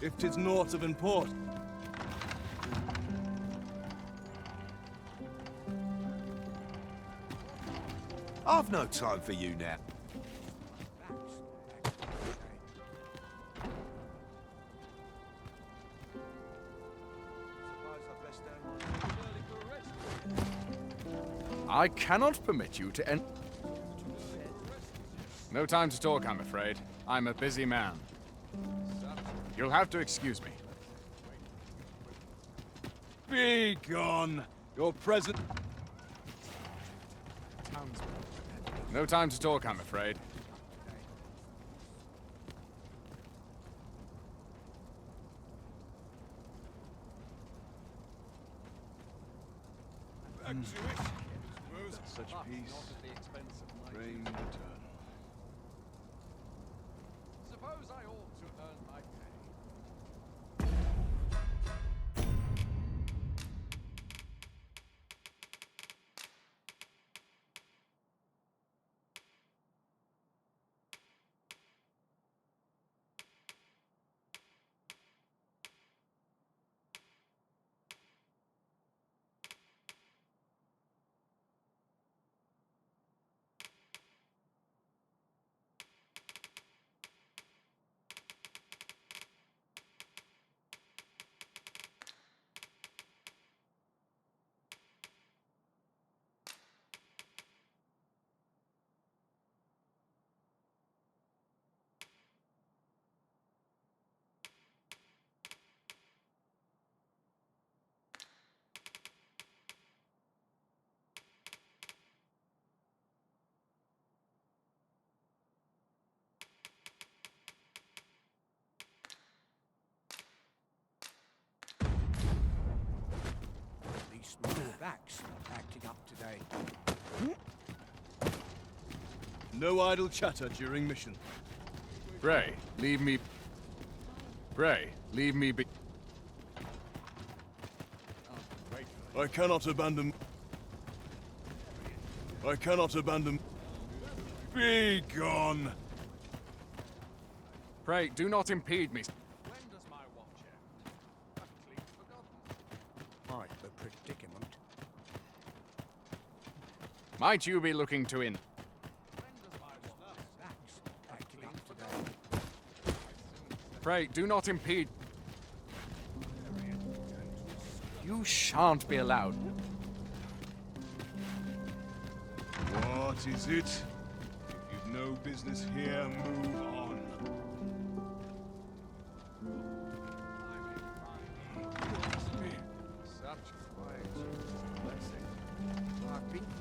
if 'tis naught of import. I've no time for you now. I cannot permit you to enter. No time to talk, I'm afraid. I'm a busy man. You'll have to excuse me. Be gone! Your present... No time to talk, I'm afraid. Back to it. Such peace, reign eternal. Suppose I ought to earn my pay. Backs acting up today. No idle chatter during mission. Bray, leave me... Bray, leave me be... I cannot abandon... I cannot abandon... Be gone! Pray, do not impede me. When does my watch end? I've clean forgotten. Quite the predicament. Might you be looking to in... When does my watch end? Backs acting up today. Pray, do not impede... You shan't be allowed. What is it? If you've no business here, move on.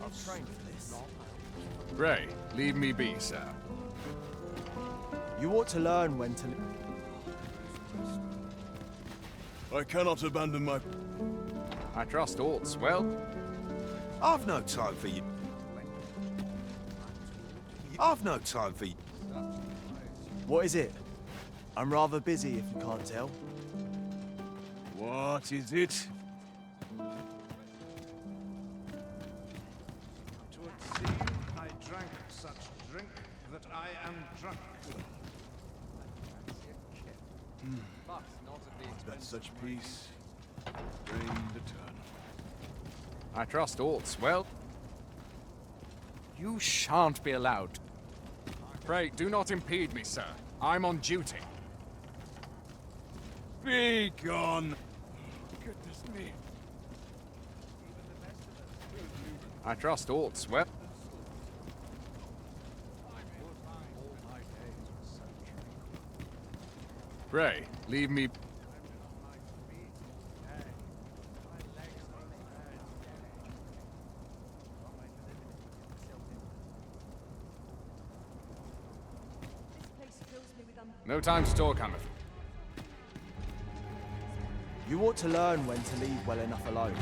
I've trained for this. Bray, leave me be, sir. You ought to learn when to... I cannot abandon my... I trust aught's well. I've no time for you. I've no time for you. What is it? I'm rather busy if you can't tell. What is it? To see you, I drank such drink that I am drunk. That such peace, reign eternal. I trust aught's well. You shan't be allowed. Pray, do not impede me, sir. I'm on duty. Be gone! Goodness me. I trust aught's well. Bray, leave me... No time to talk, Hammer. You ought to learn when to leave well enough alone.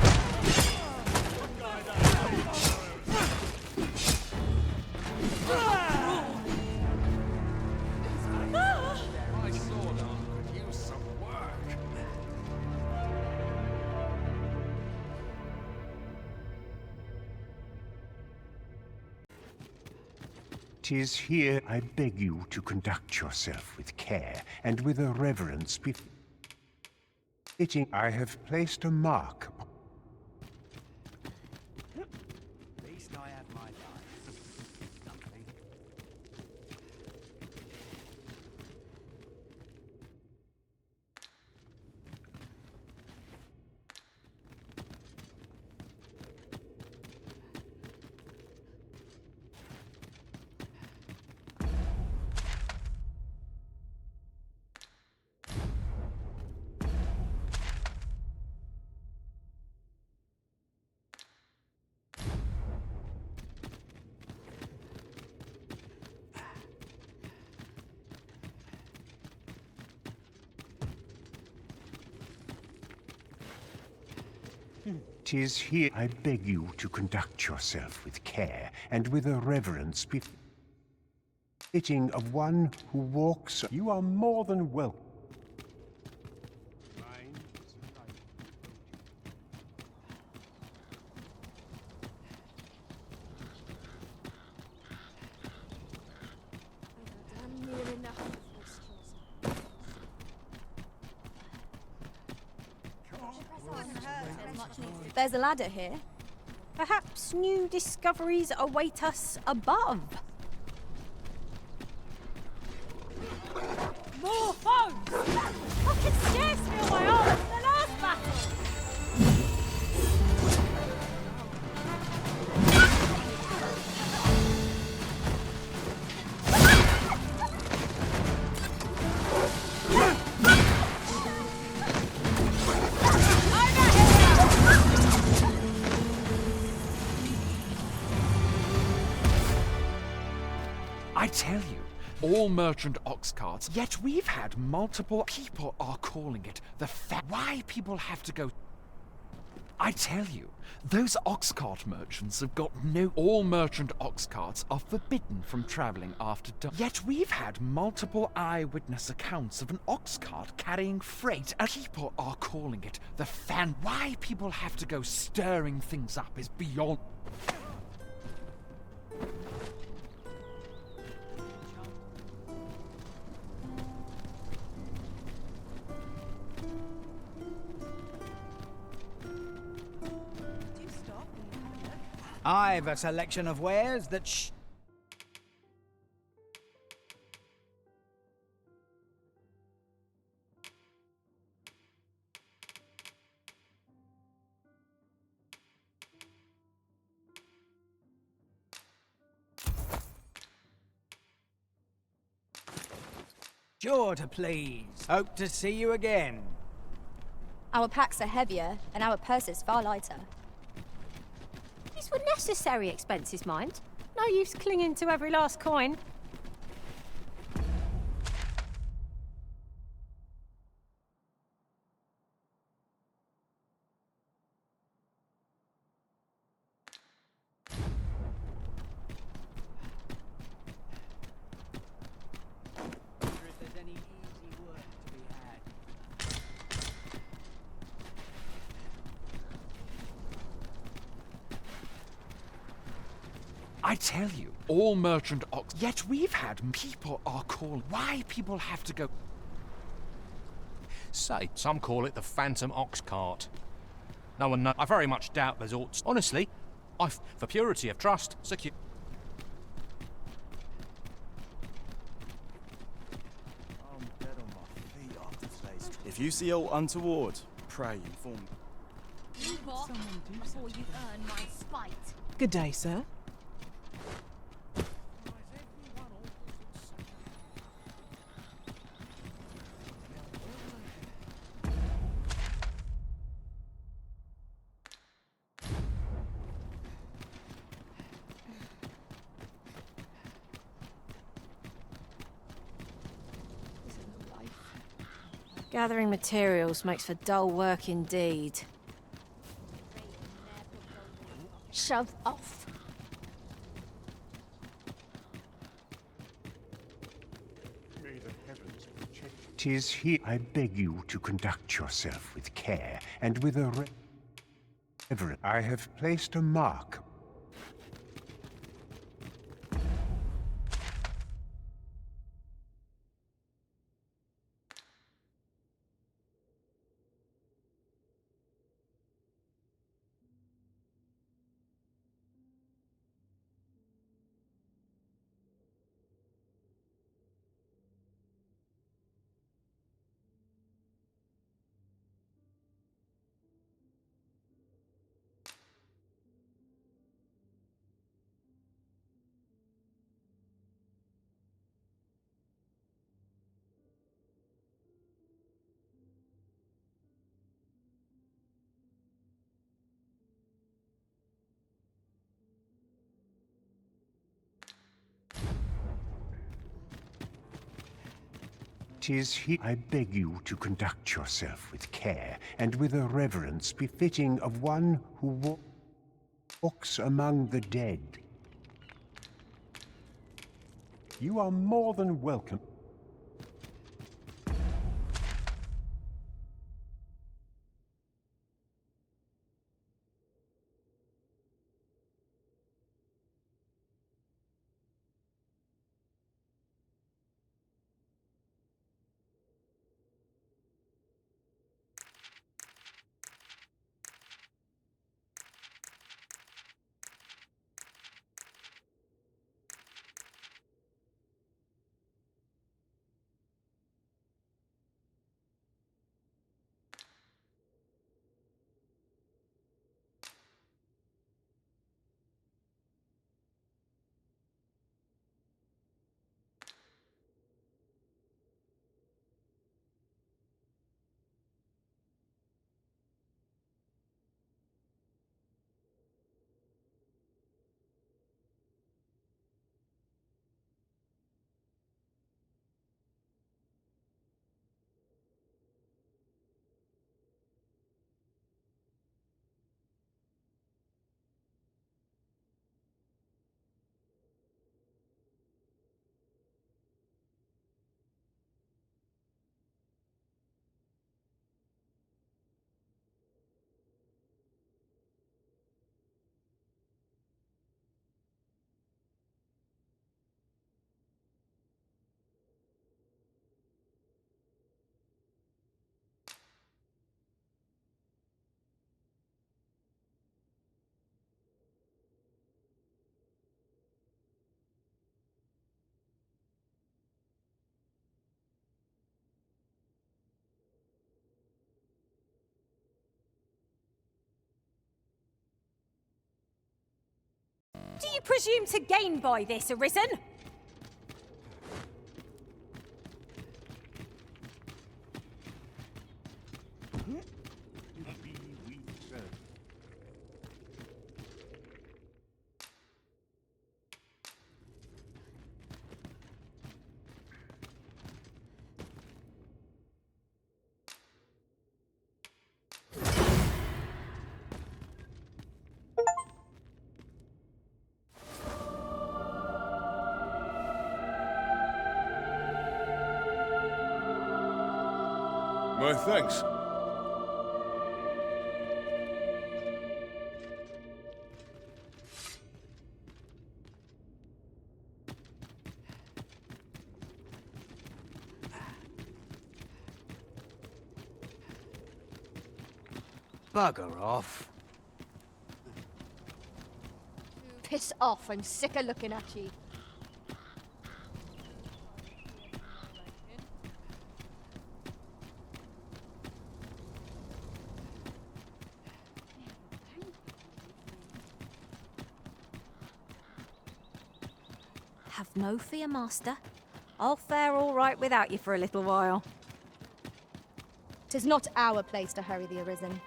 My sword arm could use some work. 'Tis here I beg you to conduct yourself with care and with a reverence Itching. I have placed a mark. At least I have my life. Something. Tis here. I beg you to conduct yourself with care and with a reverence befitting of one who walks. You are more than welcome. There's a ladder here. Perhaps new discoveries await us above. More foes! I can scarce feel my arms in the last battle! I tell you, all merchant ox carts, yet we've had multiple people are calling it the why people have to go. I tell you, those ox cart merchants have got no. All merchant ox carts are forbidden from travelling after dark. Yet we've had multiple eyewitness accounts of an ox cart carrying freight, and people are calling it the fan. Why people have to go stirring things up is beyond. I've a selection of wares that sure to please. Hope to see you again. Our packs are heavier, and our purses far lighter. These were necessary expenses, mind. No use clinging to every last coin. If there's any easy work to be had. I tell you, all merchant ox. Yet we've had people are called. Why people have to go. Say, some call it the Phantom Ox Cart. No one knows. I very much doubt there's aught. Honestly, for purity of trust, secure. I'm dead on my feet after today's. If you see aught untoward, pray inform me. You what? Before you earn my spite. Good day, sir. Gathering materials makes for dull work indeed. Shove off. May the heavens protect. 'Tis here. I beg you to conduct yourself with care and with a reverence. I have placed a mark. 'Tis he. I beg you to conduct yourself with care and with a reverence befitting of one who walks among the dead. You are more than welcome. Do you presume to gain by this, Arisen? My thanks. Bugger off. Piss off, I'm sick of looking at you. Have no fear, Master. I'll fare all right without you for a little while. 'Tis not our place to hurry the Arisen.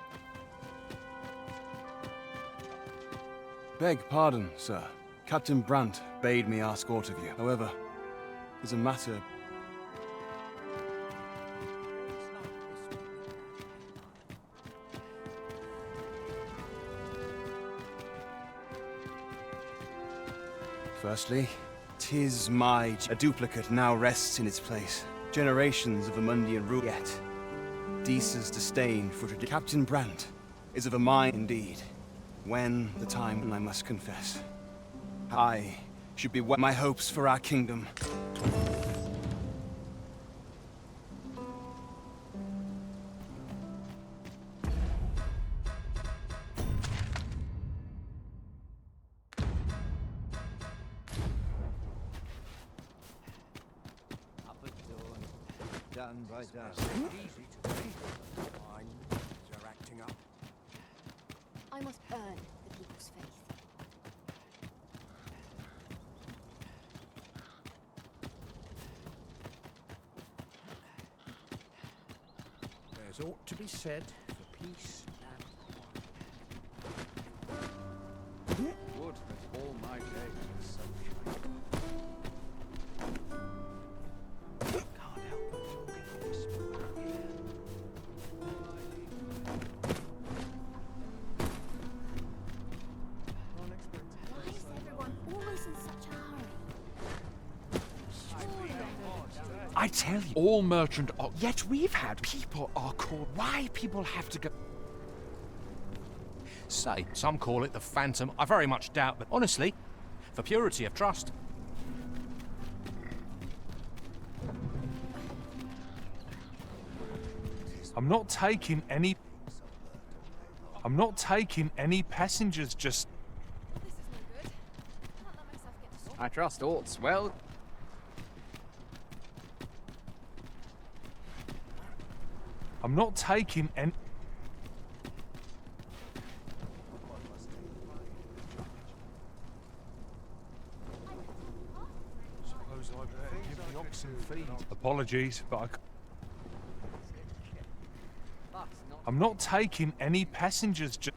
Beg pardon, sir. Captain Brandt bade me ask aught of you. However, there's a matter. Firstly, 'tis a duplicate now rests in its place. Generations of Amundian rule yet. Deesa's disdain for Captain Brandt is of a mind indeed. When the time, I must confess, I should be my hopes for our kingdom. Done by dusk. Easy to me. Fine. They're acting up. I must earn the people's faith. There's aught to be said for peace and Would that all my days were sunshine. can't help but I tell you, all merchant ox. Yet we've had people are called. Why people have to go? Say, some call it the Phantom. I very much doubt, but honestly, for purity of trust. I'm not taking any passengers, just... I trust all's well. I'm not taking any... Suppose I'd give the oxen feed. Apologies, but I'm not taking any passengers, just...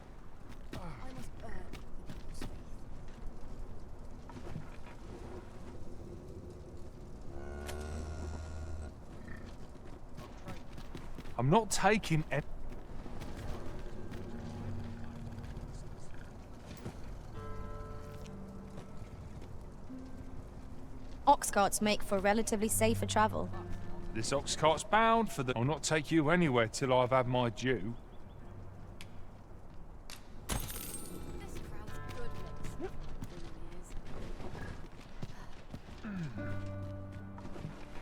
I'm not taking any... Ox carts make for relatively safer travel. This ox cart's bound for the... I'll not take you anywhere till I've had my due.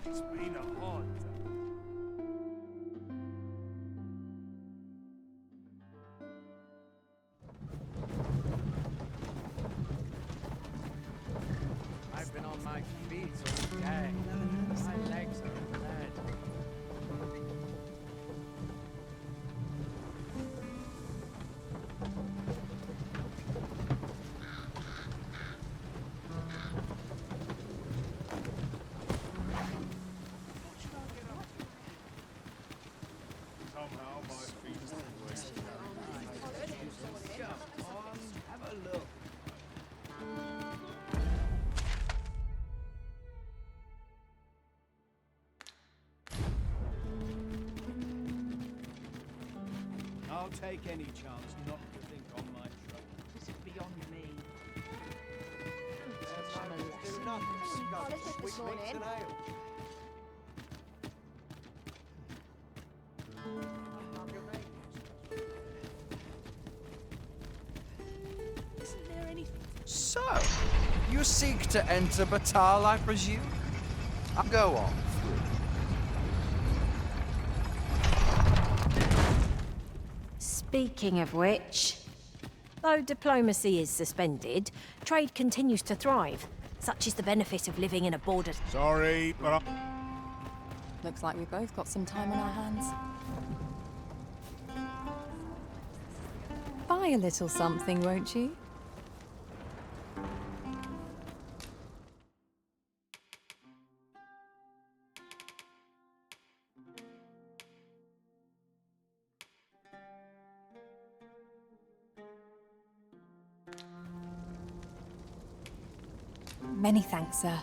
It's been a hard day. I've been on my feet all day. My legs are red. Somehow my feet are wasted. Have a look. I'll take any chance not to think on my trouble. This is beyond me. This morning. Isn't there anything? So, you seek to enter Batal, I presume? I'll go on. Speaking of which, though diplomacy is suspended, trade continues to thrive. Such is the benefit of living in a border. Sorry, but Looks like we've both got some time on our hands. Buy a little something, won't you? Many thanks, sir.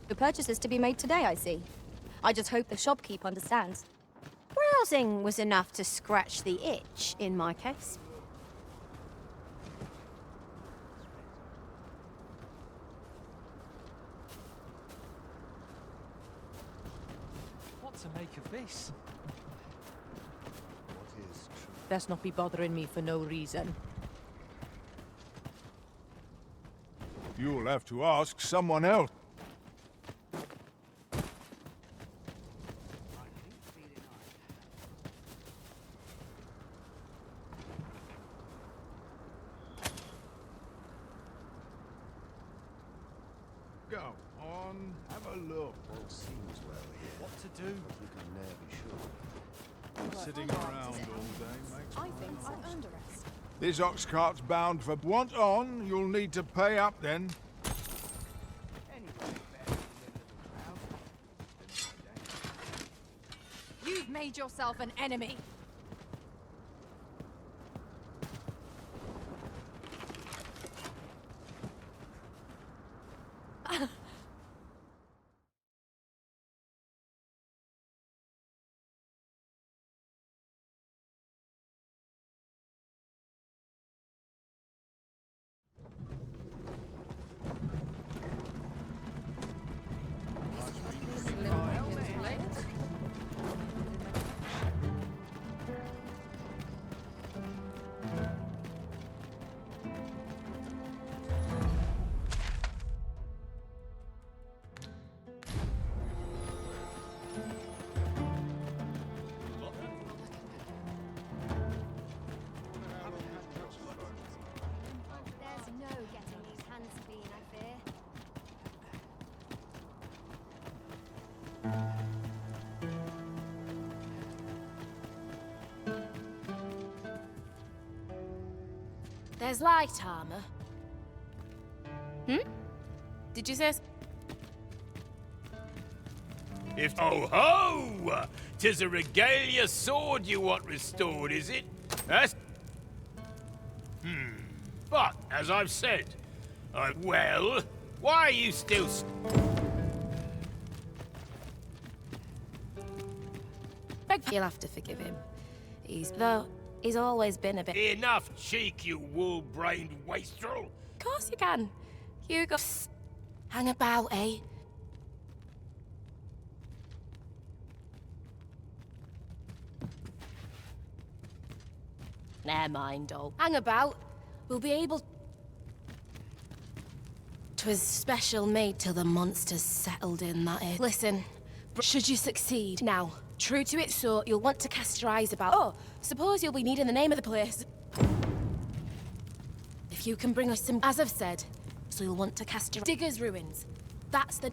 The purchase is to be made today, I see. I just hope the shopkeep understands. Browsing was enough to scratch the itch, in my case. What to make of this? Best not be bothering me for no reason. you'll have to ask someone else. Go on, have a look. All seems well here. What to do? But we can ne'er be sure. Sitting around all day makes I think I've earned a rest. This ox cart's bound for want on. You'll need to pay up then. You've made yourself an enemy. There's light armor. Did you say? If oh ho! 'Tis a regalia sword you want restored, is it? That's But as I've said, well, why are you still? You'll have to forgive him. He's always been a bit. Enough cheek, you wool-brained wastrel. Of course you can. Hugo, hang about, eh? Never mind, doll. Hang about. We'll be able. 'Twas special made till the monsters settled in, that is. Listen, should you succeed now, true to its sort, you'll want to cast your eyes about. Oh, suppose you'll be needing the name of the place. If you can bring us some, as I've said, so you'll want to cast your Digger's Ruins. That's the.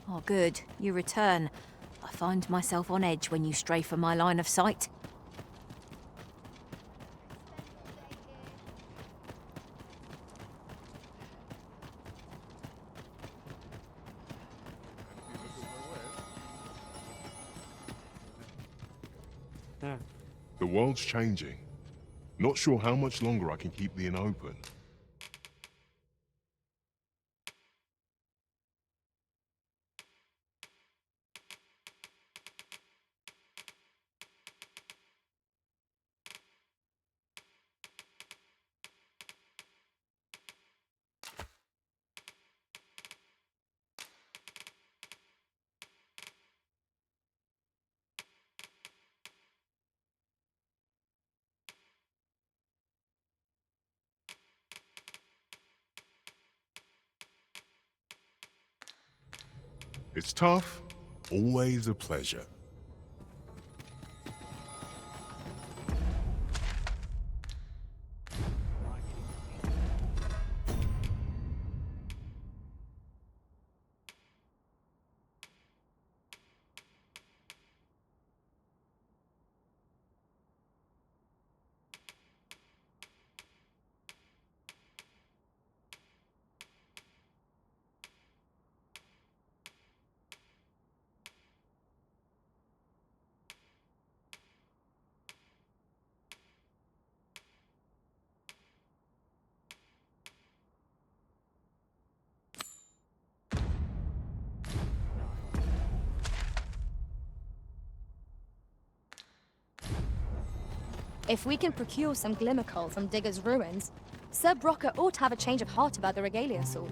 Oh, good. You return. I find myself on edge when you stray from my line of sight. The world's changing. Not sure how much longer I can keep the inn open. It's tough, always a pleasure. If we can procure some glimmer coal from Digger's Ruins, Sir Brocker ought to have a change of heart about the regalia sword.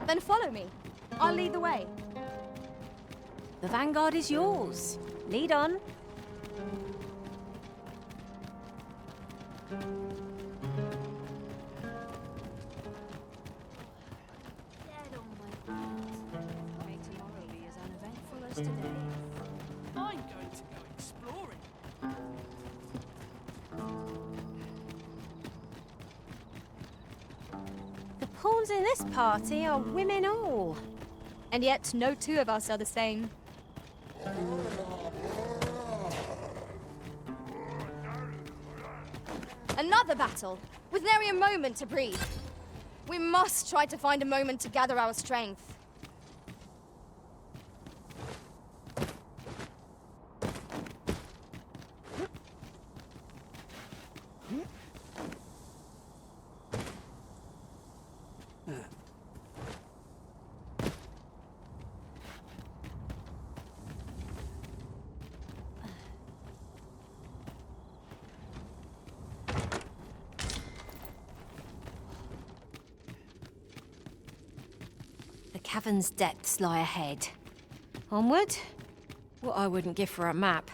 Then follow me. I'll lead the way. The vanguard is yours. Lead on. I'm going to go exploring. The pawns in this party are women all. And yet no two of us are the same. Another battle, with nary a moment to breathe. We must try to find a moment to gather our strength. The cavern's depths lie ahead. Onward? What I wouldn't give for a map,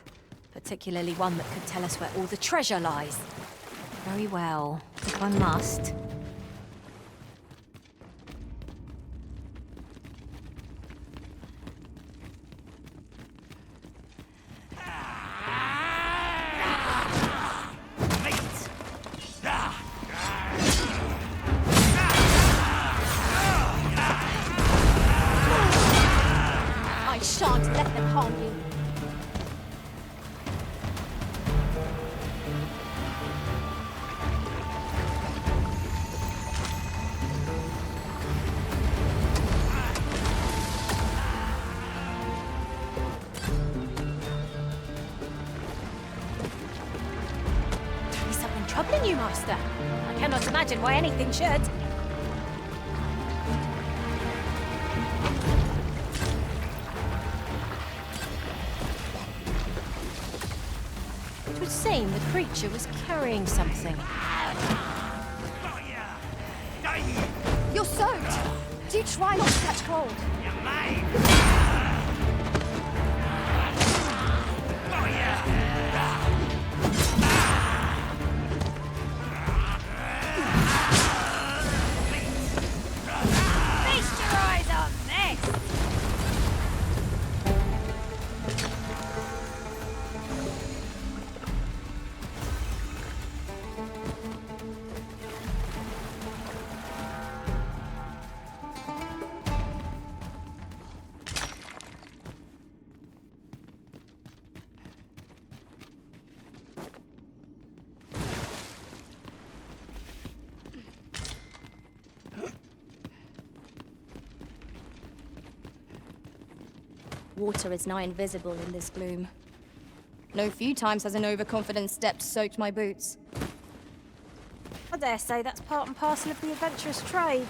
particularly one that could tell us where all the treasure lies. Very well, if I must. Master. I cannot imagine why anything should. It would seem the creature was carrying something. You're soaked! Do try not to catch cold. Feast your eyes on this! Water is nigh invisible in this gloom. No few times has an overconfident step soaked my boots. I dare say that's part and parcel of the adventurous trade.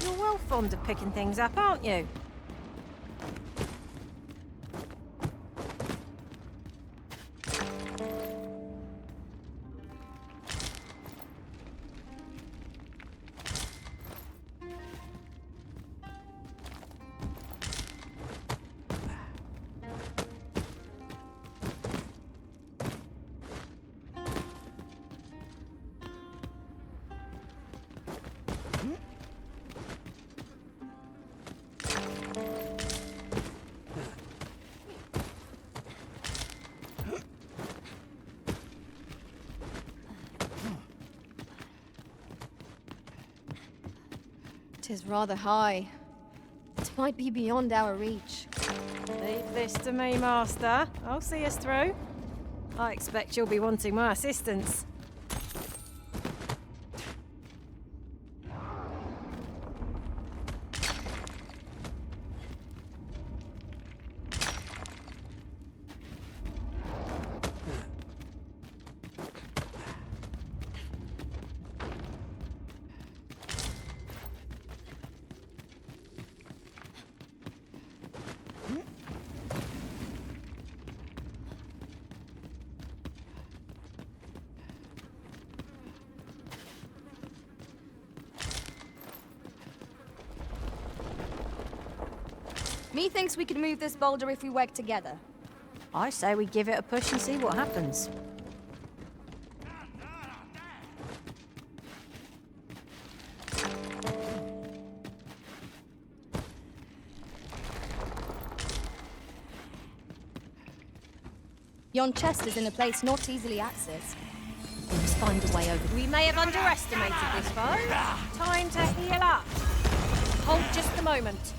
You're well fond of picking things up, aren't you? Tis rather high. It might be beyond our reach. Leave this to me, Master. I'll see us through. I expect you'll be wanting my assistance. Methinks we could move this boulder if we work together. I say we give it a push and see what happens. Yon chest is in a place not easily accessed. We must find a way over. We may have underestimated this foe. Time to heal up. Hold just a moment.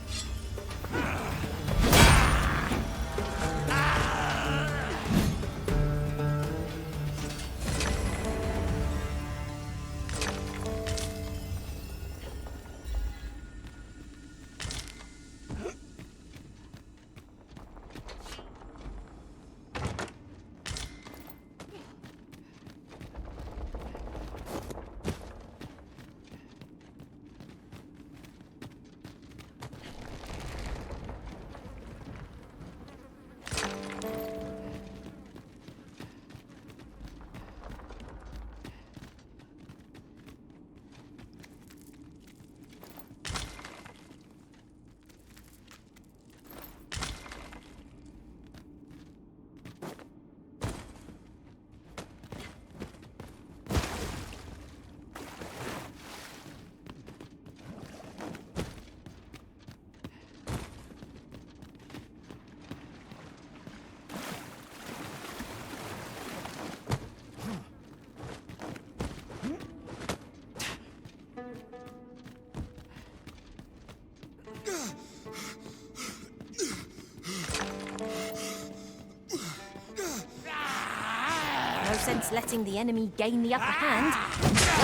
sense letting the enemy gain the upper hand.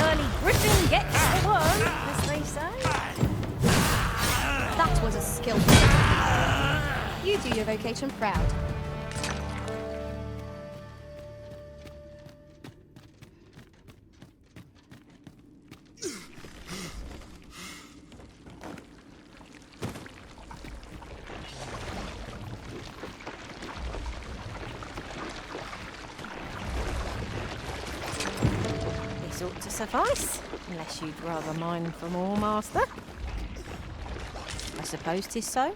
Early Griffin gets the worm, as they say. That was a skillful. You do your vocation proud. This ought to suffice, unless you'd rather mine for more, Master. I suppose 'tis so.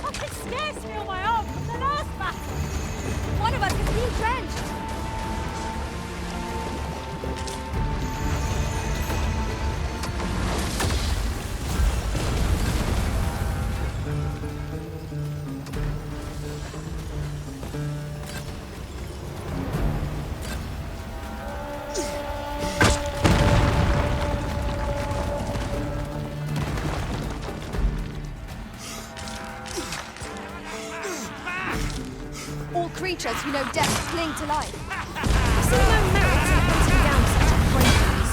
I can scarce feel my arm from the last battle. One of us is being drenched. All creatures who know death cling to life. I see no merit in hunting down such acquaintance.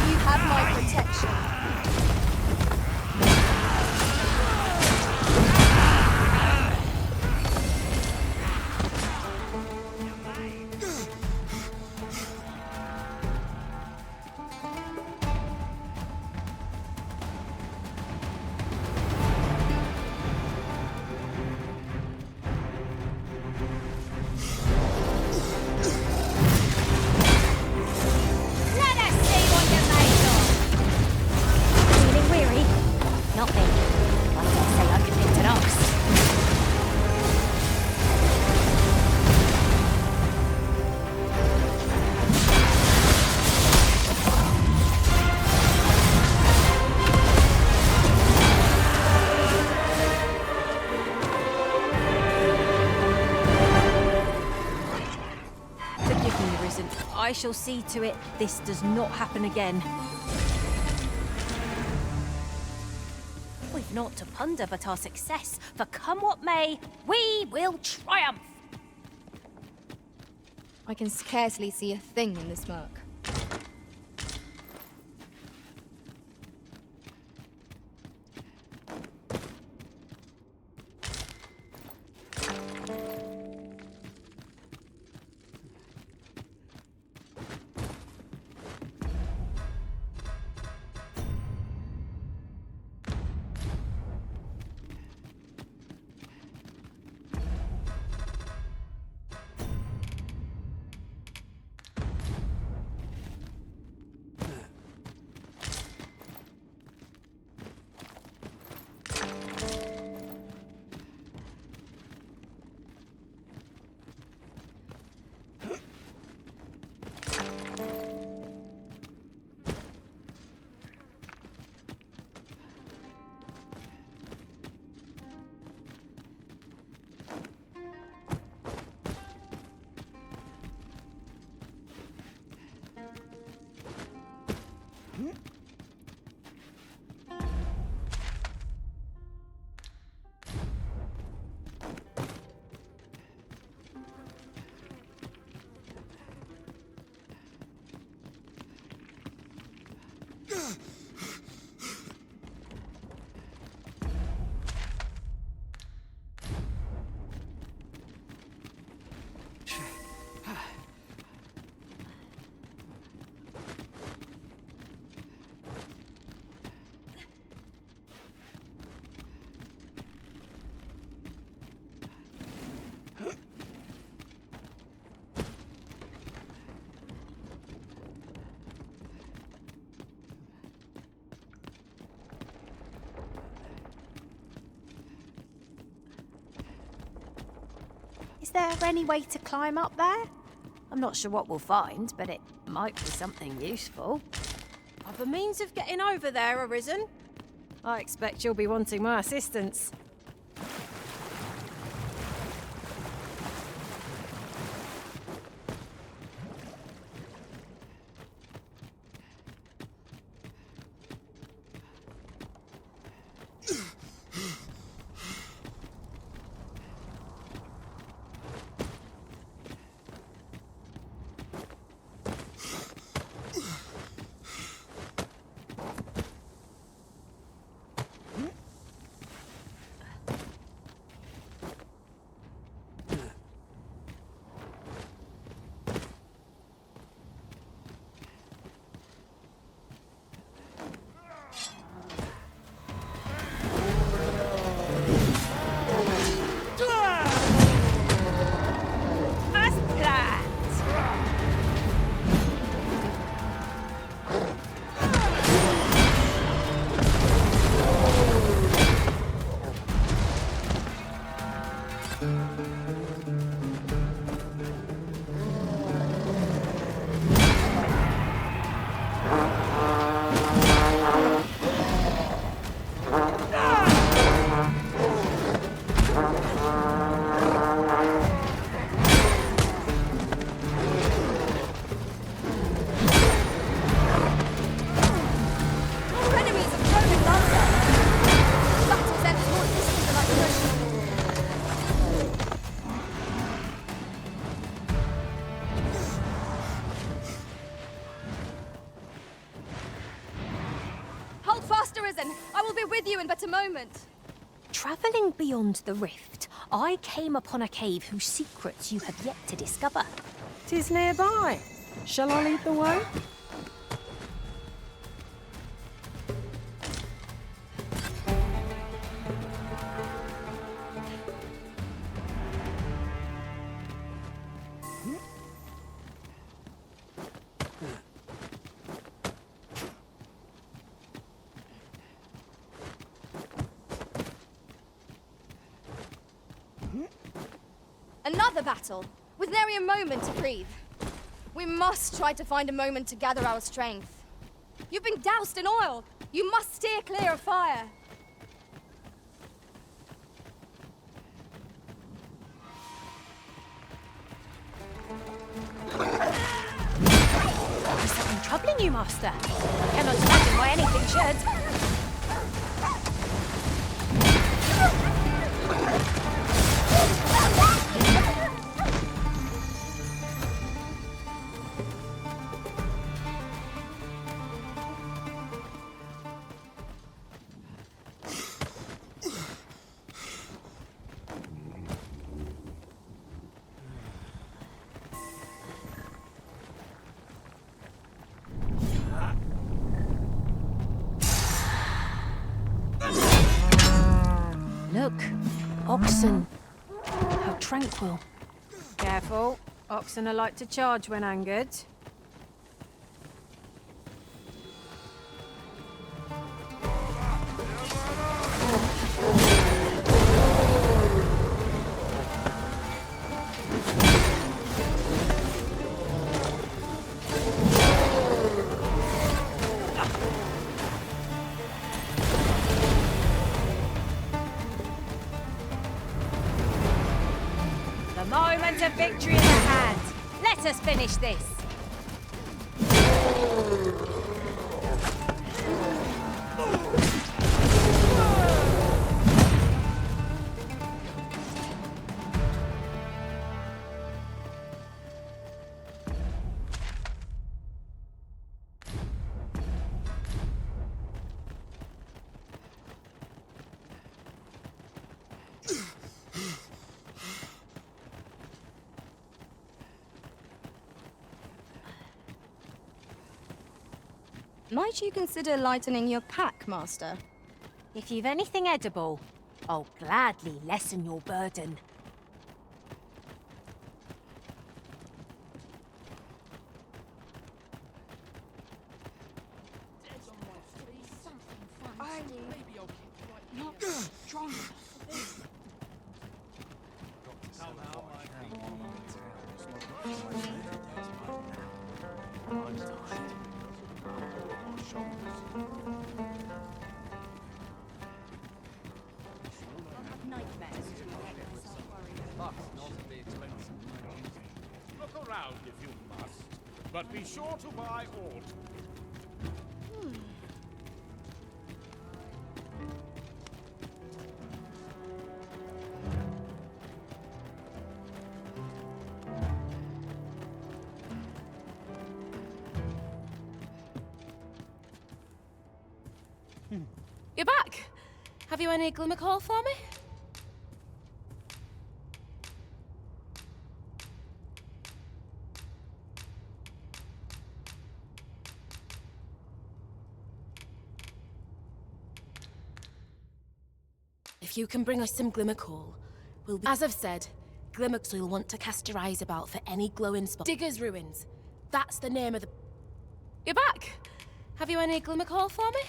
You have my protection. Let us see what you're made of. Feeling weary? Not me. I dare say I could lift an ox. Forgive me, Risen. I shall see to it this does not happen again. We've naught to ponder but our success, for come what may, we will triumph! I can scarcely see a thing in the smoke. Is there any way to climb up there? I'm not sure what we'll find, but it might be something useful. I've a means of getting over there, Arisen. I expect you'll be wanting my assistance. I will be with you in but a moment. Travelling beyond the rift, I came upon a cave whose secrets you have yet to discover. 'Tis nearby. Shall I lead the way? Another battle, with nary a moment to breathe. We must try to find a moment to gather our strength. You've been doused in oil. You must steer clear of fire. Is something troubling you, Master? I cannot imagine why anything should. Look, oxen. How tranquil. Careful. Oxen are like to charge when angered. The moment of victory in the hand. Let us finish this. Might you consider lightening your pack, Master? If you've anything edible, I'll gladly lessen your burden. Look around if you must, but be sure to buy aught. You're back. Have you any glimmer call for me? If you can bring us some glimmer coal, we'll be... As I've said, glimmer coal you'll want to cast your eyes about for any glowing spot. Digger's Ruins. That's the name of the... You're back. Have you any glimmer coal for me?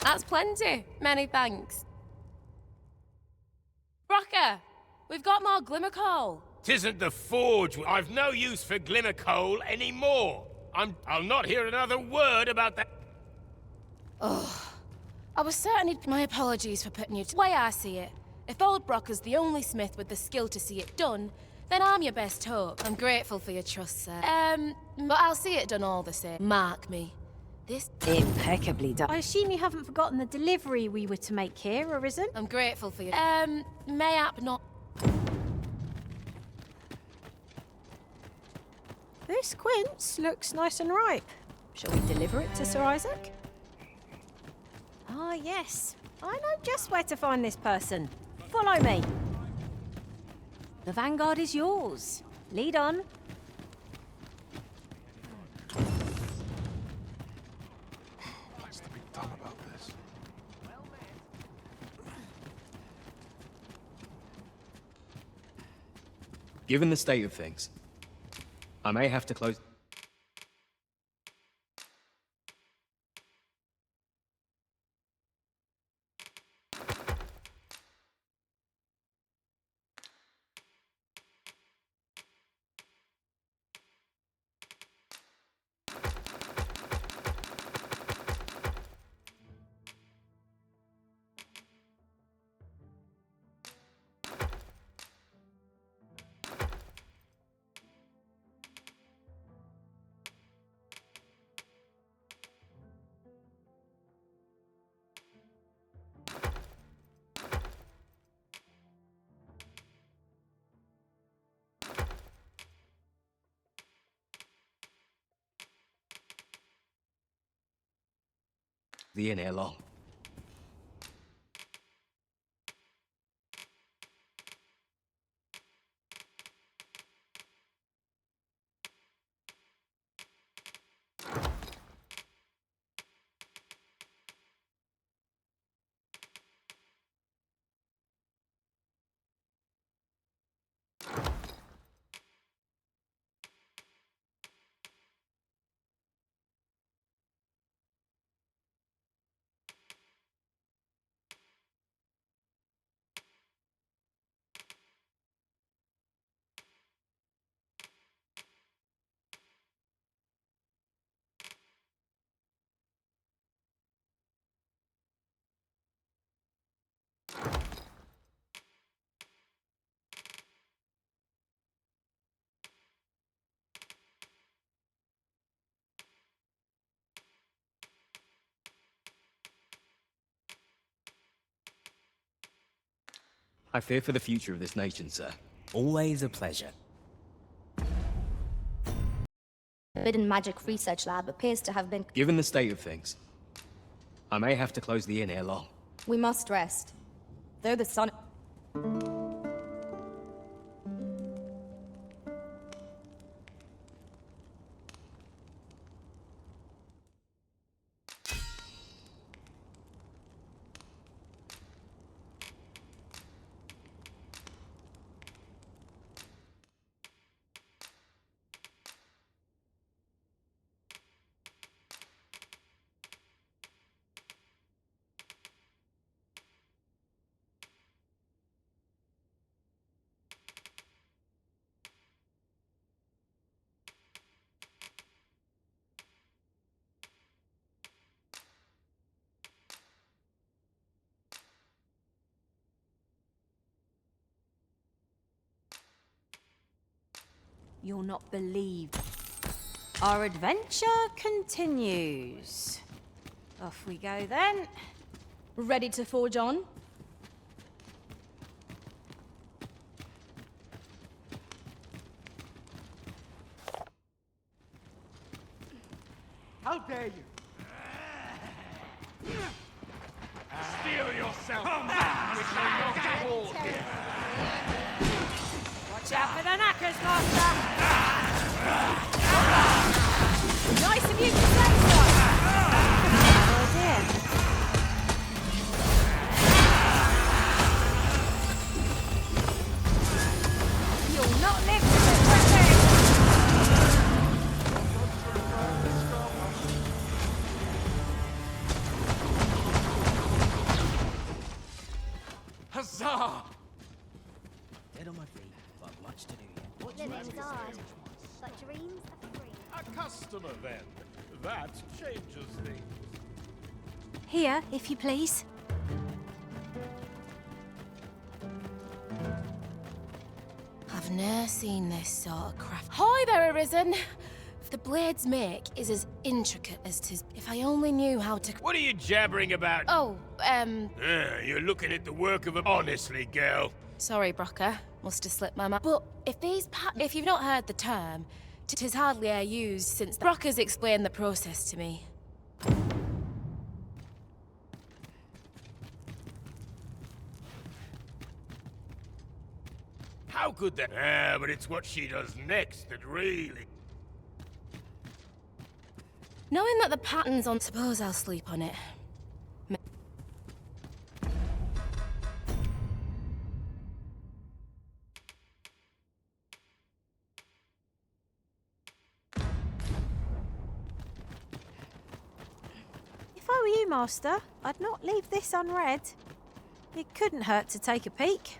That's plenty. Many thanks. Brocker, we've got more glimmer coal. 'Tisn't the forge. I've no use for glimmer coal anymore. I'll not hear another word about that. Ugh. I was certain my apologies for putting you to the way I see it. If old Brocker's the only smith with the skill to see it done, then I'm your best hope. I'm grateful for your trust, sir. But I'll see it done all the same. Mark me. This impeccably done. I assume you haven't forgotten the delivery we were to make here, Arisen? I'm grateful for you. Mayhap not. This quince looks nice and ripe. Shall we deliver it to Sir Isaac? Ah, yes. I know just where to find this person. Follow me. The vanguard is yours. Lead on. What's to be done about this? Given the state of things, I may have to close... the inn ere long. I fear for the future of this nation, sir. Always a pleasure. Forbidden Magic Research Lab appears to have been... Given the state of things, I may have to close the inn ere long. We must rest. Though the sun... You'll not believe. Our adventure continues. Off we go then. Ready to forge on? How dare you? Steel yourself! Watch out for the knackers, Master! Nice of you to say so! Oh dear. You'll not live to the 20! That is hard, but dreams are free. a customer, then. That changes things. Here, if you please. I've ne'er seen this sort of craft. Hi there, Arisen! The blade's make is as intricate as 'tis. If I only knew how to. What are you jabbering about? Oh, You're looking at the work of a... Honestly, girl. Sorry, Brocker. Must have slipped my mind. But if you've not heard the term, 'tis hardly e'er used since Brocker's explained the process to me. How could that... but it's what she does next that really... Knowing that the pattern's on, suppose I'll sleep on it. If I were you, Master, I'd not leave this unread. It couldn't hurt to take a peek.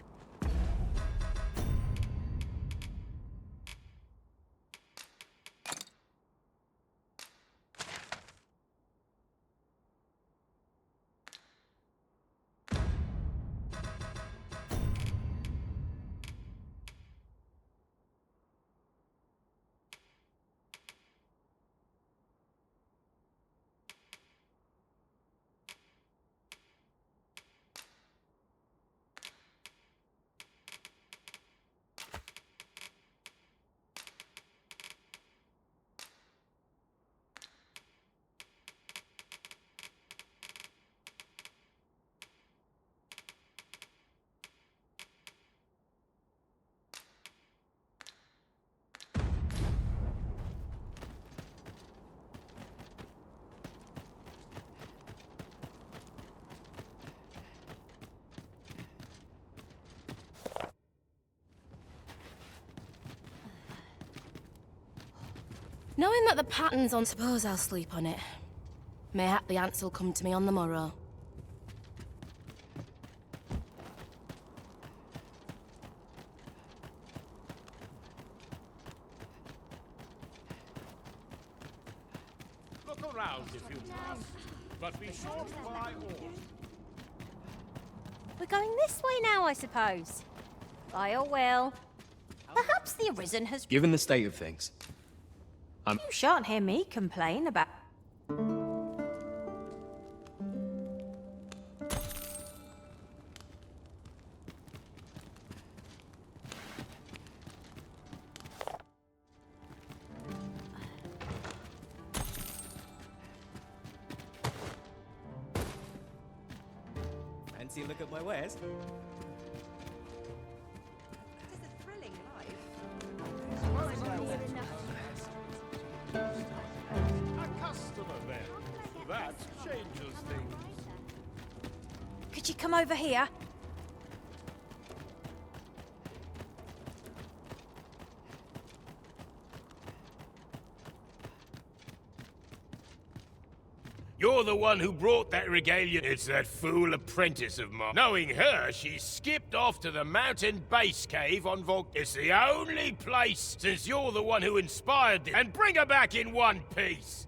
Knowing that the pattern's on, suppose I'll sleep on it. Mayhap the answer'll come to me on the morrow. Look around if you must, but be sure to buy all. We're going this way now, I suppose. By all well. Perhaps the Arisen has... Given the state of things, You shan't hear me complain about... fancy a look at my wares? A customer, then. That changes things. Could you come over here? You're the one who brought that regalia. It's that fool apprentice of mine. Knowing her, she skipped off to the mountain base cave on It's the only place, since you're the one who inspired this. And bring her back in one piece.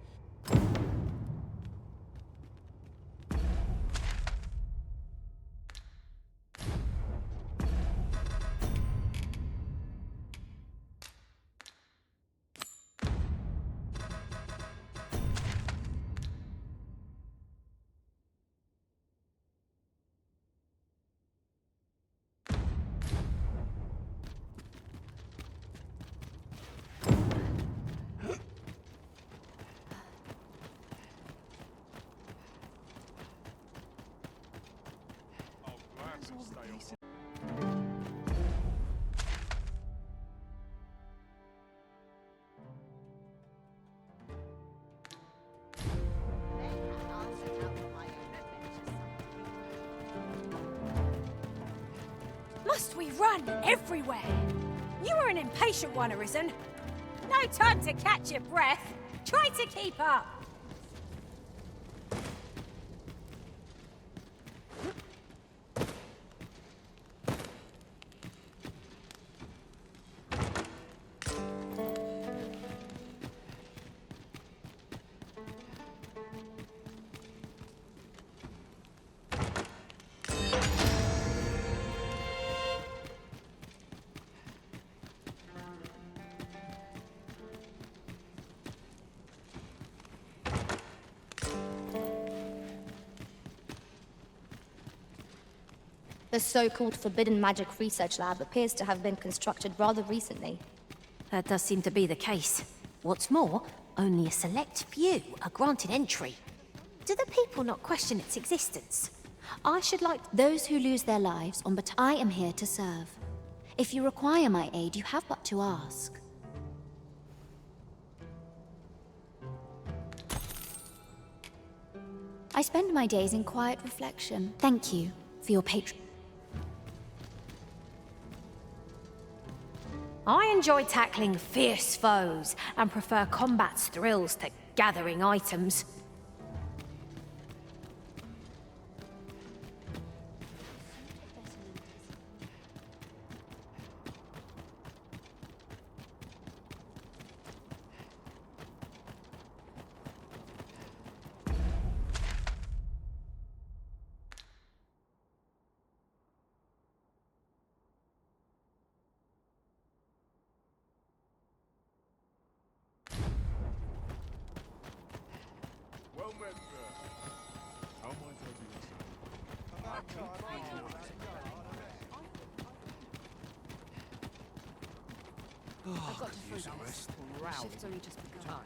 Must we run everywhere? You are an impatient one, Arisen. No time to catch your breath. Try to keep up. The so-called Forbidden Magic Research Lab appears to have been constructed rather recently. That does seem to be the case. What's more, only a select few are granted entry. Do the people not question its existence? I should like those who lose their lives on but I am here to serve. If you require my aid, you have but to ask. I spend my days in quiet reflection. Thank you for your patron. I enjoy tackling fierce foes and prefer combat's thrills to gathering items. Well met, sir. How might I be of service? I've got to use a rest. Shift's only just begun.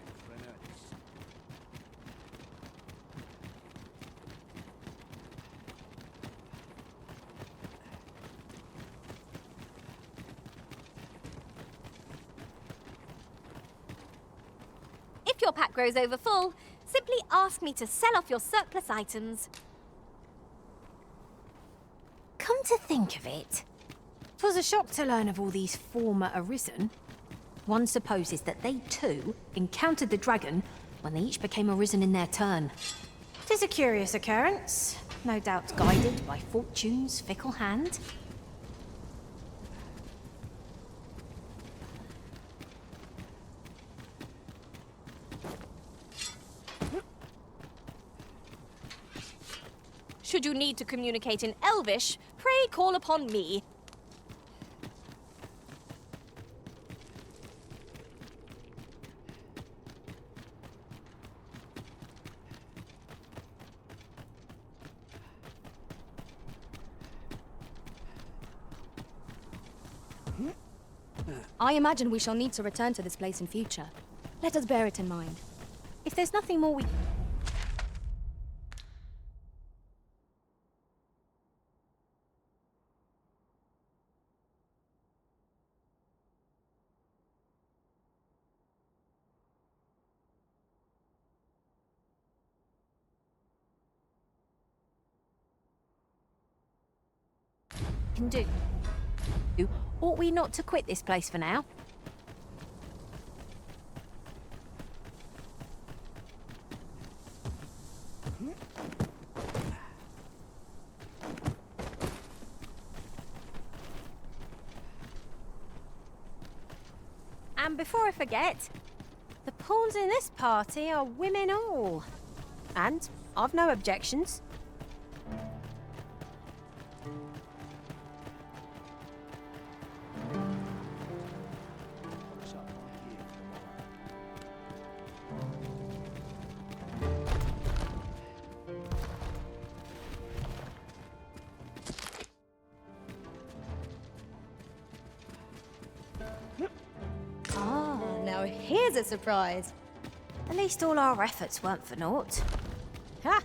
If your pack grows over full, simply ask me to sell off your surplus items. Come to think of it, 'twas a shock to learn of all these former Arisen. One supposes that they too encountered the dragon when they each became Arisen in their turn. 'Tis a curious occurrence, no doubt guided by Fortune's fickle hand. Should you need to communicate in Elvish, pray call upon me. I imagine we shall need to return to this place in future. Let us bear it in mind. If there's nothing more we... can do. Ought we not to quit this place for now? And before I forget, the pawns in this party are women all. And I've no objections. Now here's a surprise. At least all our efforts weren't for naught. Ha!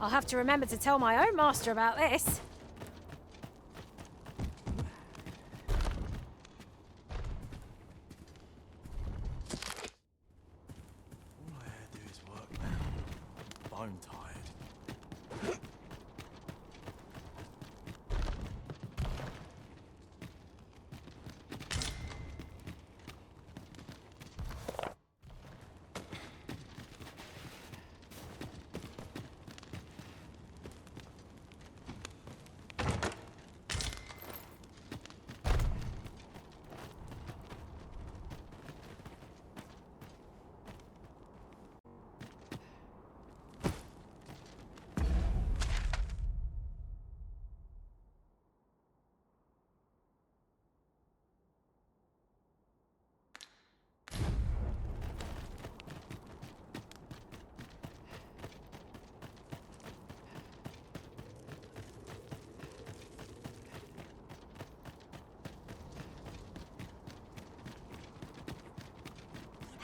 I'll have to remember to tell my own master about this. All I had to do is work now. Bone tired.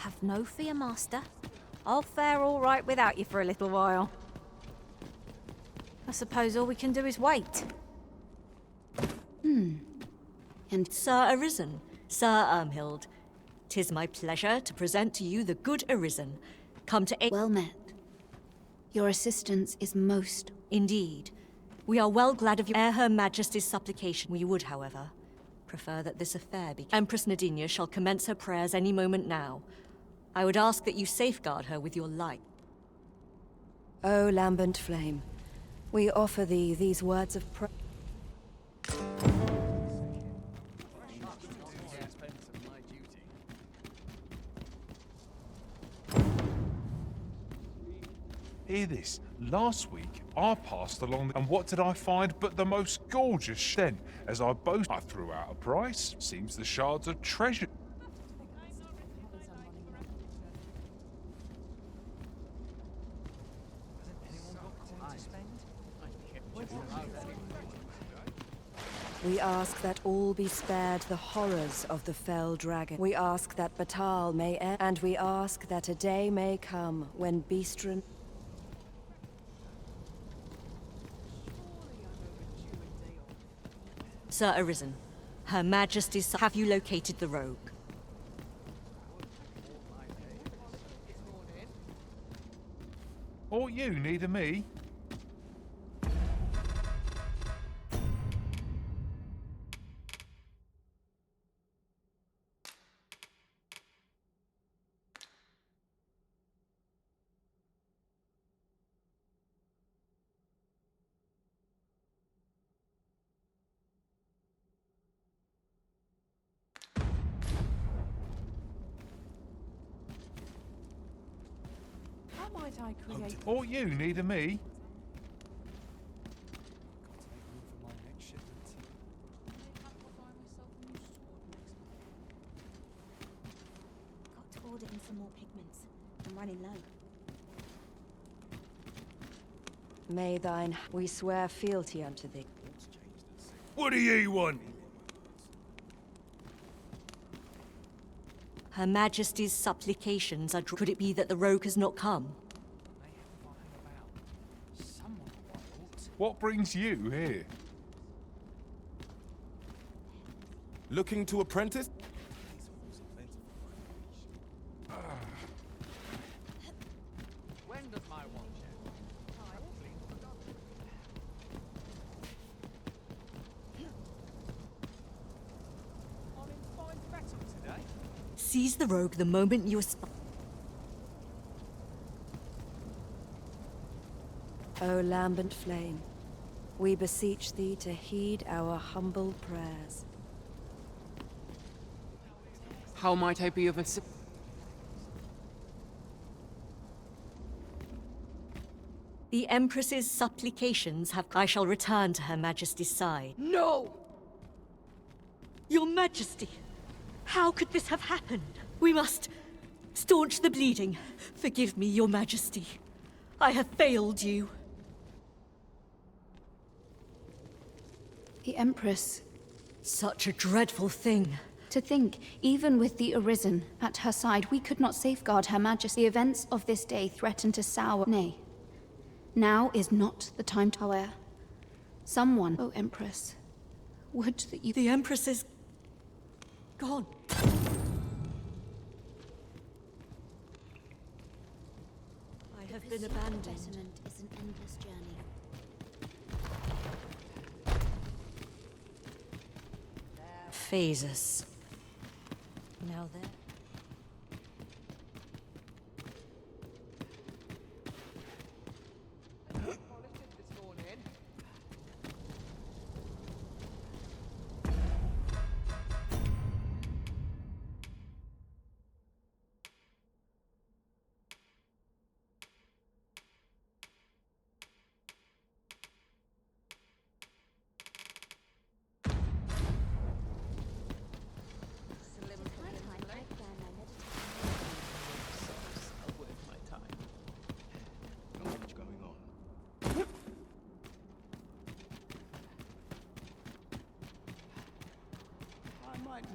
Have no fear, Master. I'll fare all right without you for a little while. I suppose all we can do is wait. And Sir Arisen, Sir Ermhild, 'tis my pleasure to present to you the good Arisen, come to aid. Well met. Your assistance is most... Indeed. We are well glad of your ere Her Majesty's supplication. We would, however, prefer that this affair be... Empress Nadinia shall commence her prayers any moment now. I would ask that you safeguard her with your life. O lambent flame, we offer thee these words of prayer. Hear this. Last week, I passed along, and what did I find but the most gorgeous then? As I threw out a price. Seems the shards are treasure. We ask that all be spared the horrors of the fell dragon. We ask that Batal may end, and we ask that a day may come when Beastren... Sir Arisen, Her Majesty's... Have you located the rogue? Or you need a me? How might I create... Or you need a me? Got to order in some more pigments. I'm running low. May thine... We swear fealty unto thee. What do ye want? Her Majesty's supplications are... Could it be that the rogue has not come? What brings you here? Looking to apprentice? When does my watch end? I'm in fine battle today. Seize the rogue the moment you are... O lambent flame, we beseech thee to heed our humble prayers. How might I be of assistance? The Empress's supplications have... I shall return to Her Majesty's side. No! Your Majesty! How could this have happened? We must staunch the bleeding. Forgive me, Your Majesty. I have failed you. The Empress... Such a dreadful thing. To think, even with the Arisen at her side, we could not safeguard Her Majesty. The events of this day threaten to sour... Nay. Now is not the time to... However, someone, O Empress, would that you... The Empress is... gone. I have been abandoned. Betterment is an endless journey. Phases. Now there.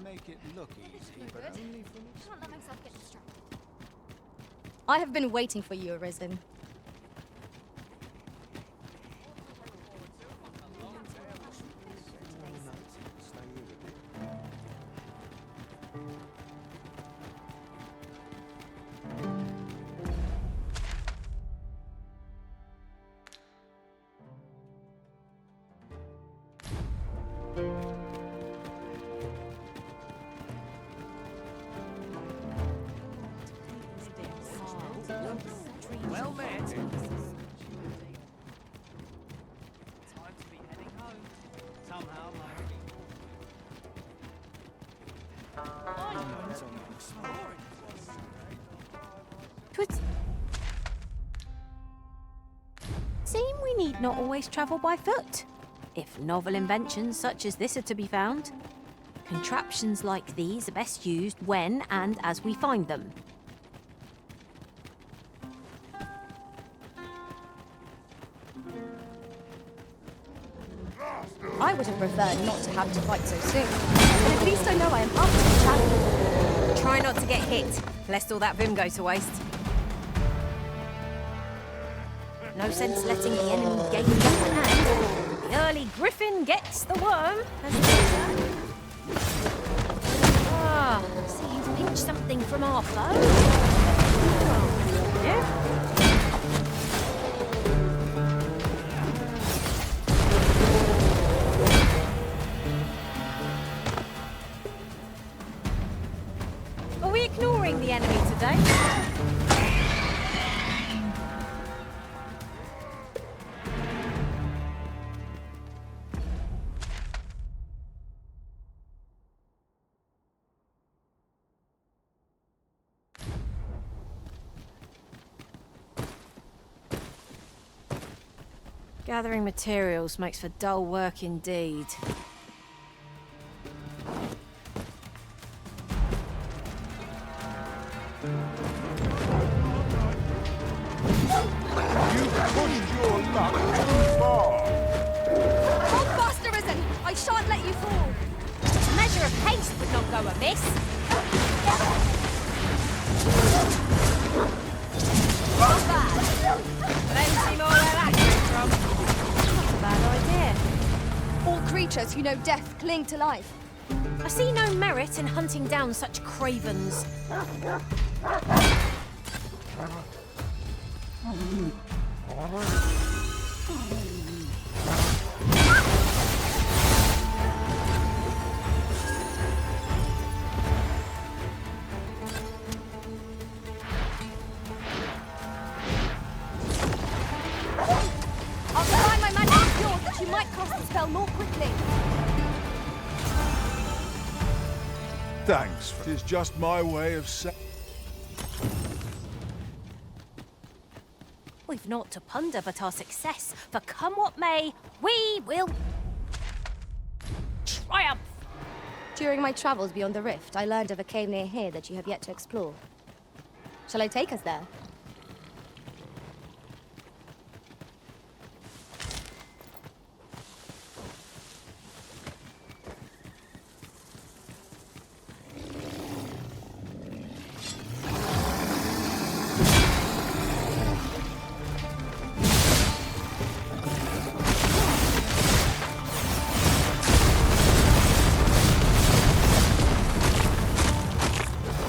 Make it look easy, but only from... Can't let myself get distracted. I have been waiting for you, Arisen. Well met. Time to be heading home. Somehow, Seem we need not always travel by foot. If novel inventions such as this are to be found, contraptions like these are best used when and as we find them. I would have preferred not to have to fight so soon. But at least I know I am up to the challenge. Try not to get hit, lest all that vim go to waste. No sense letting the enemy gain the upper hand. The early griffin gets the worm, as they say. Ah, see you've pinched something from our foe. Yeah? Are we ignoring the enemy today? Gathering materials makes for dull work indeed. You pushed your luck too far. Hold fast, Arisen! I shan't let you fall! A measure of haste would not go amiss. Not bad. Plenty more where that came from. Not a bad idea. All creatures who know death cling to life. I see no merit in hunting down such cravens. I'll combine my magic with yours that you might cast the spell more quickly. Thanks. It is just my way of saying. We've naught to ponder but our success, for come what may, we will triumph! During my travels beyond the rift, I learned of a cave near here that you have yet to explore. Shall I take us there?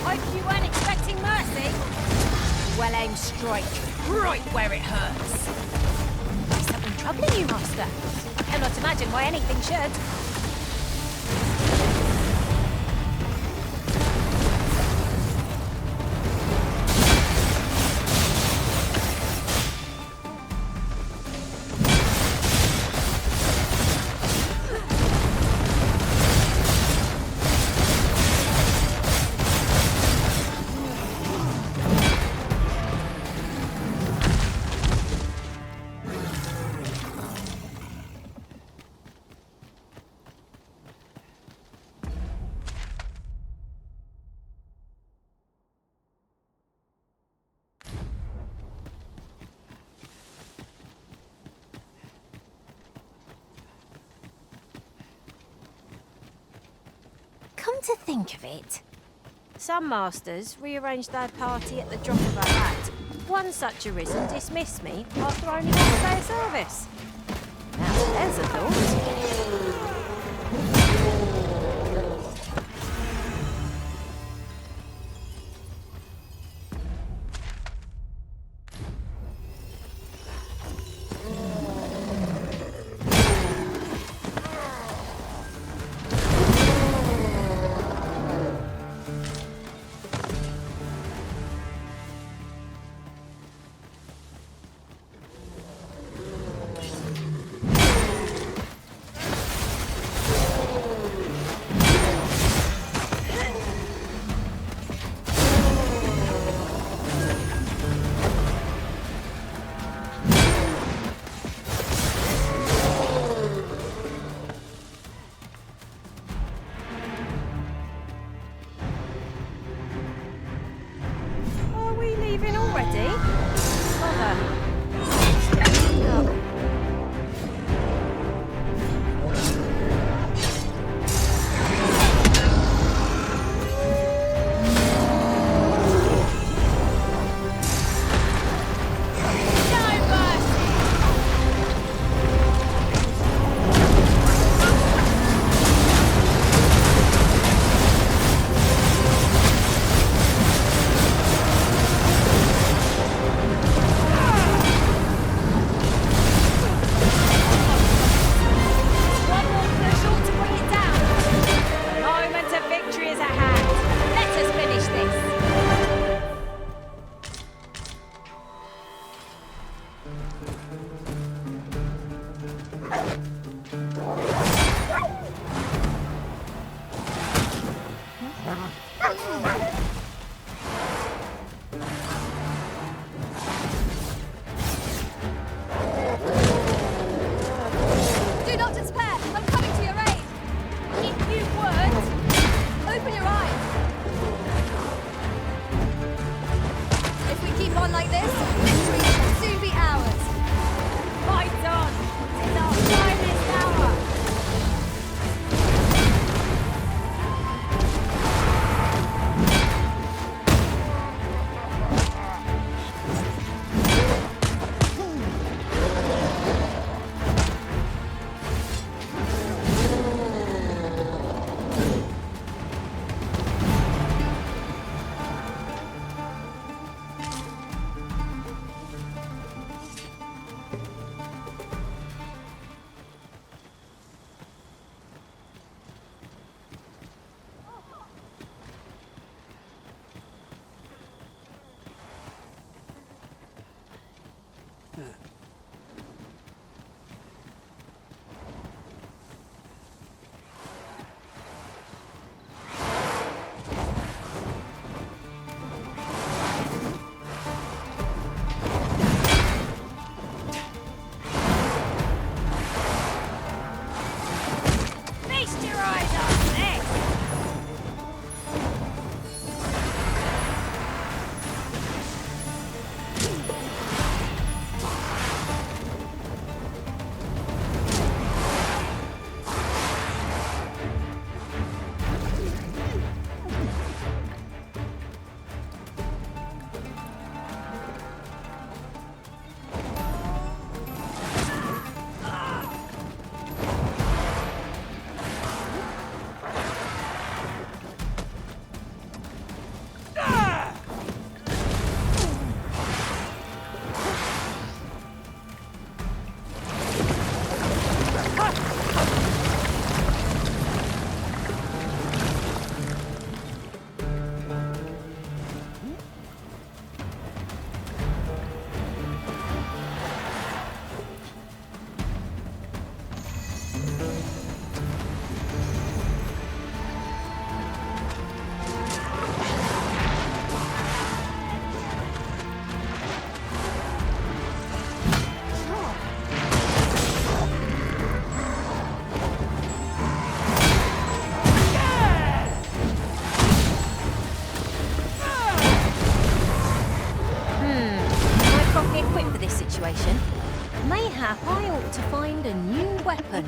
Hope you weren't expecting mercy. Well-aimed strike, right where it hurts. Is something troubling you, Master? I cannot imagine why anything should. Come to think of it, Some masters rearrange their party at the drop of a hat. One such arisen dismissed me after only one day of service. Now there's a thought. Mayhap I ought to find a new weapon.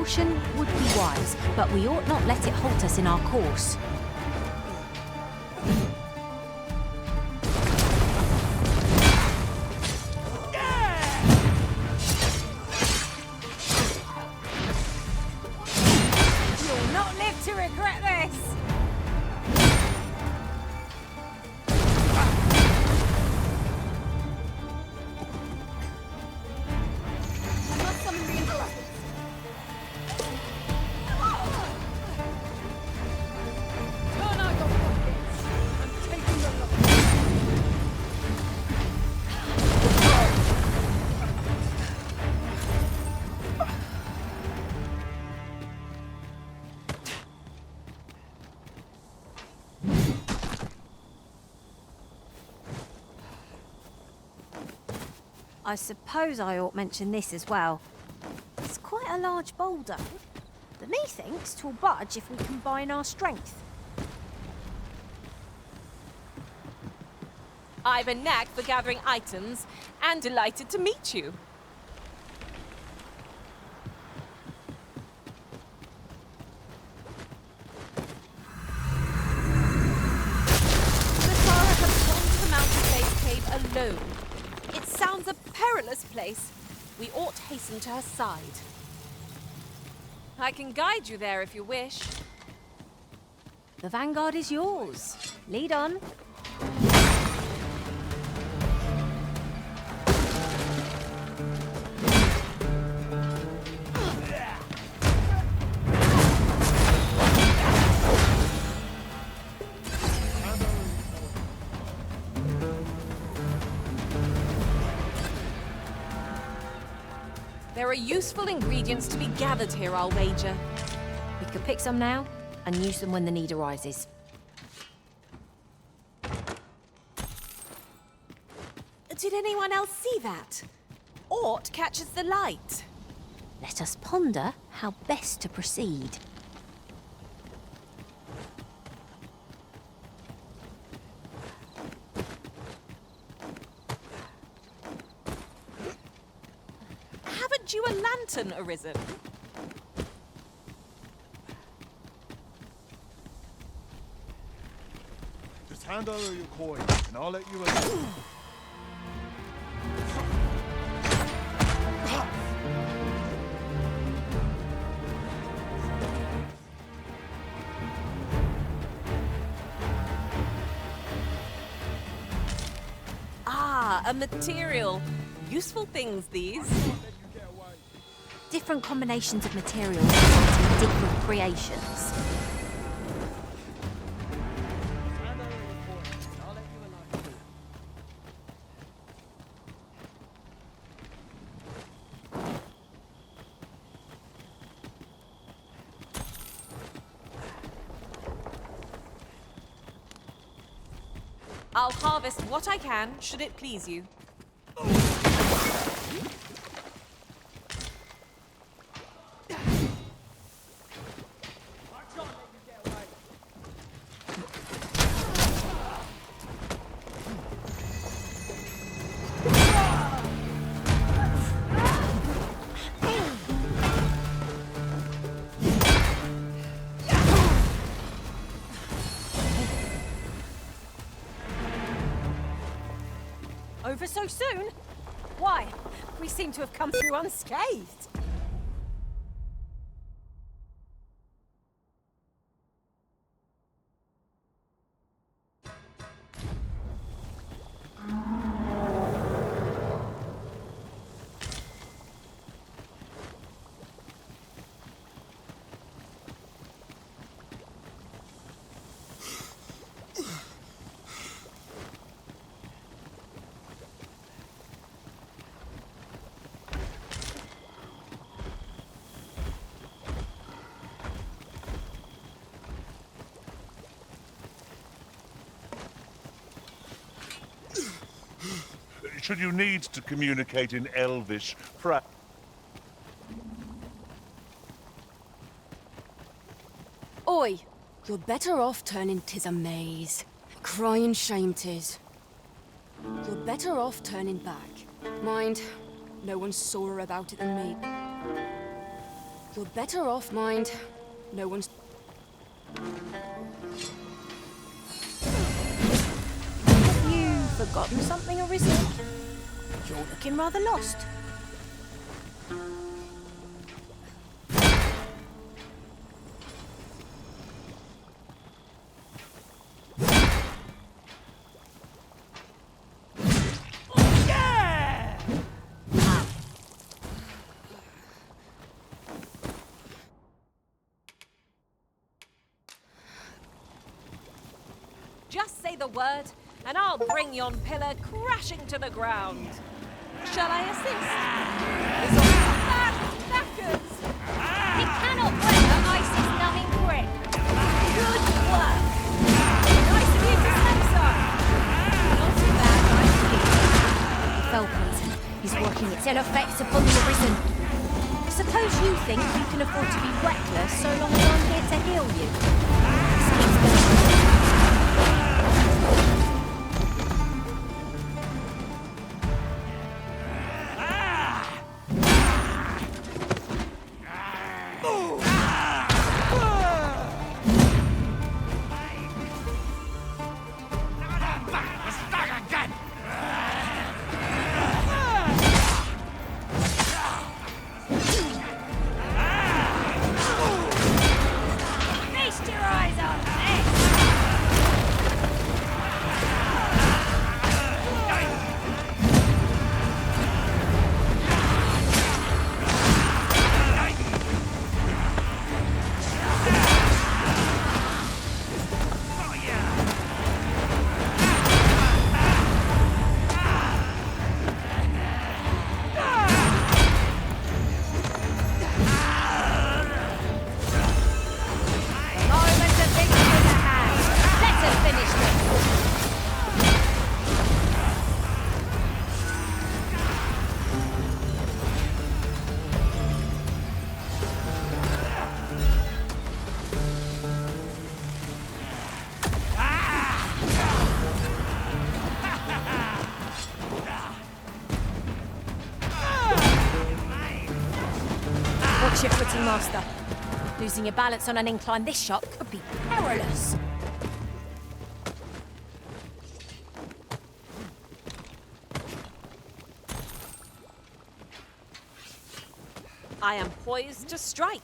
Caution would be wise, but we ought not let it halt us in our course. You'll not live to regret this! I must summon reinforcements. Turn out your pockets. I'm taking the lot. I suppose I ought mention this as well. It's quite a large boulder, but methinks 'twill budge if we combine our strength. I've a knack for gathering items, and delighted to meet you. Sarah has gone to the mountain base cave alone. It sounds a perilous place. We ought hasten to her side. I can guide you there if you wish. The vanguard is yours. Lead on. There are useful ingredients to be gathered here, I'll wager. We could pick some now and use them when the need arises. Did anyone else see that? Aught catches the light. Let us ponder how best to proceed. Haven't you a lantern arisen? Just hand over your coin, and I'll let you alone. Ah, a material. Useful things, these. Different combinations of materials resulting in different creations. I'll harvest what I can, should it please you. Over so soon? Why? We seem to have come through unscathed. Should you need to communicate in Elvish, Oi! You're better off turning 'tis a maze. Crying shame 'tis. You're better off turning back. Mind, no one sorer about it than me. You're better off, mind. No one's... Have you forgotten something, Arisen? You're looking rather lost. Just say the word, and I'll bring yon pillar crashing to the ground. Shall I assist? It's all back, knackers! He cannot weather Icy's numbing grip. Good work! Nice of you to say so! Not too bad, The fell poison is working its ill effects upon the Arisen. Suppose you think you can afford to be reckless so long as I'm here to heal you. Seems good. Watch your footing, Master. Losing your balance on an incline this sharp could be perilous. I am poised to strike.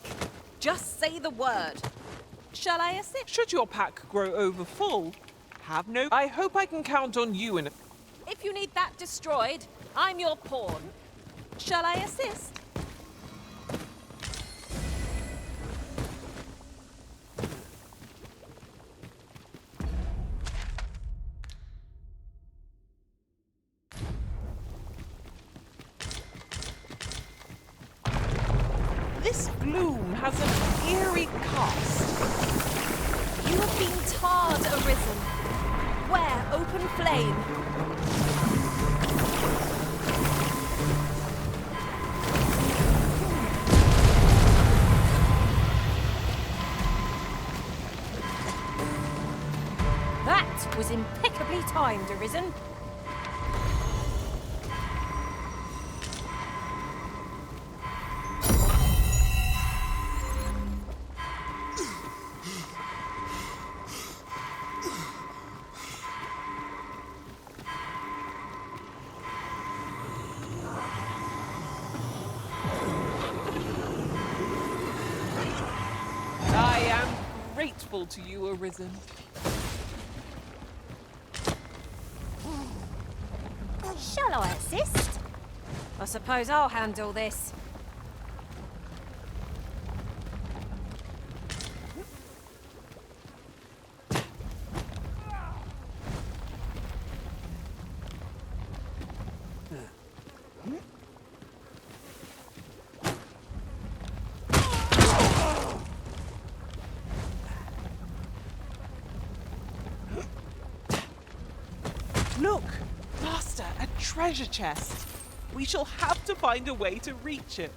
Just say the word. Shall I assist? Should your pack grow over full, have no... I hope I can count on you in a... If you need that destroyed, I'm your pawn. Shall I assist? This gloom has an eerie cast. You have been tarred, Arisen. Where open flame. That was impeccably timed, Arisen. I am grateful to you, Arisen. Shall I assist? I suppose I'll handle this. Look, Master, a treasure chest. We shall have to find a way to reach it.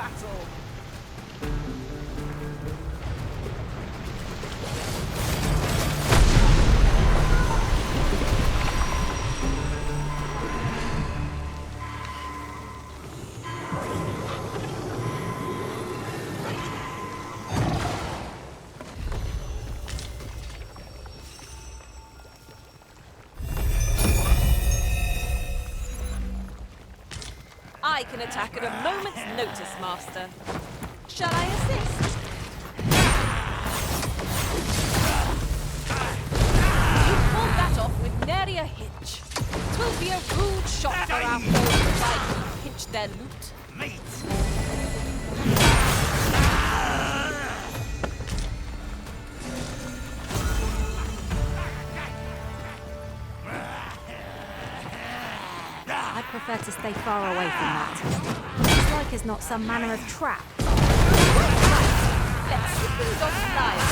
battle. I can attack at a moment's notice, Master. Shall I assist? You pulled that off with nary a hitch. 'Twill be a rude shot for our foes if I can pinch their loot. I prefer to stay far away from that. It's like it's not some manner of trap. Let's see things on live.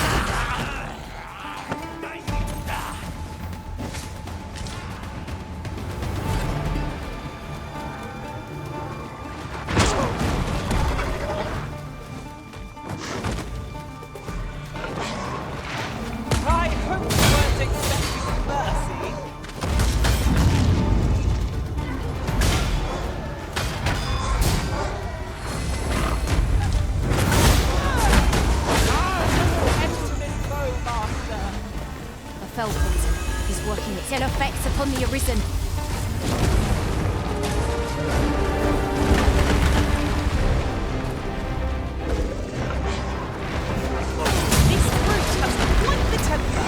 I hope you weren't expecting mercy. The Felport is working its ill effects upon the Arisen. This brute has quite the temper.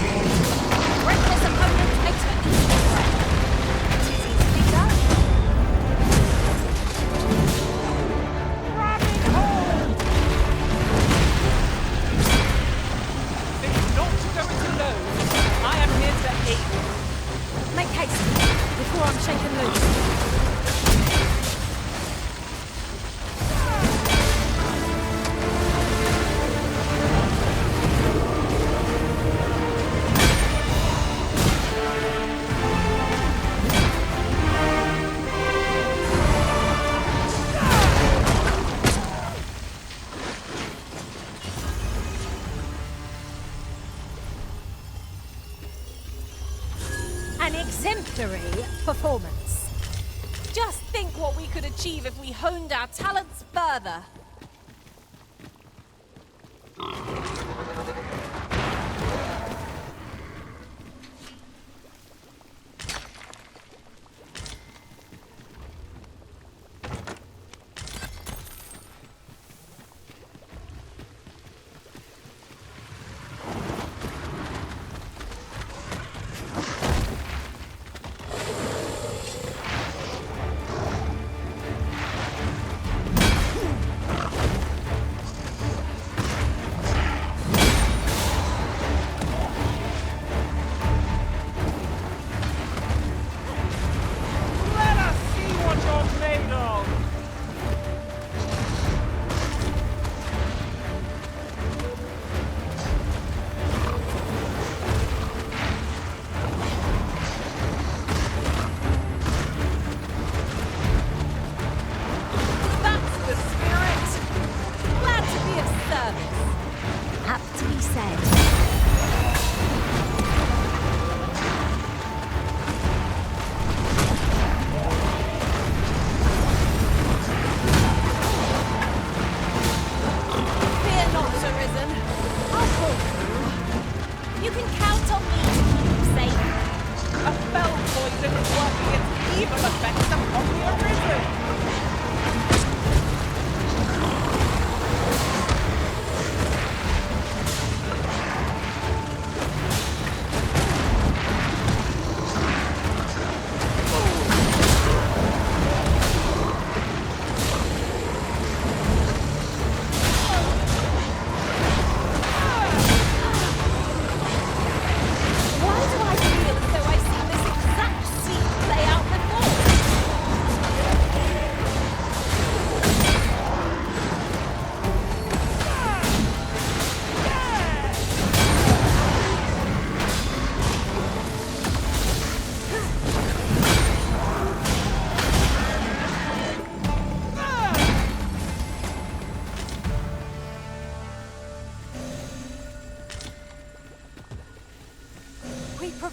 Reckless opponent makes her easy prey. It is easily done. Grabbing hold! Think not to go it alone. I am here to aid you. Make haste before I'm shaken loose. An exemplary performance. Just think what we could achieve if we honed our talents further.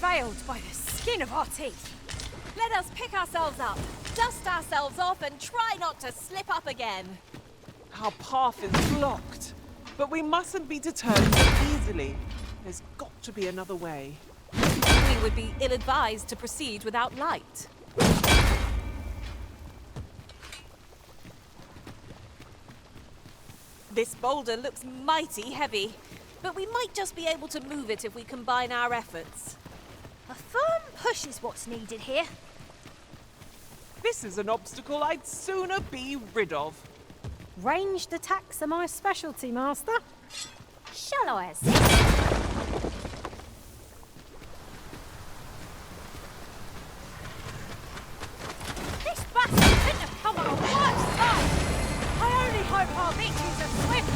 prevailed by the skin of our teeth. Let us pick ourselves up, dust ourselves off, and try not to slip up again. Our path is blocked, but we mustn't be deterred so easily. There's got to be another way. We would be ill-advised to proceed without light. This boulder looks mighty heavy, but we might just be able to move it if we combine our efforts. A firm push is what's needed here. This is an obstacle I'd sooner be rid of. Ranged attacks are my specialty, Master. Shall I assist? This battle couldn't have come at a worse time. I only hope our victories are swift.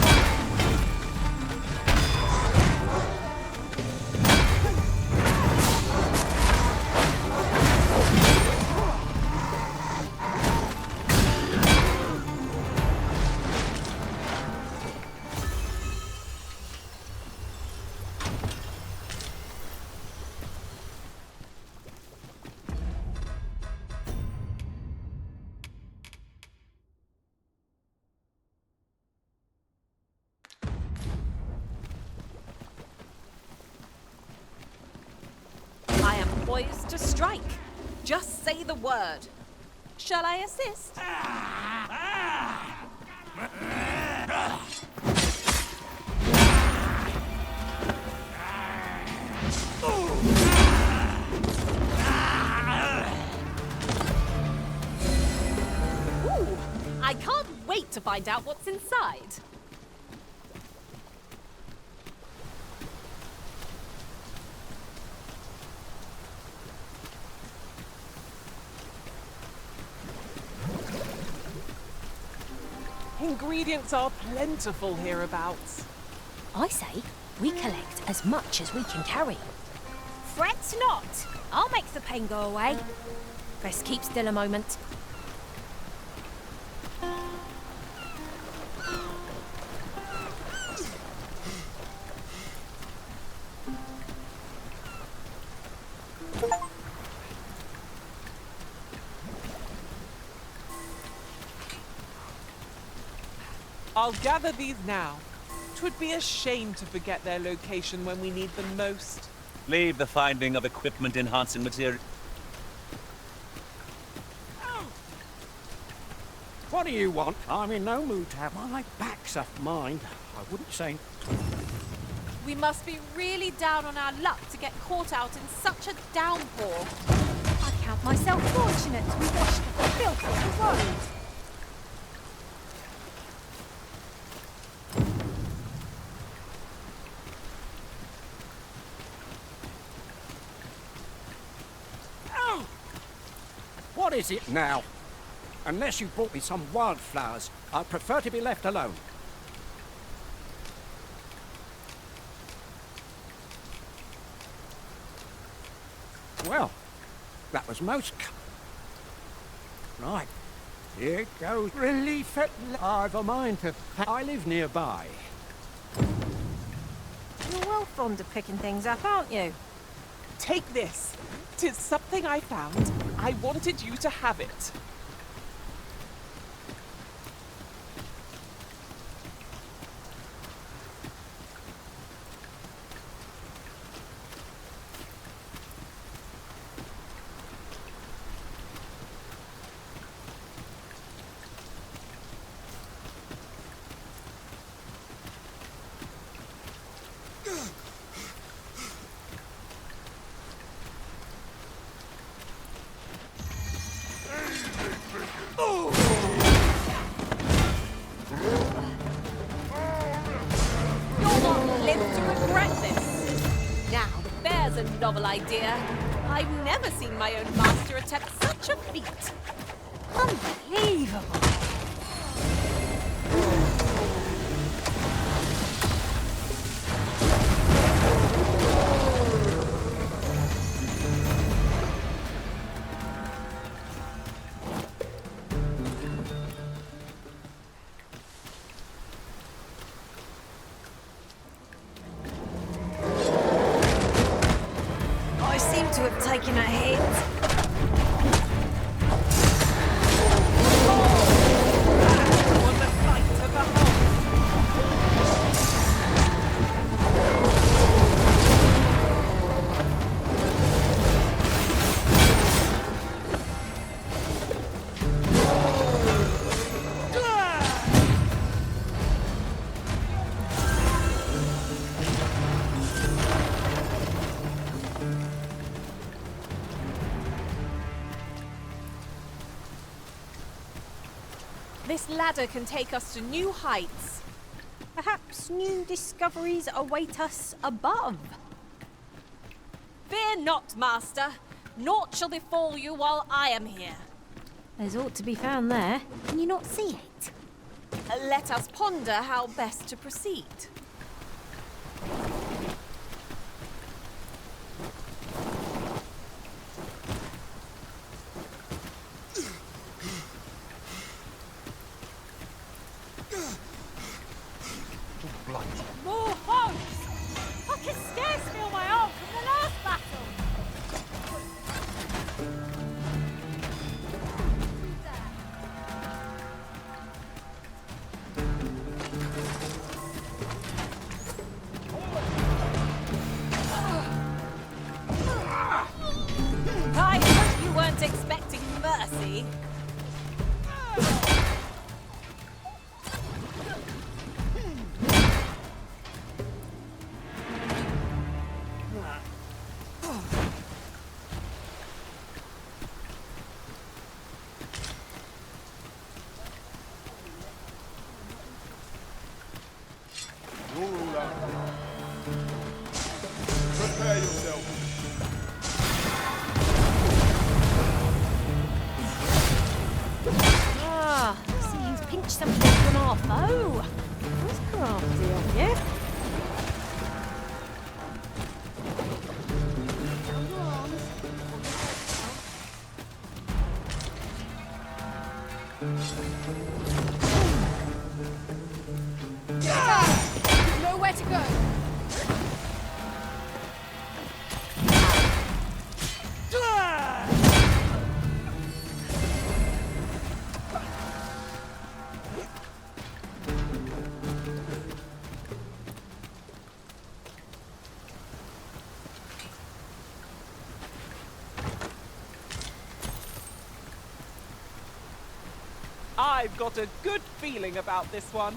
Poised to strike. Just say the word. Shall I assist? Ooh, I can't wait to find out what's inside. Ingredients are plentiful hereabouts. I say we collect as much as we can carry. Fret not. I'll make the pain go away. Best keep still a moment. I'll gather these now. 'Twould be a shame to forget their location when we need them most. Leave the finding of equipment-enhancing material. What do you want? I'm in no mood to have my back's off mine. I wouldn't say... We must be really down on our luck to get caught out in such a downpour. I count myself fortunate to be washed off the filth of the road. What is it now? Unless you brought me some wildflowers, I'd prefer to be left alone. Well, that was most... Right, here goes relief at... I've a mind to... I live nearby. You're well fond of picking things up, aren't you? Take this. 'Tis something I found. I wanted you to have it. A novel idea. I've never seen my own master attempt such a feat. Unbelievable. I see taking a hit. Was a sight to behold. This ladder can take us to new heights. Perhaps new discoveries await us above. Fear not, Master. Naught shall befall you while I am here. There's aught to be found there. Can you not see it? Let us ponder how best to proceed. More hogs! I can scarce feel my arm from the last battle! I hope you weren't expecting mercy. You're all up. Prepare yourself. Ah, I see you've pinched something from our foe. That's crafty of you. You know where to go. I've got a good feeling about this one.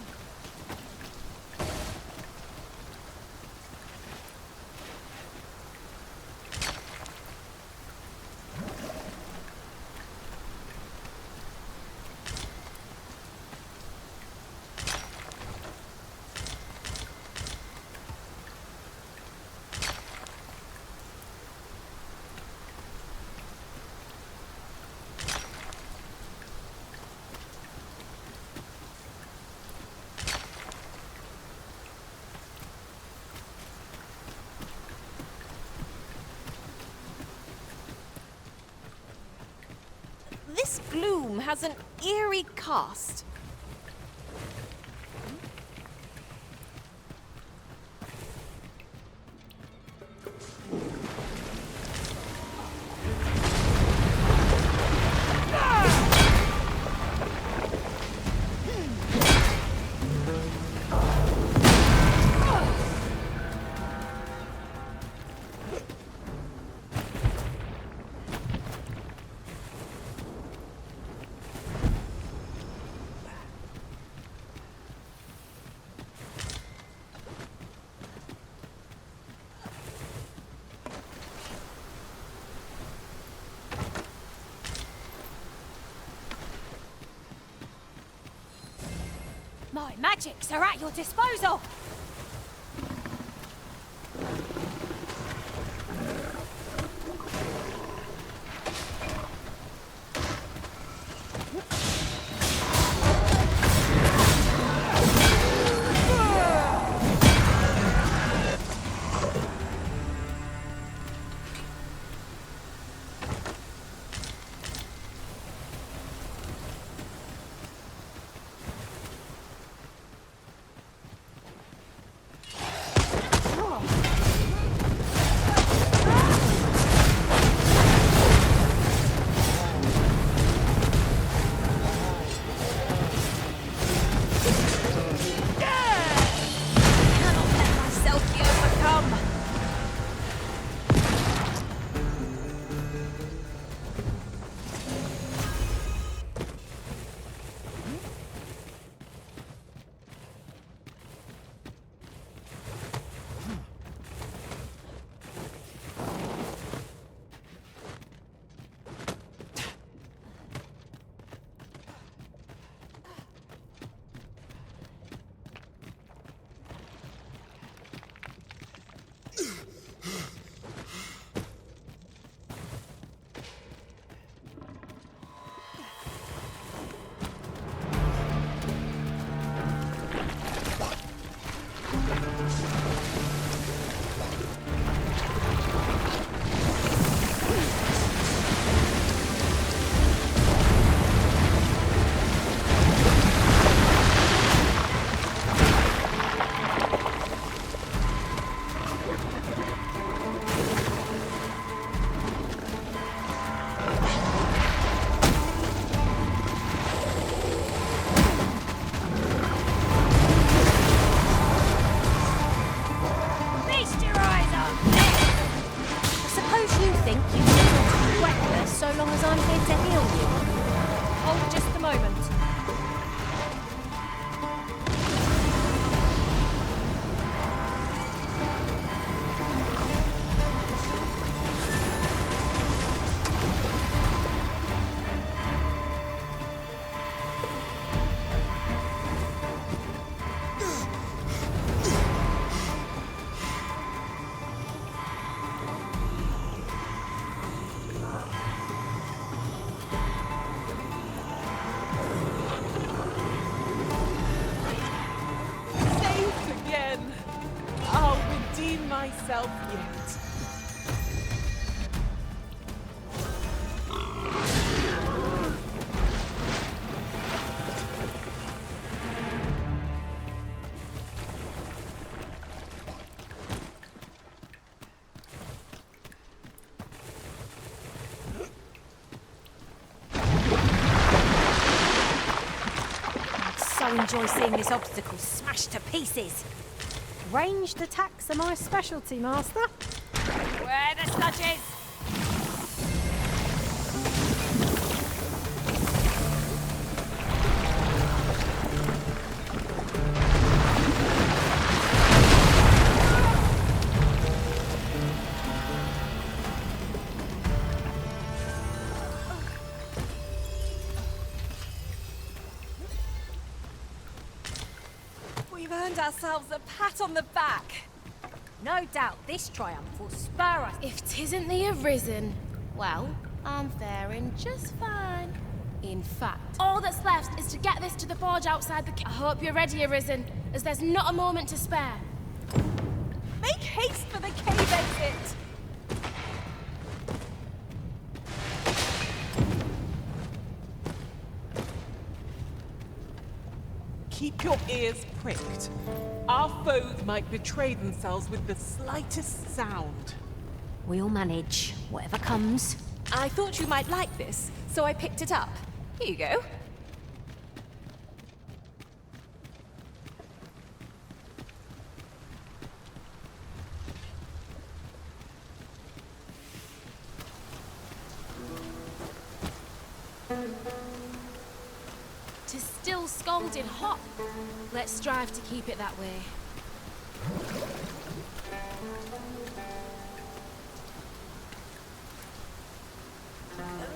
This gloom has an eerie cast. My magics are at your disposal. Myself yet. I so enjoy seeing this obstacle smashed to pieces. Ranged attacks are my specialty, Master. Where the sludges? We've earned ourselves a pat on the back. No doubt this triumph will spur us. If 'tisn't the Arisen, well, I'm faring just fine. In fact, all that's left is to get this to the forge outside the I hope you're ready, Arisen, as there's not a moment to spare. Make haste for the cave exit! Keep your ears pricked. Our foes might betray themselves with the slightest sound. We'll manage, whatever comes. I thought you might like this, so I picked it up. Here you go. Tis still scalding hot. Let's strive to keep it that way.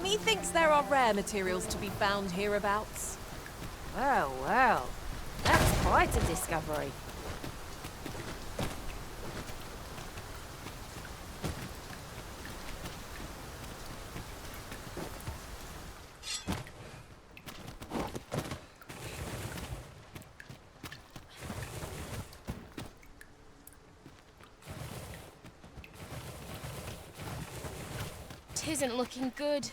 Methinks there are rare materials to be found hereabouts. Well, well. That's quite a discovery. Tisn't looking good.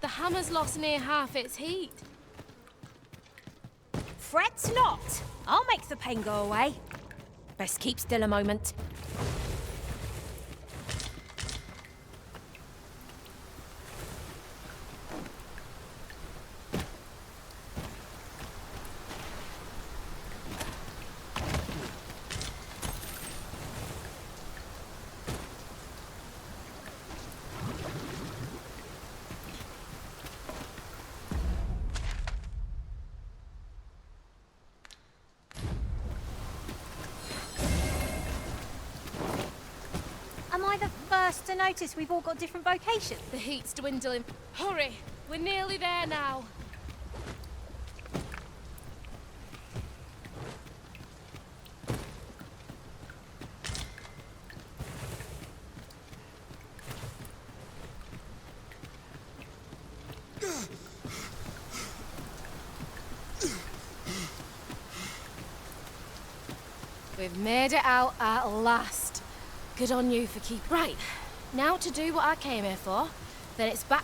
The hammer's lost near half its heat. Fret not. I'll make the pain go away. Best keep still a moment. To notice we've all got different vocations. The heat's dwindling. Hurry! We're nearly there now. We've made it out at last. Good on you for keep. Right, now to do what I came here for. Then it's back.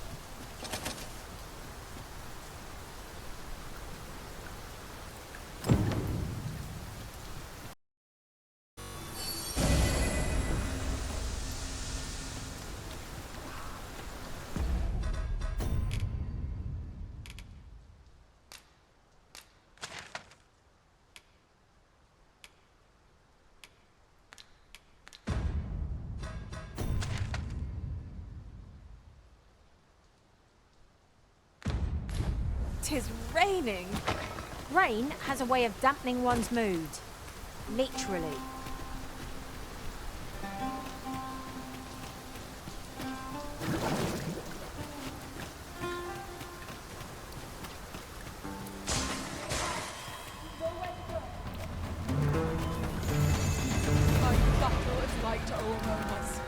Tis raining. Rain has a way of dampening one's mood. Literally. My battle is like Omer's.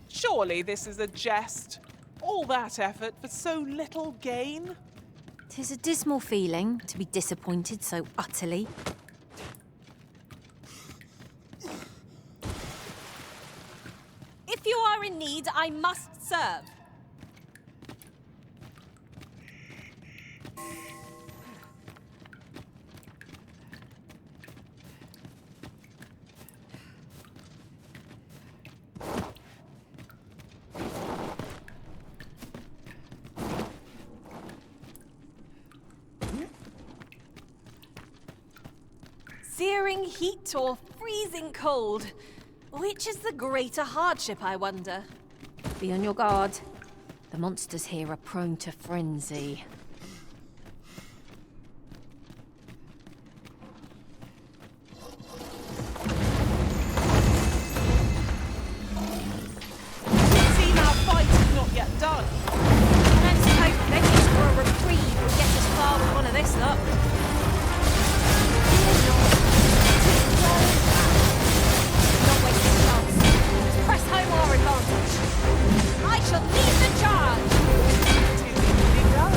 Surely this is a jest. All that effort for so little gain? 'Tis a dismal feeling to be disappointed so utterly. If you are in need, I must serve. Searing heat or freezing cold? Which is the greater hardship, I wonder? Be on your guard. The monsters here are prone to frenzy. It seems our fight is not yet done. Let's hope begging for a reprieve will get us far with one of this luck. Not wasting a chance. Let's press home our advantage. I shall lead the charge! Tis easily done.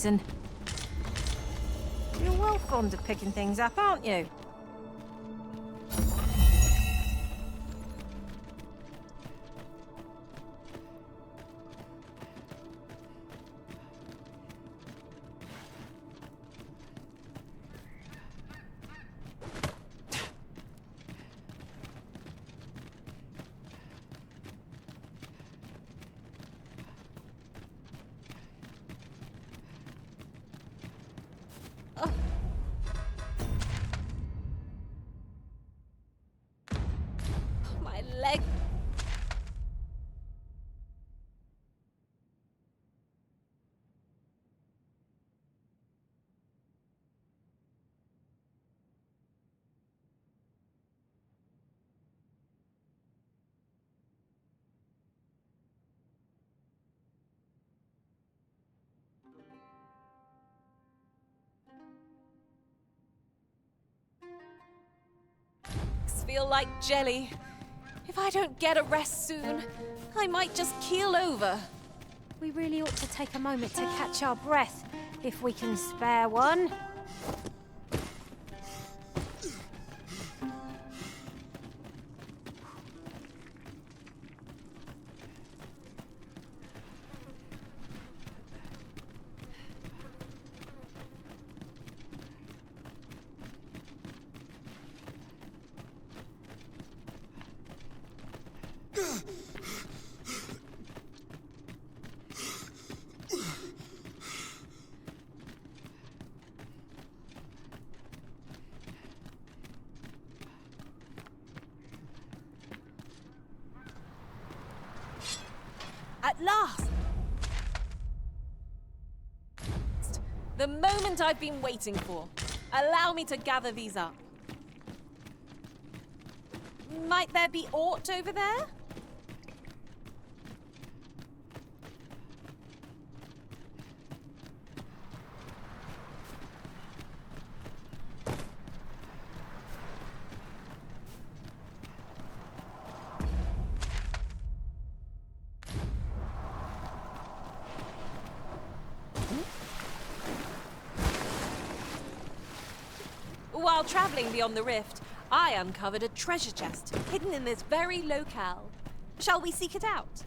reason. You're well fond of picking things up, aren't you? My leg. Feel like jelly. If I don't get a rest soon, I might just keel over. We really ought to take a moment to catch our breath, if we can spare one. At last! The moment I've been waiting for. Allow me to gather these up. Might there be aught over there? While traveling beyond the rift, I uncovered a treasure chest hidden in this very locale. Shall we seek it out?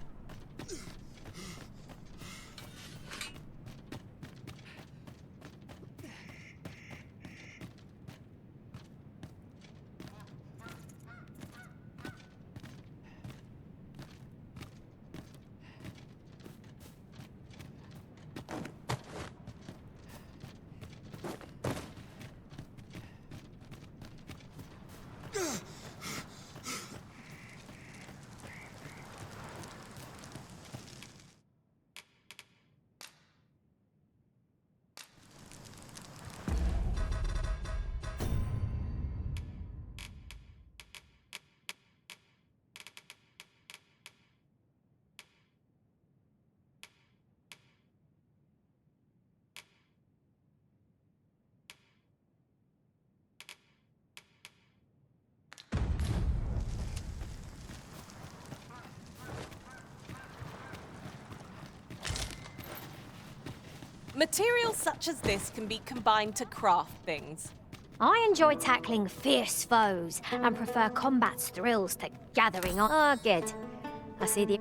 Materials such as this can be combined to craft things. I enjoy tackling fierce foes and prefer combat's thrills to gathering on. Ah, good. I see the...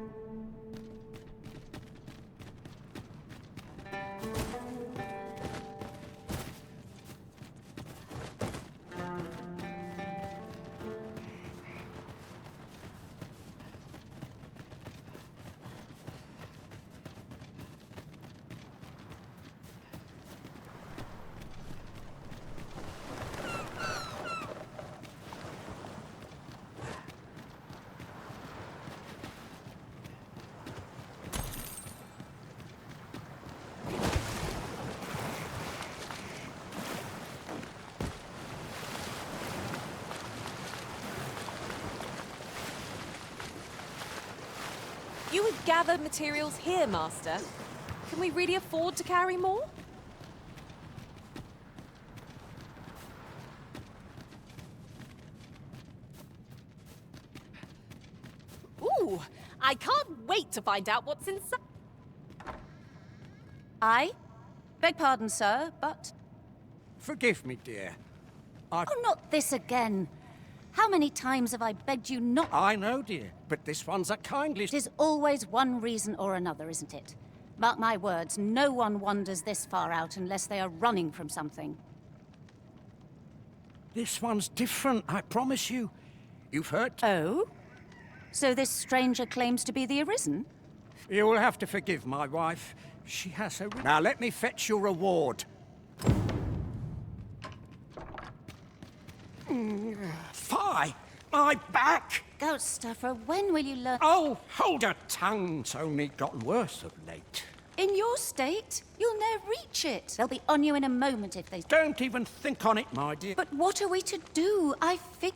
You would gather materials here, Master. Can we really afford to carry more? Ooh, I can't wait to find out what's inside. Aye? Beg pardon, sir, but... Forgive me, dear. Oh, not this again. How many times have I begged you not... I know, dear, but this one's a kindly... It is always one reason or another, isn't it? Mark my words, no one wanders this far out unless they are running from something. This one's different, I promise you. You've heard... Oh? So this stranger claims to be the Arisen? You will have to forgive my wife. She has her... Now let me fetch your reward. Fie! My back! Ghost stuffer, when will you learn... Oh, hold your tongue. It's only gotten worse of late. In your state, you'll ne'er reach it. They'll be on you in a moment if they... Don't even think on it, my dear. But what are we to do? I fig...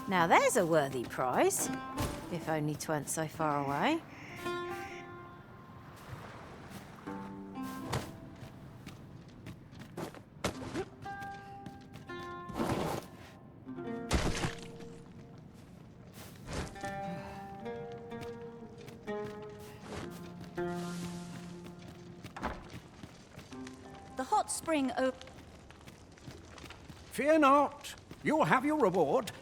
Now there's a worthy prize. If only 'tweren't so far away. The hot spring Fear not. You'll have your reward.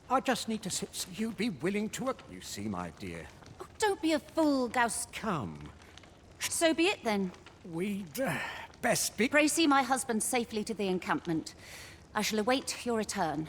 I just need to see you'd be willing to... You see, my dear. Oh, don't be a fool, Gauss. Come. So be it, then. We'd best be... Pray see my husband safely to the encampment. I shall await your return.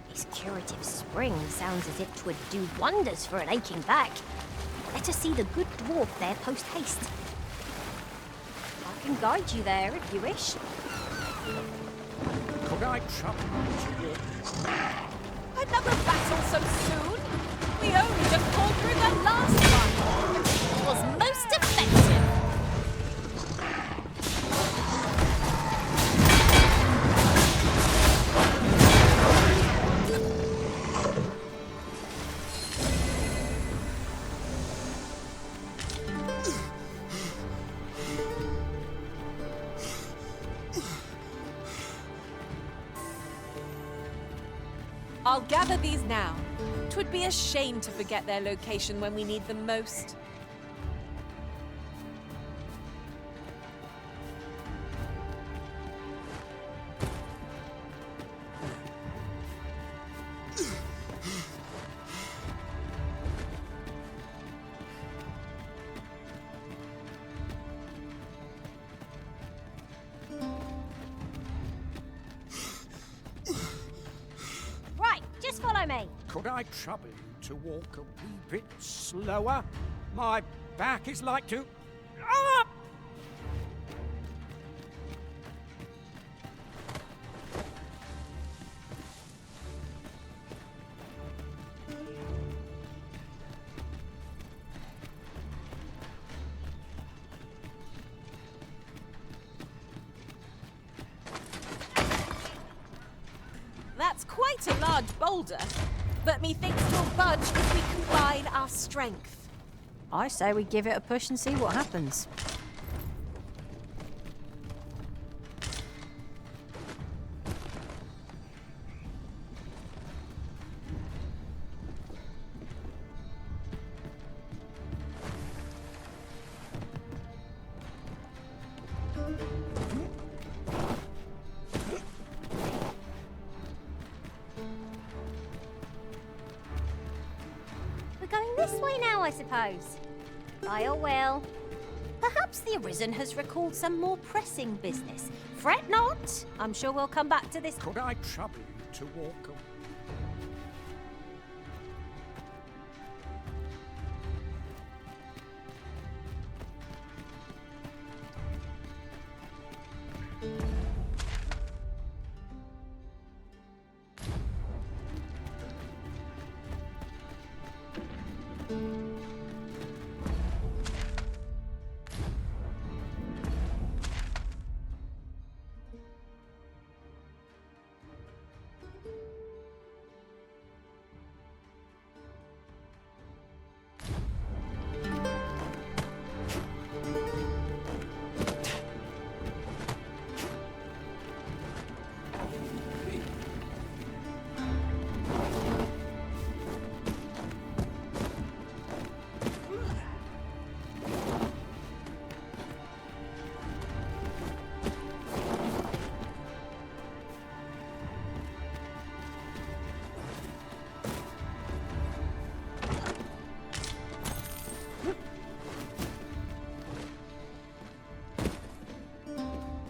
This curative spring sounds as if 'twould do wonders for an aching back. Let us see the good dwarf there post-haste. I can guide you there if you wish. Could I trouble you to... Another battle so soon? We only just pulled through the last one. It was most effective. I'll gather these now. 'Twould be a shame to forget their location when we need them most. Follow me. Could I trouble you to walk a wee bit slower? My back is like to... Ah! That's quite a large boulder, but methinks 'twill budge if we combine our strength. I say we give it a push and see what happens. We're going this way now, I suppose. I will. Perhaps the Arisen has recalled some more pressing business. Fret not. I'm sure we'll come back to this. Could I trouble you to walk away?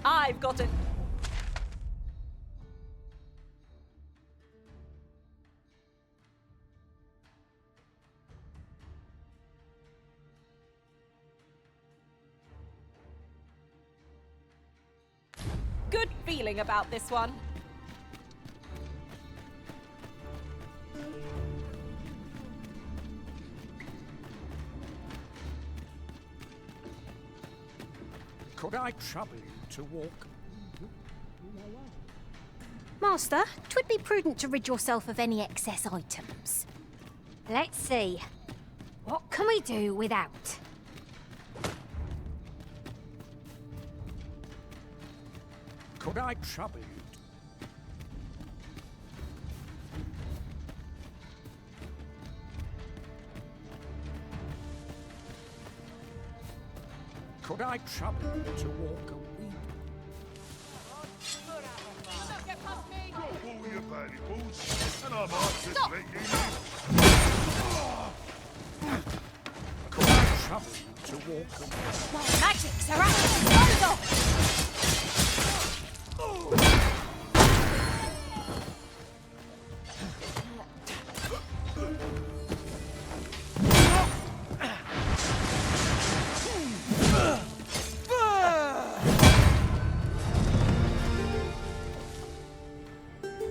I've got it. Good feeling about this one. Could I trouble you to walk? Master, 'twould be prudent to rid yourself of any excess items. Let's see. What can we do without? Could I trouble you? Could I trouble you to walk away? Pull your valuables, and I'm out to let you leave. Could I trouble you to walk away? My magics are at disposal!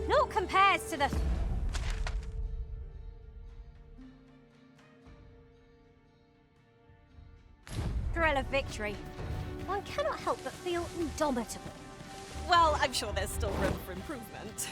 Naught compares to the... thrill of victory. One cannot help but feel indomitable. Well, I'm sure there's still room for improvement.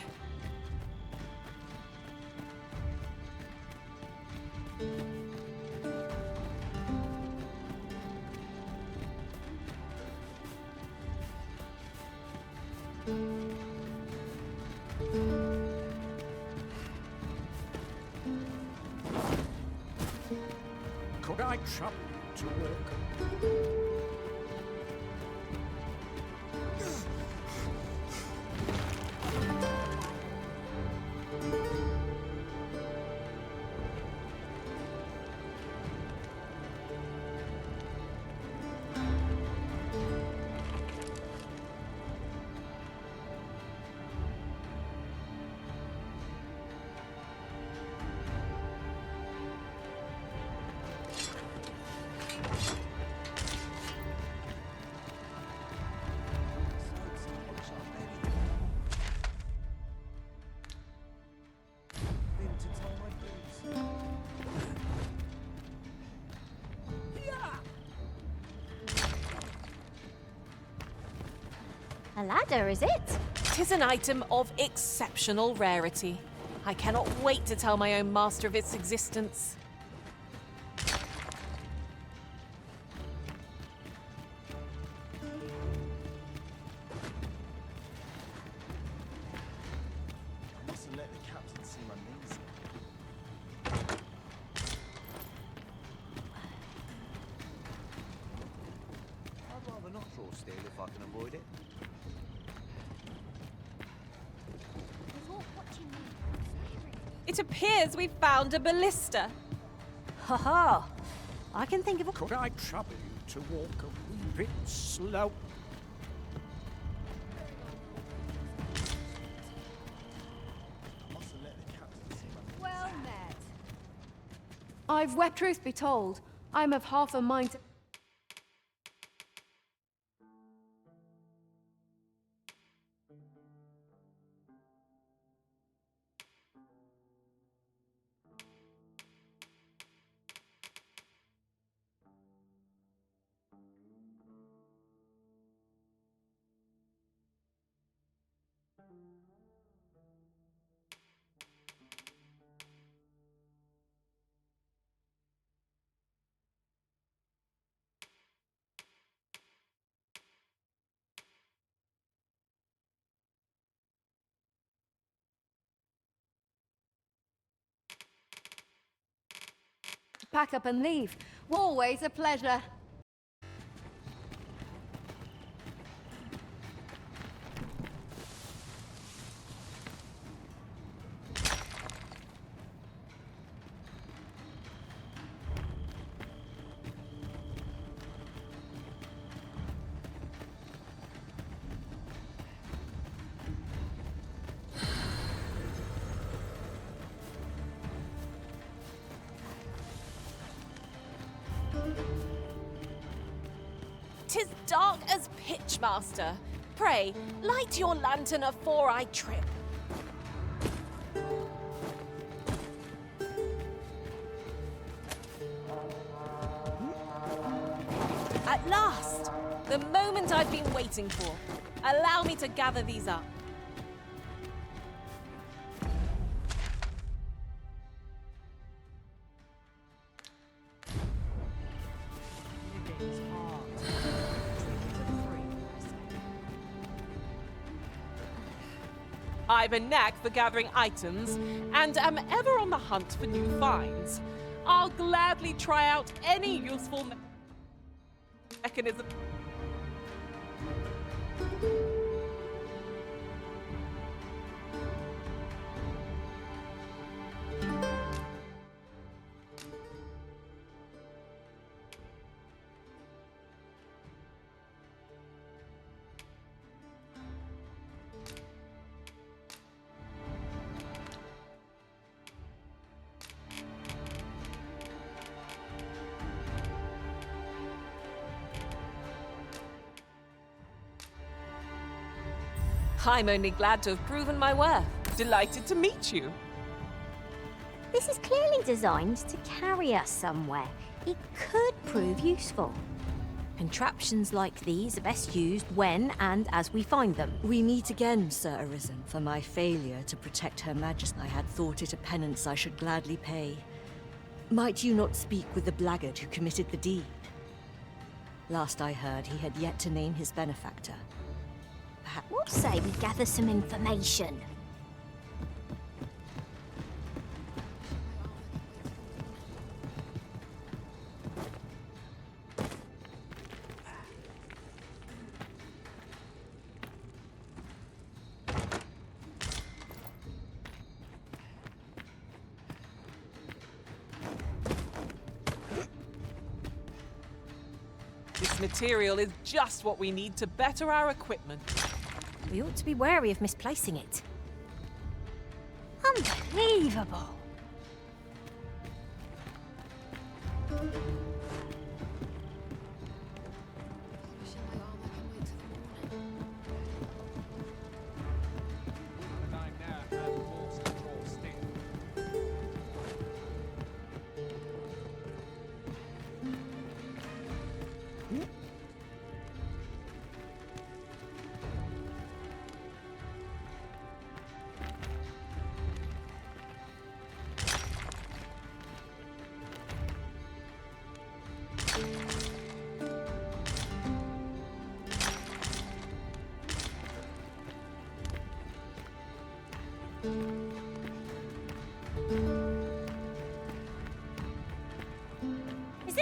Could I trouble you to walk? A ladder, is it? 'Tis an item of exceptional rarity. I cannot wait to tell my own master of its existence. captain seem uneasy. I'd rather not draw steel if I can avoid it. It appears we found a ballista. Ha ha! I can think of a... Could I trouble you to walk a wee bit slow? Well met. I've wept, truth be told. I'm of half a mind to... Pack up and leave. Always a pleasure. "'Tis dark as pitch, master. Pray, light your lantern afore I trip." At last! The moment I've been waiting for. Allow me to gather these up. I've a knack for gathering items, and am ever on the hunt for new finds. I'll gladly try out any useful mechanism. I'm only glad to have proven my worth. Delighted to meet you. This is clearly designed to carry us somewhere. It could prove useful. Contraptions like these are best used when and as we find them. We meet again, Sir Arisen, for my failure to protect Her Majesty. I had thought it a penance I should gladly pay. Might you not speak with the blackguard who committed the deed? Last I heard, he had yet to name his benefactor. Perhaps... What say we gather some information? This material is just what we need to better our equipment. We ought to be wary of misplacing it. Unbelievable!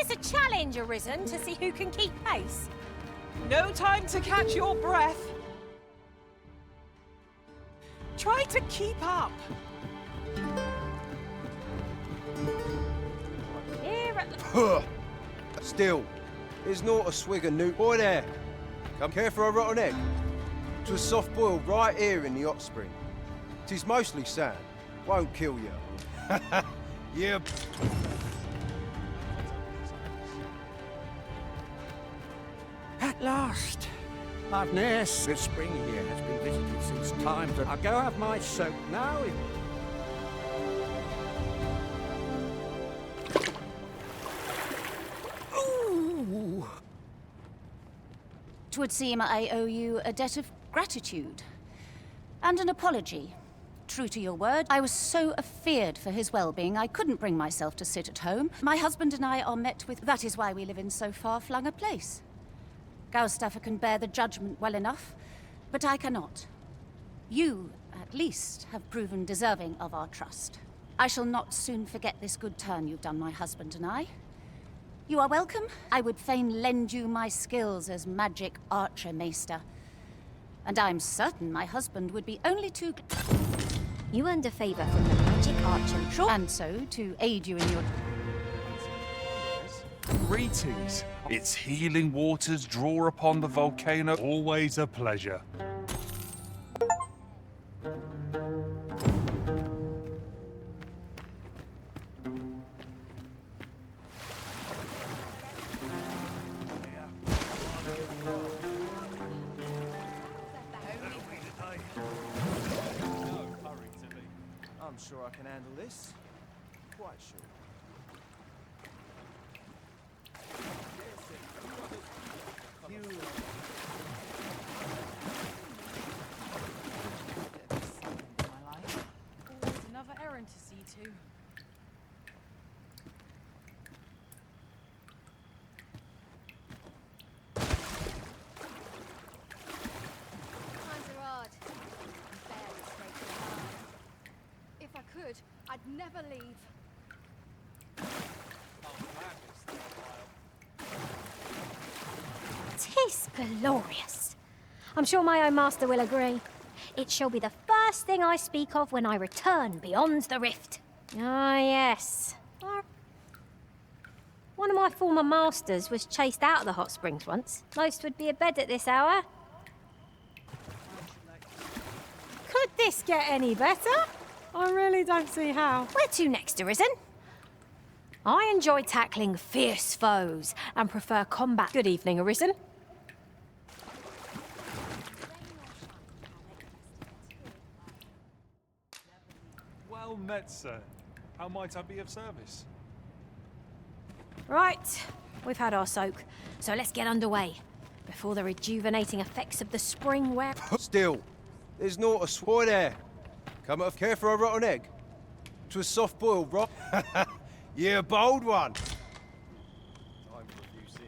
this a challenge, Arisen, to see who can keep pace? No time to catch your breath. Try to keep up. Here at Huh. Still, there's not a swig of new. Boy there, come care for a rotten egg. 'Twas soft boiled right here in the hot spring. 'Tis mostly sand, won't kill you. Yeah. At last! Madness! The spring here has been visited since times that I'll go have my soak now. Ooh! 'Twould seem I owe you a debt of gratitude. And an apology. True to your word, I was so afeared for his well-being I couldn't bring myself to sit at home. My husband and I are met with... That is why we live in so far-flung a place. Gaustaffer can bear the judgment well enough, but I cannot. You, at least, have proven deserving of our trust. I shall not soon forget this good turn you've done my husband and I. You are welcome. I would fain lend you my skills as magic archer maester. And I'm certain my husband would be only too... You earned a favor from the magic archer. Sure. And so, to aid you in your... Greetings. Its healing waters draw upon the volcano. Always a pleasure. I'm sure I can handle this. Quite sure. Always another errand to see to. Times are hard. I'm barely straight to the line. If I could, I'd never leave. Tis glorious. I'm sure my own master will agree. It shall be the first thing I speak of when I return beyond the rift. Ah, yes. One of my former masters was chased out of the hot springs once. Most would be abed at this hour. Could this get any better? I really don't see how. Where to next, Arisen? I enjoy tackling fierce foes and prefer combat. Good evening, Arisen. Well met, sir. How might I be of service? Right, we've had our soak, so let's get underway before the rejuvenating effects of the spring wear. Still, there's not a sword there. Come up, care for a rotten egg. 'Twas soft boiled, right? Yeah, bold one. Time for a few sips.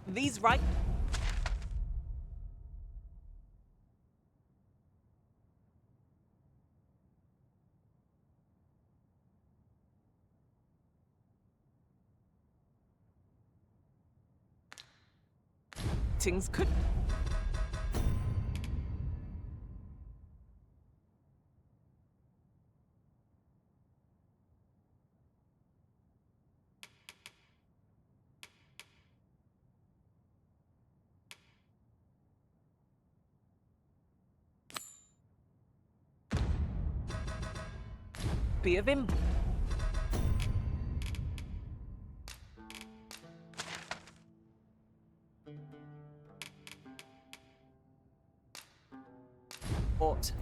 These right... Things could... be of him. What?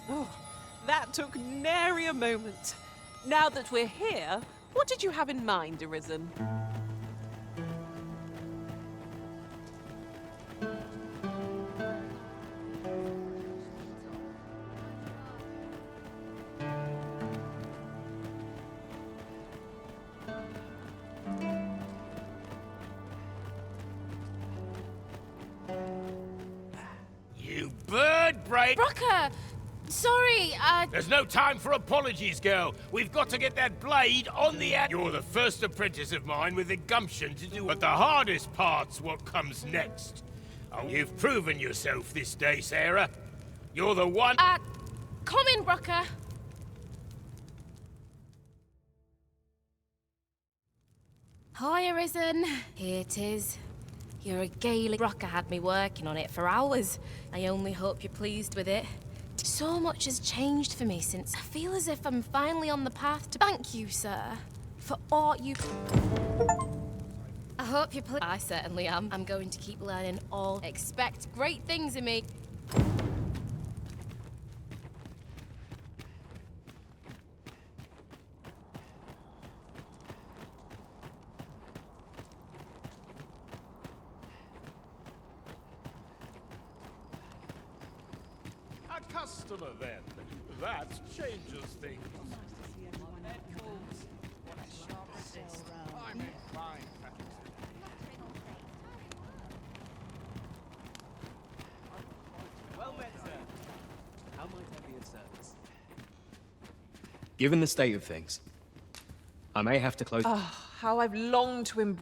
Oh, that took nary a moment. Now that we're here, what did you have in mind, Arisen? right? Brocker! Sorry, There's no time for apologies, girl. We've got to get that blade on the end. You're the first apprentice of mine with the gumption to do it. But the hardest part's what comes next. Oh, you've proven yourself this day, Sarah. You're the one... come in, Brocker. Hi, Arisen. Here it is. Your regalia. Brocker had me working on it for hours. I only hope you're pleased with it. So much has changed for me since I feel as if I'm finally on the path to thank you, sir, for all you... I hope you're I certainly am. I'm going to keep learning all. Expect great things in me. A customer, then. That changes things. Well met, sir. How might I be of service? Given the state of things, I may have to close... Oh, how I've longed to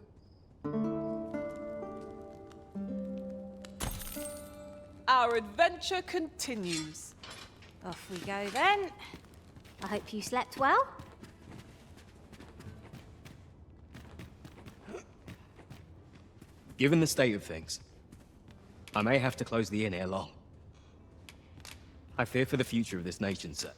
Our adventure continues. Off we go then. I hope you slept well. Given the state of things, I may have to close the inn ere long. I fear for the future of this nation, sir.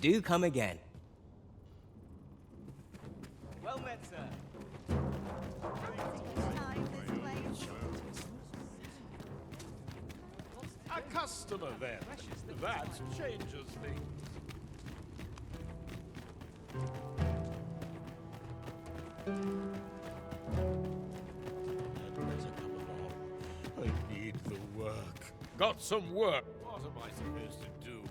Do come again. Well met, sir. A customer, then. That changes things. I need the work. Got some work. What am I supposed to do?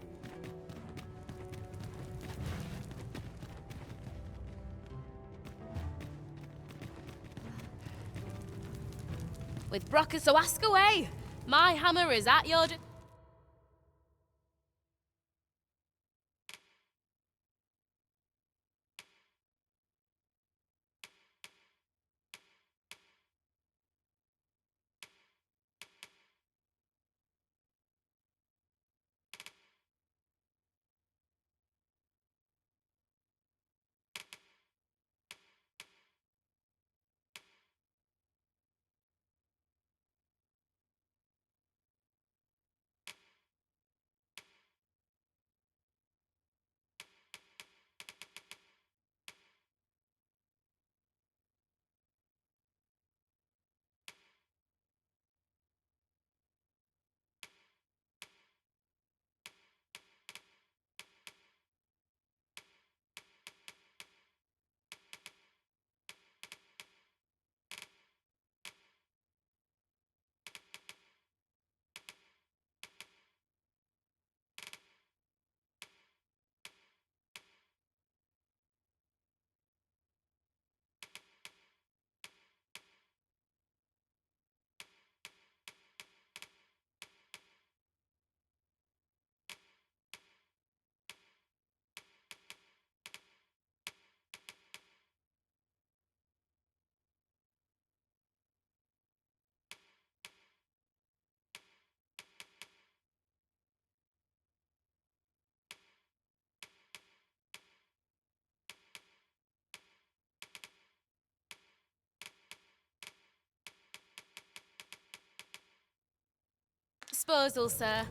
With Brocker, so ask away. My hammer is at your... disposal, sir.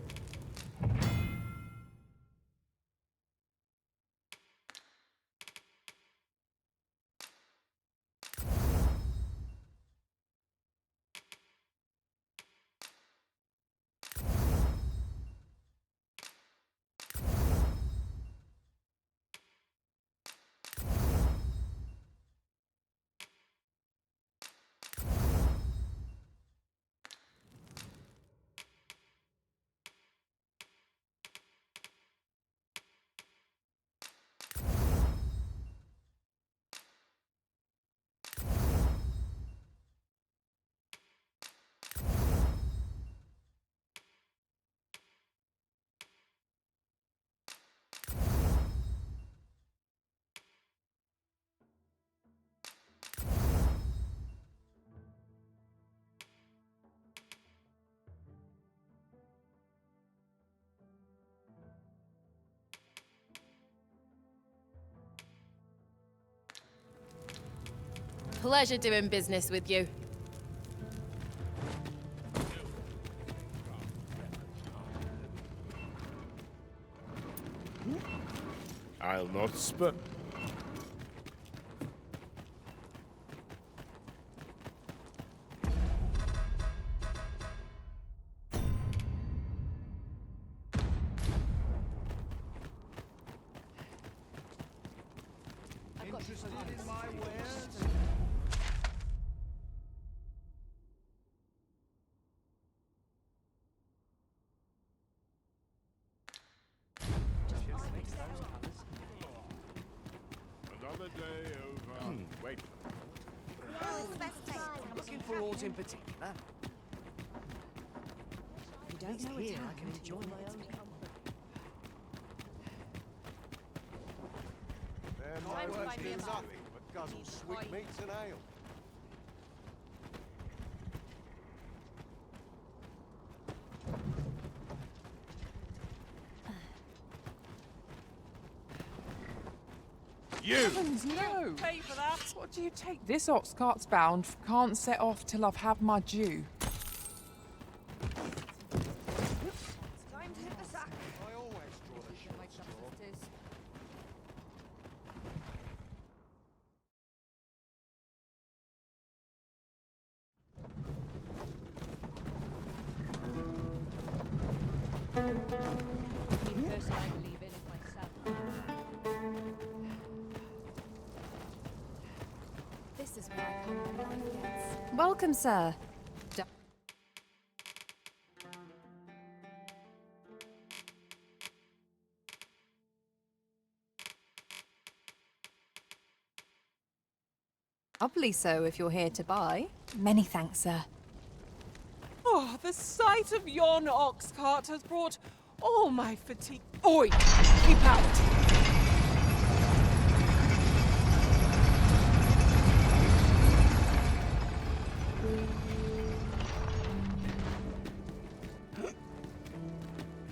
Pleasure doing business with you. I'll not spur. Interested in my wares? Another day over. Wait. Looking for aught in particular? You don't know here, I can enjoy my own company. My work's been nothing but guzzle sweet meats and ale. You! Heavens, no! Pay for that. What do you take? This ox cart's bound. Can't set off till I've had my due. Time to hit the sack. I always draw the short straw. The person I believe in is myself. This is where I come when life gets. Welcome, sir. Doubly so if you're here to buy. Many thanks, sir. Oh, the sight of yon ox cart has brought all my fatigue. Oi! Keep out!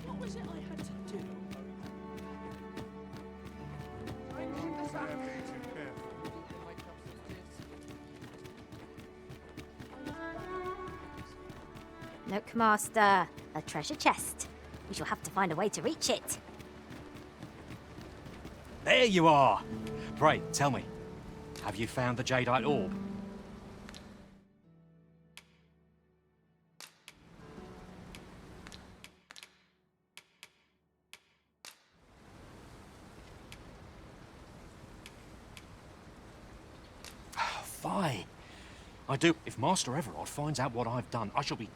What was it I had to do? Look, Master, a treasure chest. We shall have to find a way to reach it. There you are! Pray, tell me, have you found the jadeite orb? Fine. I do. If Master Everard finds out what I've done, I shall be...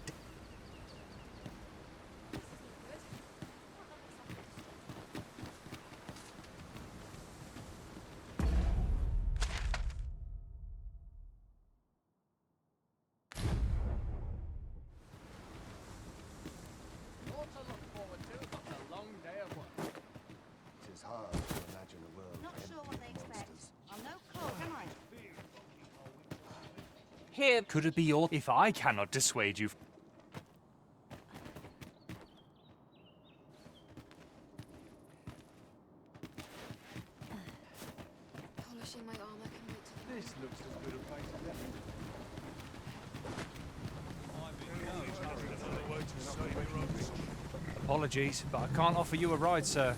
It is hard to imagine a world Not sure what they expect. I'm no clock, am I? Here. Could it be your... If I cannot dissuade you... Polishing my armor can wait till This looks as good a place as ever. Apologies, but I can't offer you a ride, sir.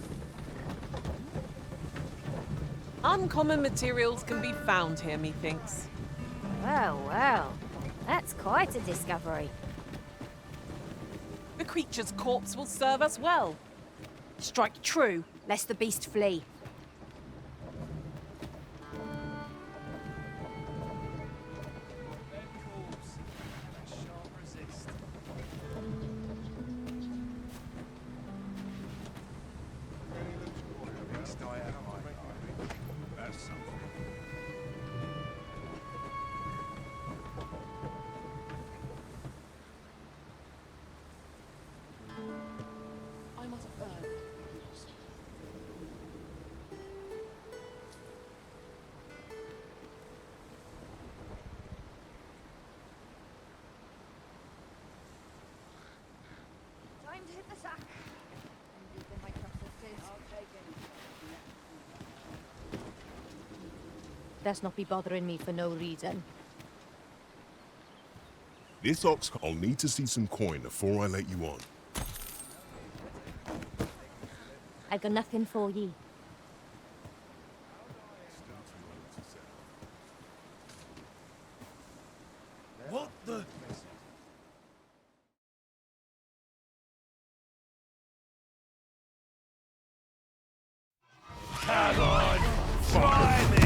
Uncommon materials can be found here, methinks. Well, well. That's quite a discovery. The creature's corpse will serve us well. Strike true, lest the beast flee. Time to hit the sack. And deep in my processes. Best not be bothering me for no reason. This ox, I'll need to see some coin before I let you on. I got nothing for ye. What the? Come on, try me!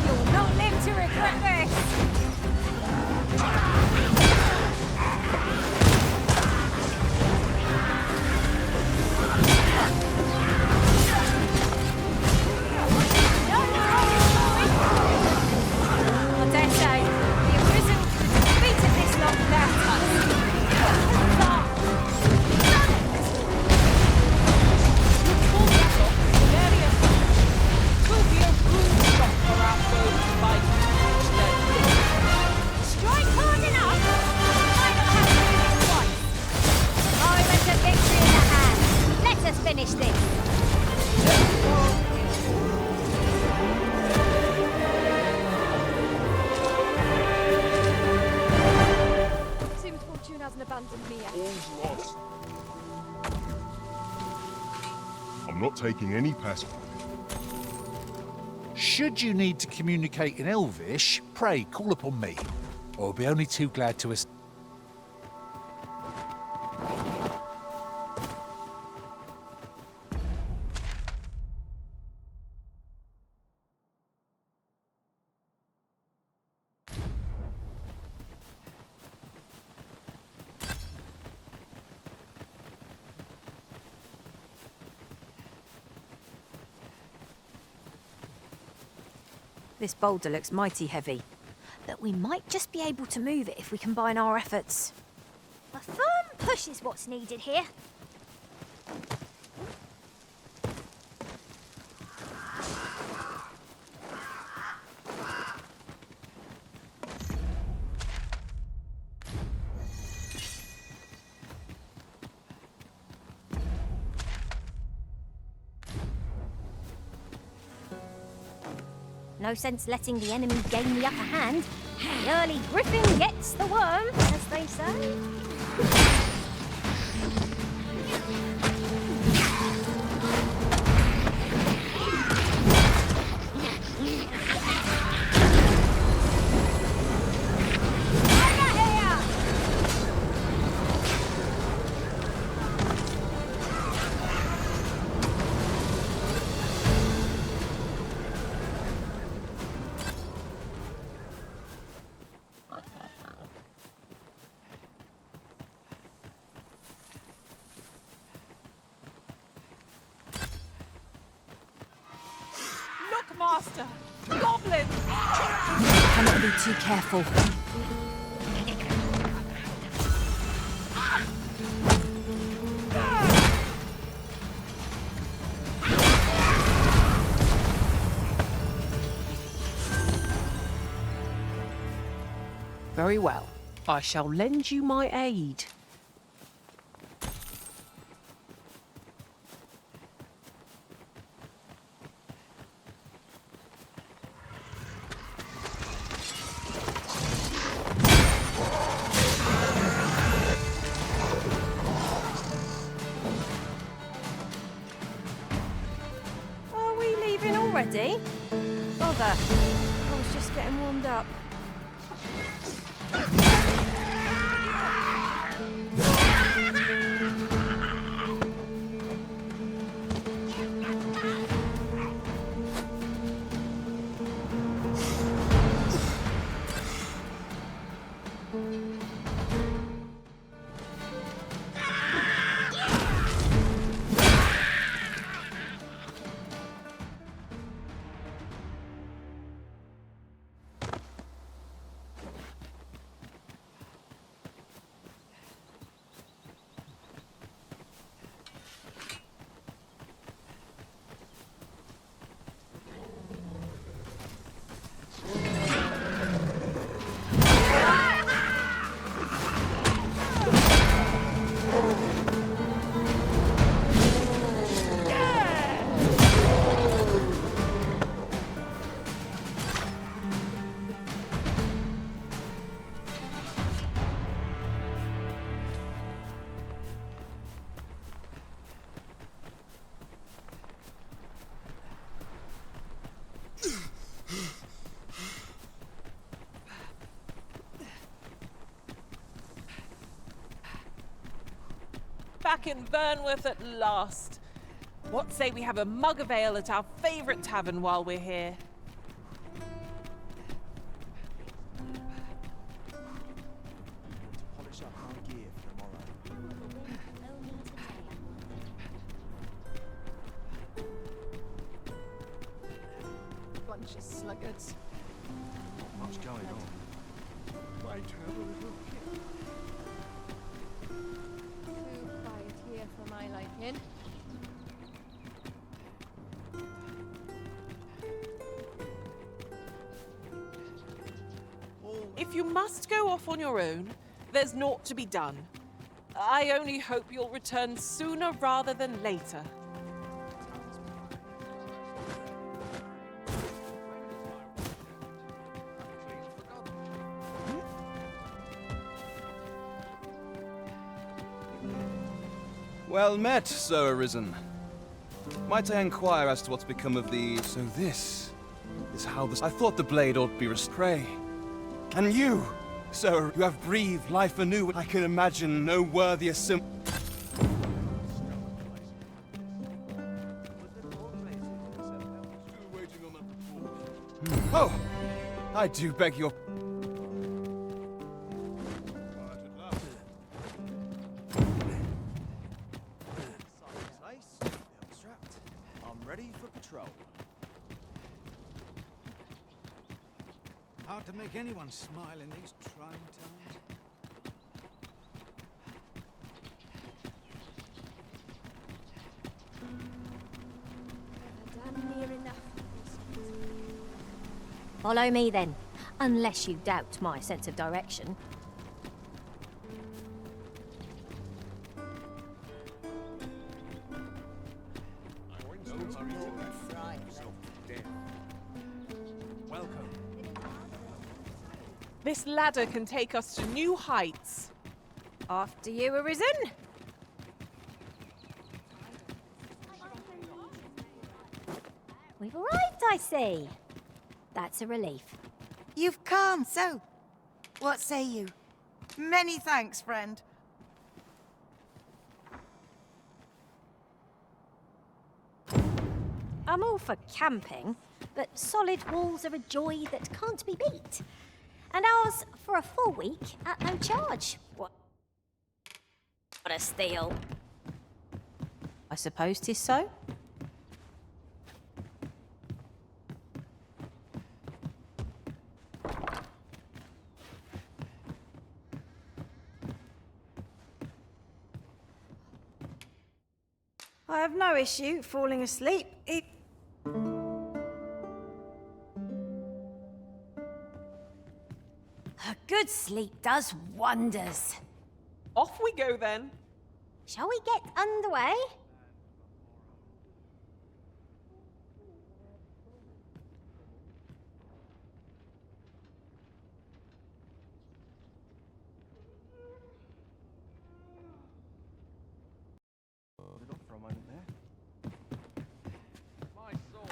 You'll not live to regret this! I dare say, the Arisen could have defeated this lot without us. Strike hard enough! Why not have to do it twice? Moment of victory in the hand. Let us finish this. Seems fortune hasn't abandoned me yet. All's lost. I'm not taking any password. Should you need to communicate in Elvish, pray call upon me, or I'll be only too glad to assist. This boulder looks mighty heavy, but we might just be able to move it if we combine our efforts. A firm push is what's needed here. No sense letting the enemy gain the upper hand. The early griffin gets the worm, as they say. Look, Master! Goblins! Cannot be too careful. Very well. I shall lend you my aid. already? Bother. I was just getting warmed up. Back in Vernworth at last. What say we have a mug of ale at our favourite tavern while we're here? Polish up my gear for tomorrow. Bunch of sluggards. Not much going on. Might have a little Too quiet here for my liking. If you must go off on your own, there's naught to be done. I only hope you'll return sooner rather than later. Well met, Sir Arisen. Might I inquire as to what's become of the... So this is how this... I thought the blade ought to be prey. And you, sir, you have breathed life anew. I can imagine no worthier Oh, I do beg your... I'm ready for patrol. Hard to make anyone smile in these trying times. Damn near enough. Follow me then, unless you doubt my sense of direction. Welcome. This ladder can take us to new heights. After you, Arisen. We've arrived, I see. That's a relief. You've come, so what say you? Many thanks, friend. I'm all for camping, but solid walls are a joy that can't be beat. And ours for a full week at no charge. What a steal. I suppose 'tis so. I have no issue falling asleep. A good sleep does wonders. Off we go then. Shall we get underway? For a moment there. My sword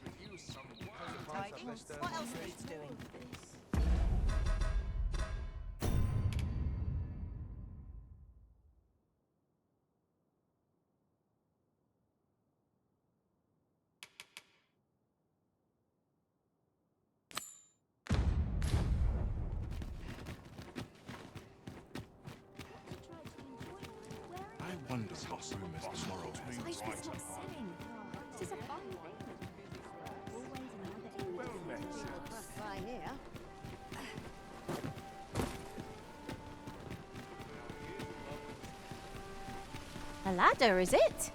could use What else needs doing? I wonder what rumors tomorrow has. This not selling. This is a fun thing. Well met, right here. A ladder, is it?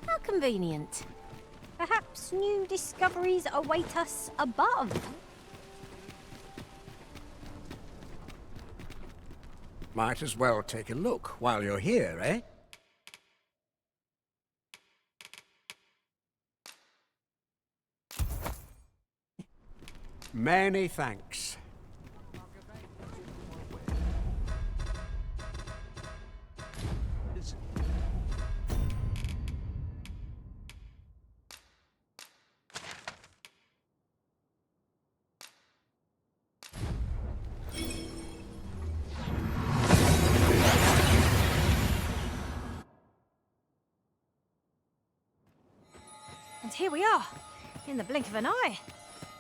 How convenient. Perhaps new discoveries await us above. Might as well take a look while you're here, eh? Many thanks. And here we are, in the blink of an eye.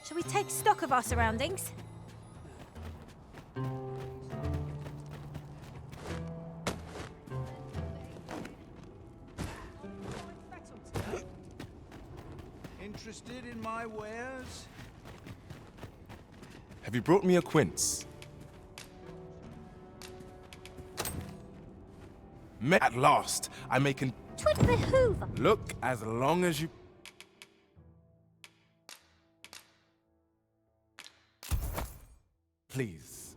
Shall we take stock of our surroundings? Interested in my wares? Have you brought me a quince? At last, I may con— Twould behoove. Look, as long as you— Please.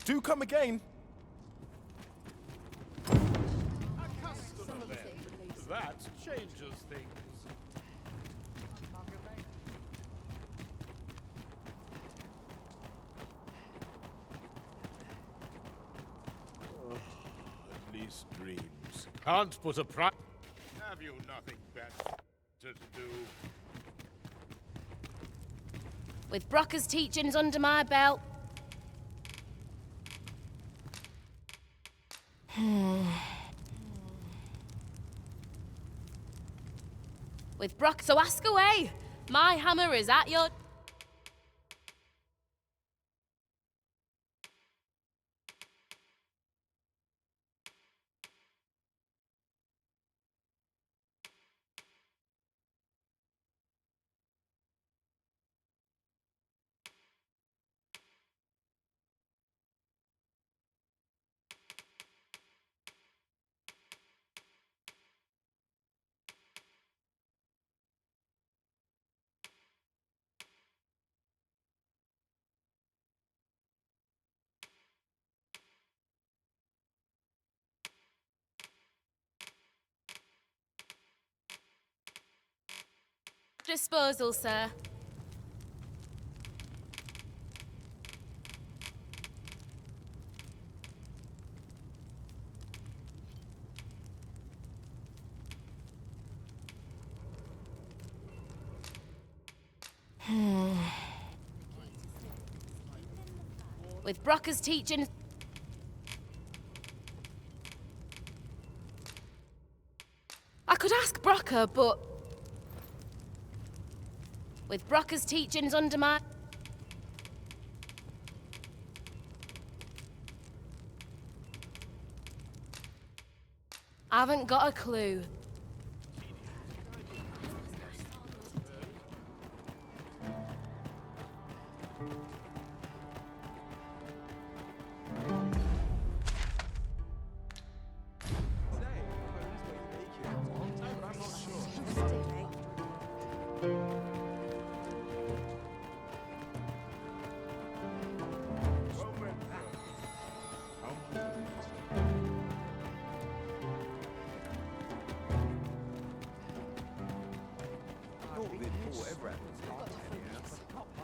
Do come again. That changes things. At least dreams. Can't put a price. Have you nothing better to do? With Brocker's teachings under my belt. With Brock, so ask away. My hammer is at your... disposal, sir. With Brocker's teachings... I could ask Brocker, but... With Brocker's teachings under my... I haven't got a clue.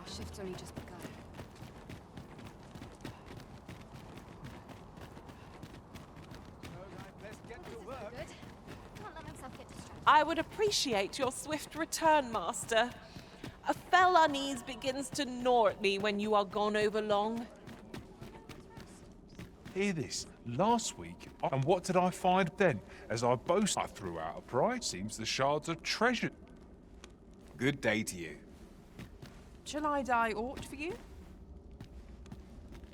Shift's only just begun. I would appreciate your swift return, Master. A fell unease begins to gnaw at me when you are gone over long. Hear this. Last week, and what did I find then? As I boast, I threw out a prize. Seems the shards are treasured. Good day to you. Shall I die aught for you?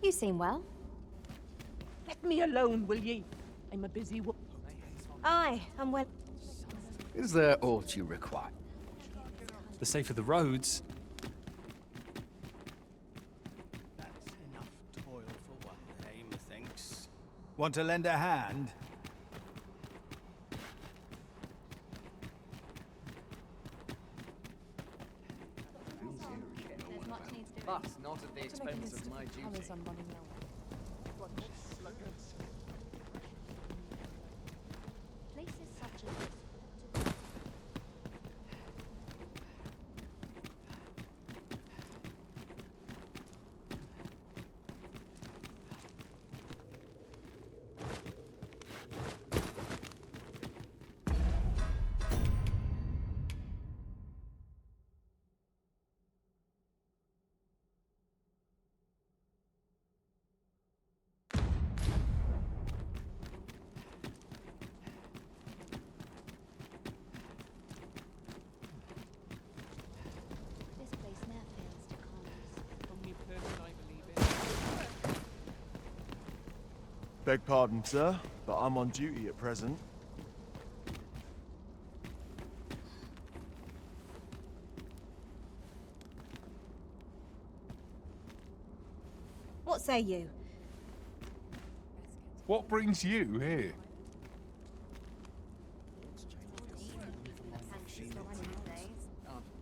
You seem well. Let me alone, will ye? I'm a busy woman. Aye, I'm well. Is there aught you require? The safer the roads. That's enough toil for one day, methinks. Want to lend a hand? But not at the expense of my duty. Places such as this. Beg pardon, sir, but I'm on duty at present. What say you? What brings you here?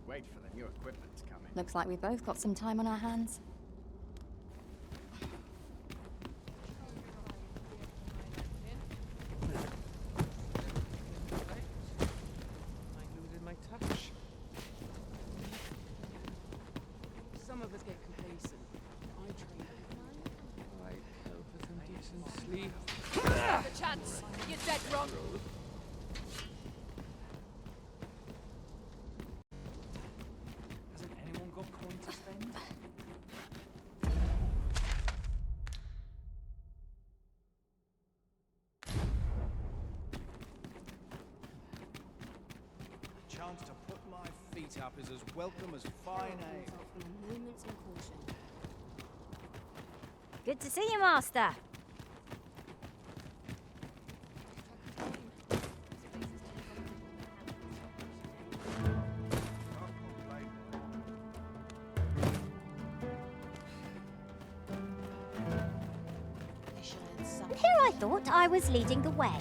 Wait for the new equipment to come in. Looks like we've both got some time on our hands. Some of us get complacent. I train. Right, help with some decent sleep. The chance! You're dead wrong! Hasn't anyone got coin to spend? A chance to put my feet up is as welcome as fine ale. Good to see you, Master. Here I thought I was leading the way,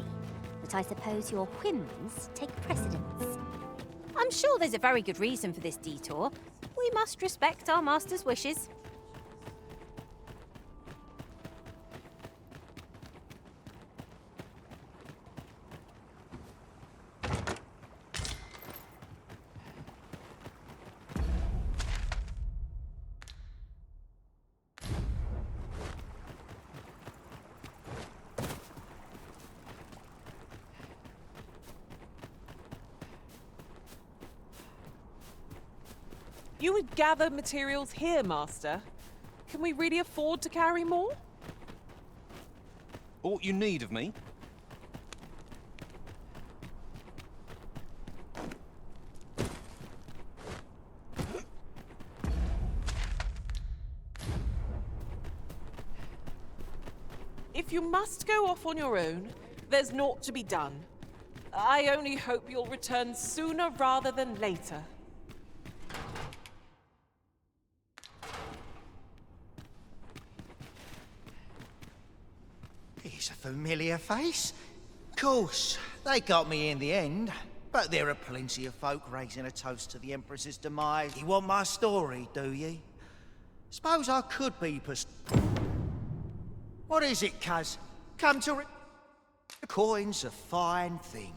but I suppose your whims take precedence. I'm sure there's a very good reason for this detour. We must respect our master's wishes. You would gather materials here, Master. Can we really afford to carry more? Aught you need of me? If you must go off on your own, there's naught to be done. I only hope you'll return sooner rather than later. It's a familiar face. Course, they got me in the end. But there are plenty of folk raising a toast to the Empress's demise. You want my story, do ye? Suppose I could be What is it, cuz? Come to The coin's a fine thing.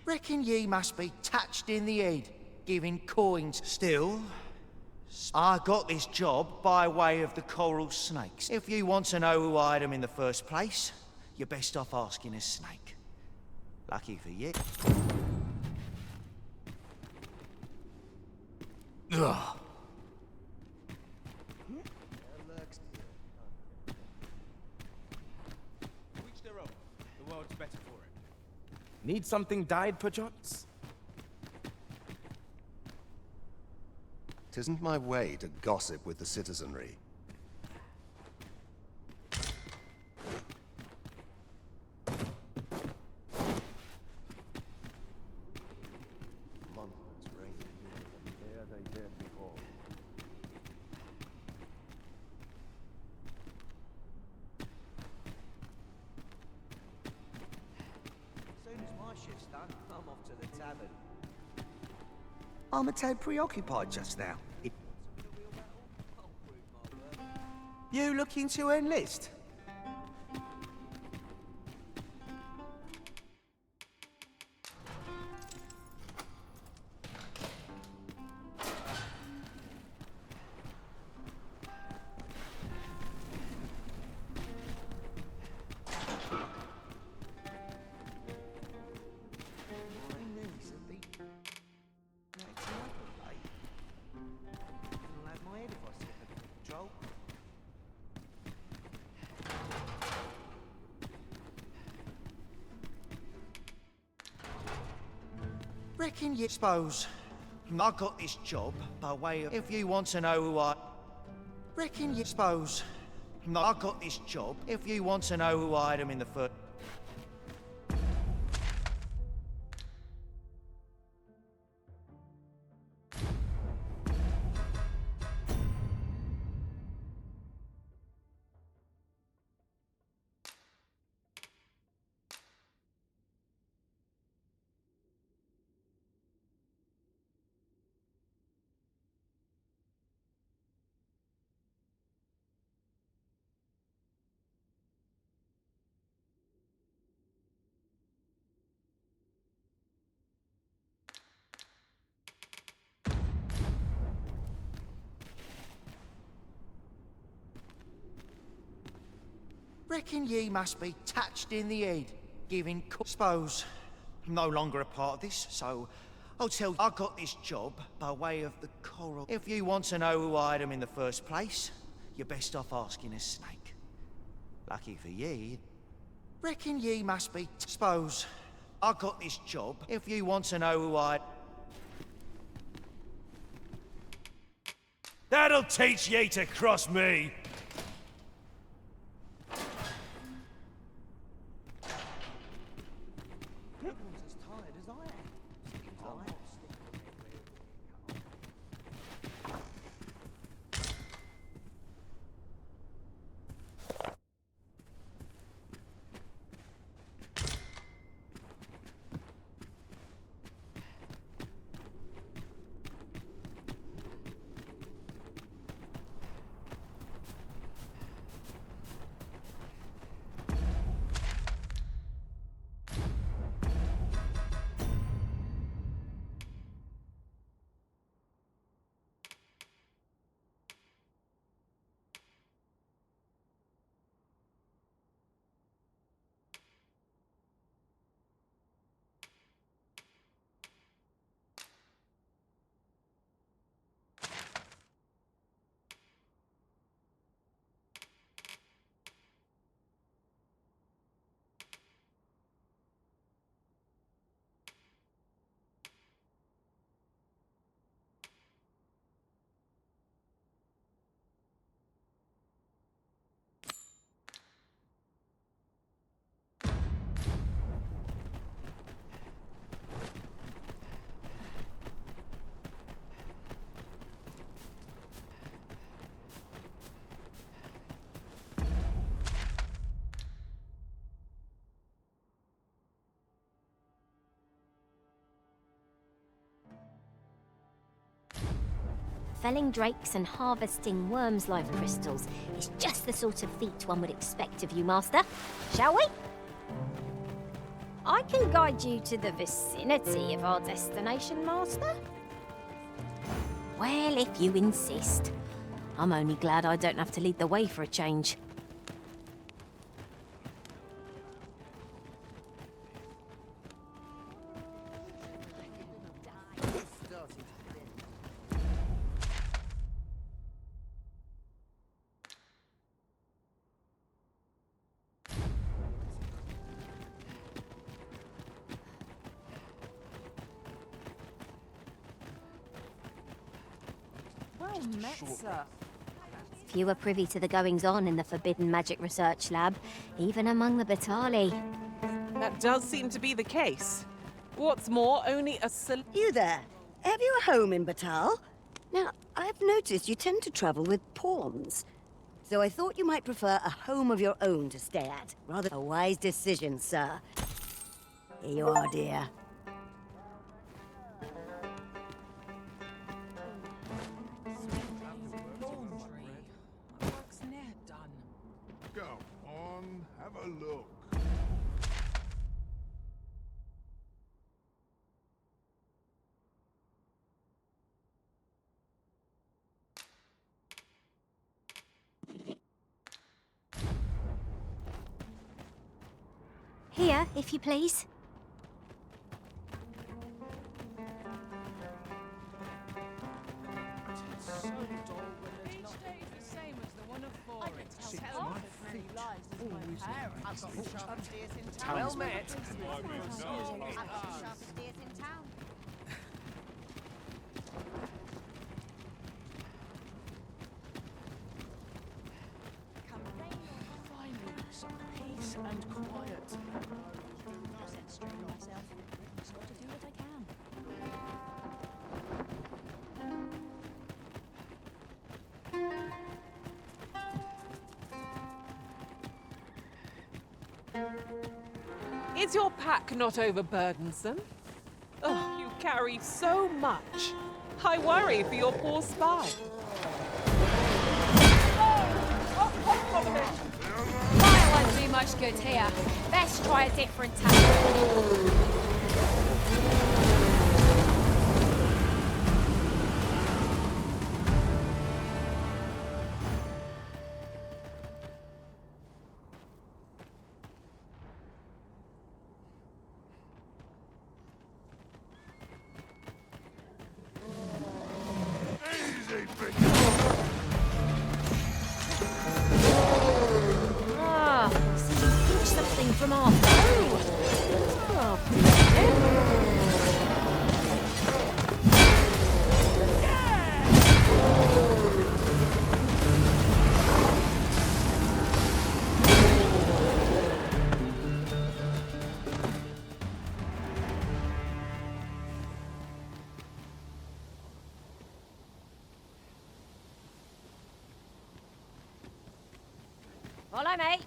Reckon ye must be touched in the head, giving coins. Still, I got this job by way of the coral snakes. If you want to know who hired them in the first place, you're best off asking a snake. Lucky for you. Ugh. Each their own. The world's better for it. Need something dyed, perchance? 'Tisn't my way to gossip with the citizenry. Monsters reign here, and there they dare behold. As soon as my shift's done, I'm off to the tavern. I'm a tad preoccupied just now. You looking to enlist? Reckon you suppose I got this job by way of, if you want to know who I... Reckon you suppose I got this job if you want to know who I am in the first... Reckon ye must be touched in the head, giving suppose I'm no longer a part of this, so I'll tell you I got this job by way of the coral. If you want to know who I am in the first place, you're best off asking a snake. Lucky for ye. Reckon ye must be suppose I got this job. If you want to know who I... That'll teach ye to cross me! Everyone's as tired as I am. Seems like. Felling drakes and harvesting worms' life crystals is just the sort of feat one would expect of you, Master. Shall we? I can guide you to the vicinity of our destination, Master. Well, if you insist. I'm only glad I don't have to lead the way for a change. Well met, sir. Few are privy to the goings-on in the forbidden magic research lab, even among the Batali. That does seem to be the case. What's more, only a You there? Have you a home in Batal? Now, I've noticed you tend to travel with pawns. So I thought you might prefer a home of your own to stay at. Rather a wise decision, sir. Here you are, dear. Go on, have a look. Here, if you please. Well met. Finally, some peace and quiet. Is your pack not overburdensome? Oh, you carry so much. I worry for your poor spy. Fire won't do much good here. Best try a different tack. Ah, so you pinch something from our foe. Follow me.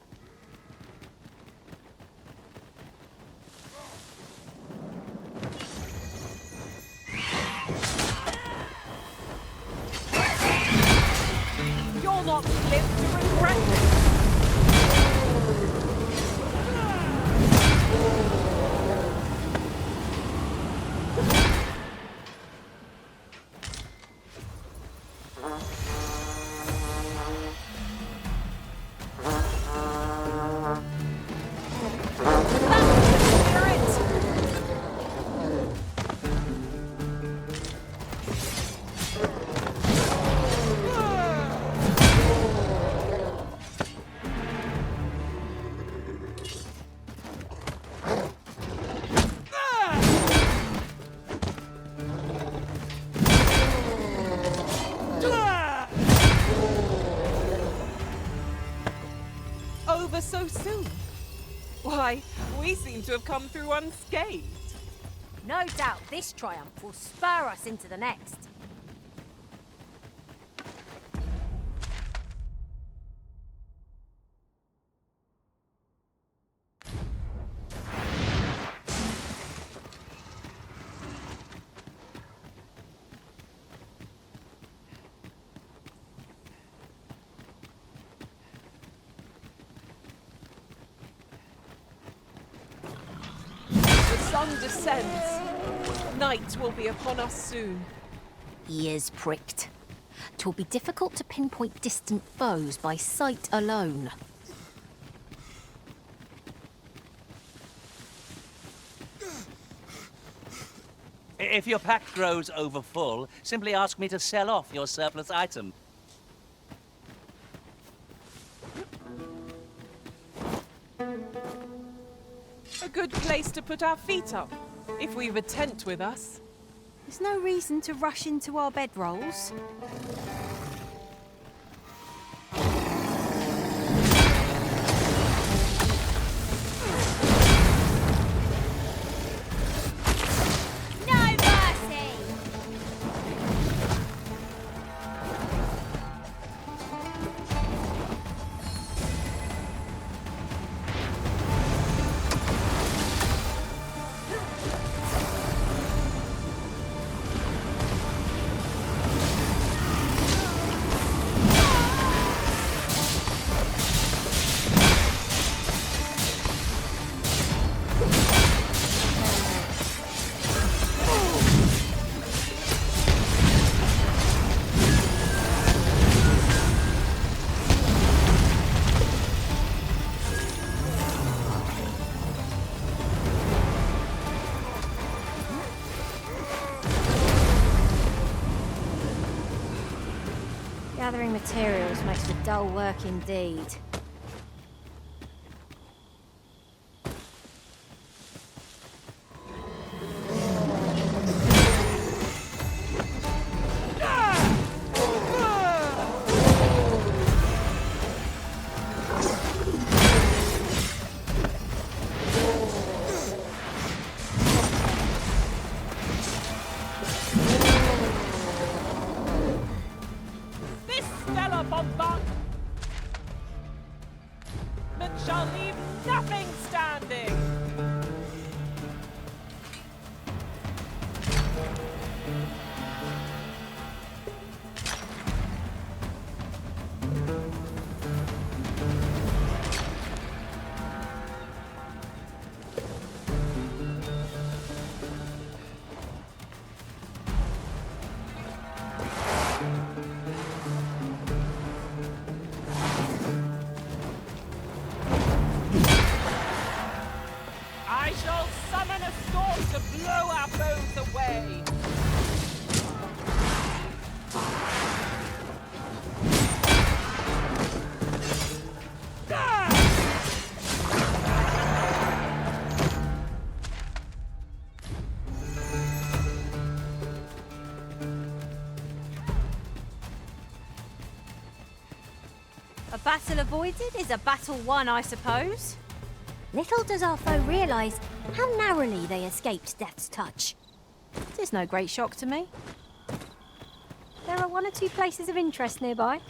You'll not live to regret it. Over so soon? Why, we seem to have come through unscathed. No doubt this triumph will spur us into the next. The sun descends. Night will be upon us soon. Ears pricked. 'Twill be difficult to pinpoint distant foes by sight alone. If your pack grows overfull, simply ask me to sell off your surplus item. A good place to put our feet up, if we've a tent with us. There's no reason to rush into our bedrolls. Gathering materials makes for dull work indeed. This stellar bombardment shall leave nothing standing. I shall summon a storm to blow our foes away. A battle avoided is a battle won, I suppose. Little does our foe realise how narrowly they escaped death's touch. It's no great shock to me. There are one or two places of interest nearby.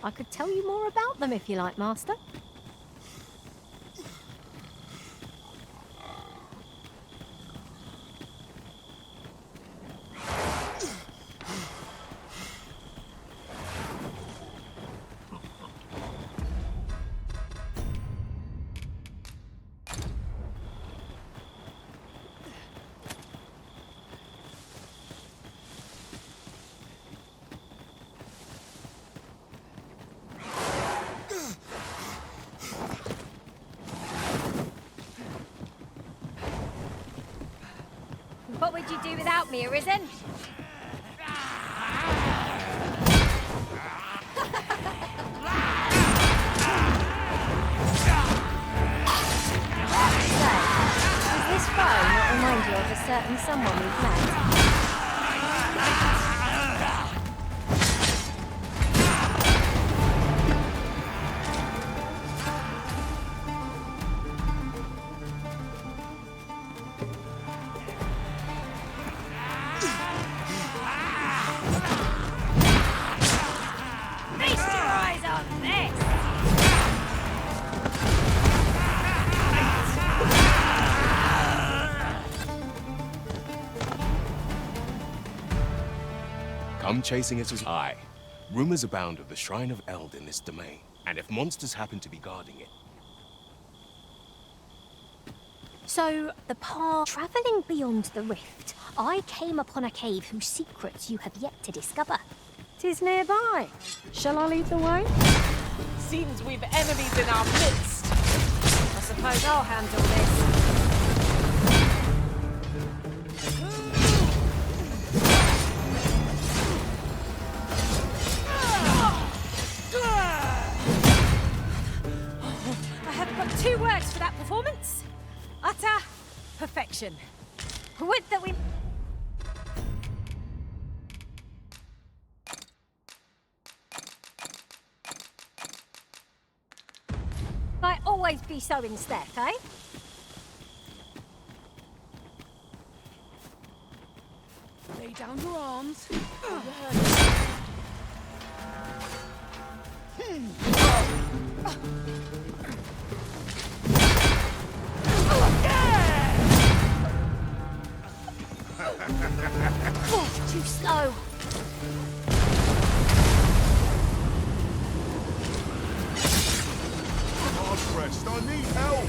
I could tell you more about them if you like, Master. What would you do without me, Arisen? Does this phone not remind you of a certain someone we've met? Feast your eyes on this! Come chasing it as I. Rumors abound of the Shrine of Eld in this domain, and if monsters happen to be guarding it. So, the path travelling beyond the rift, I came upon a cave whose secrets you have yet to discover. 'Tis nearby. Shall I lead the way? Seems we've enemies in our midst. I suppose I'll handle this. I have but two words for that performance. Utter perfection. Would that we... Might always be so in step, eh? Lay down your arms. Oh, too slow. Hard pressed, I need help!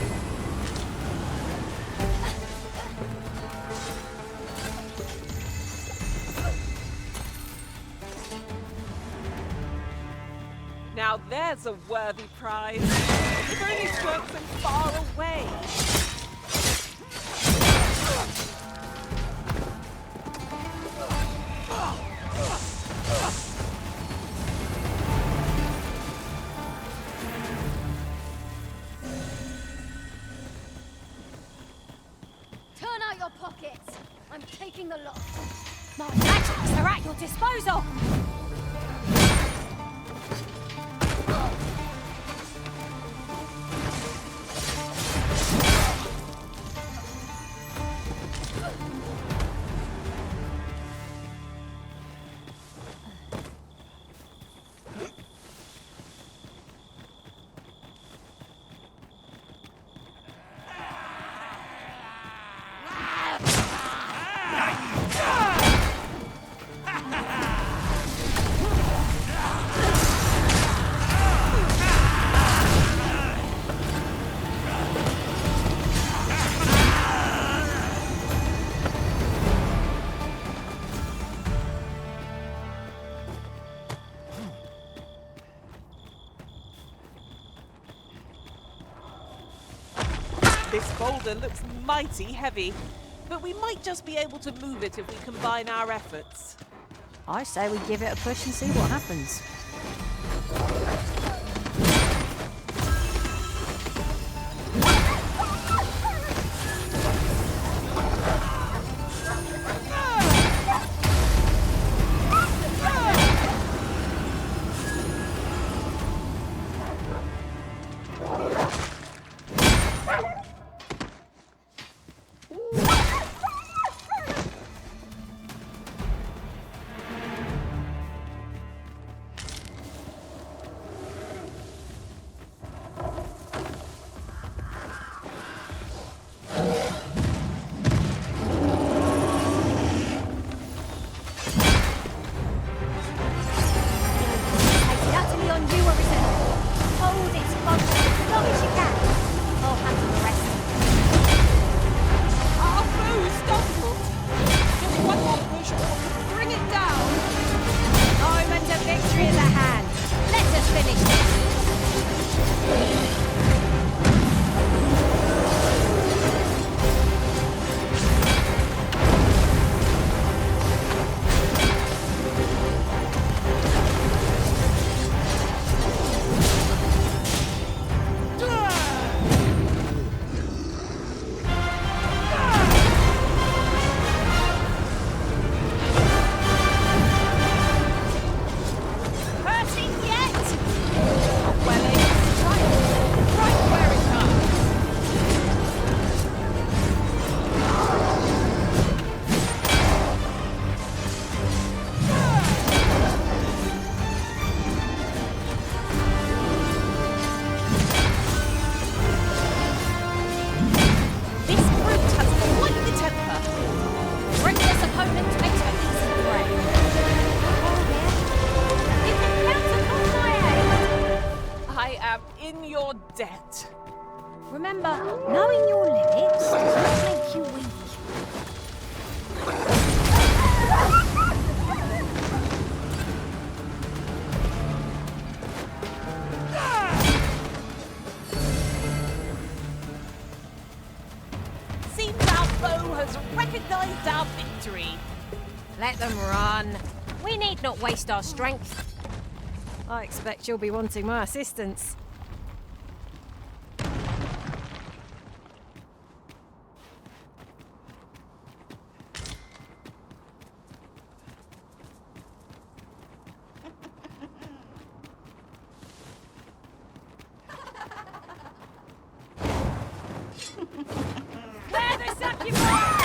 Now there's a worthy prize. If only strokes them far away. taking the lot. My magics are at your disposal. This boulder looks mighty heavy, but we might just be able to move it if we combine our efforts. I say we give it a push and see what happens. debt. Remember, knowing your limits doesn't make you weak. Seems our foe has recognized our victory. Let them run. We need not waste our strength. I expect you'll be wanting my assistance. There, the succubus!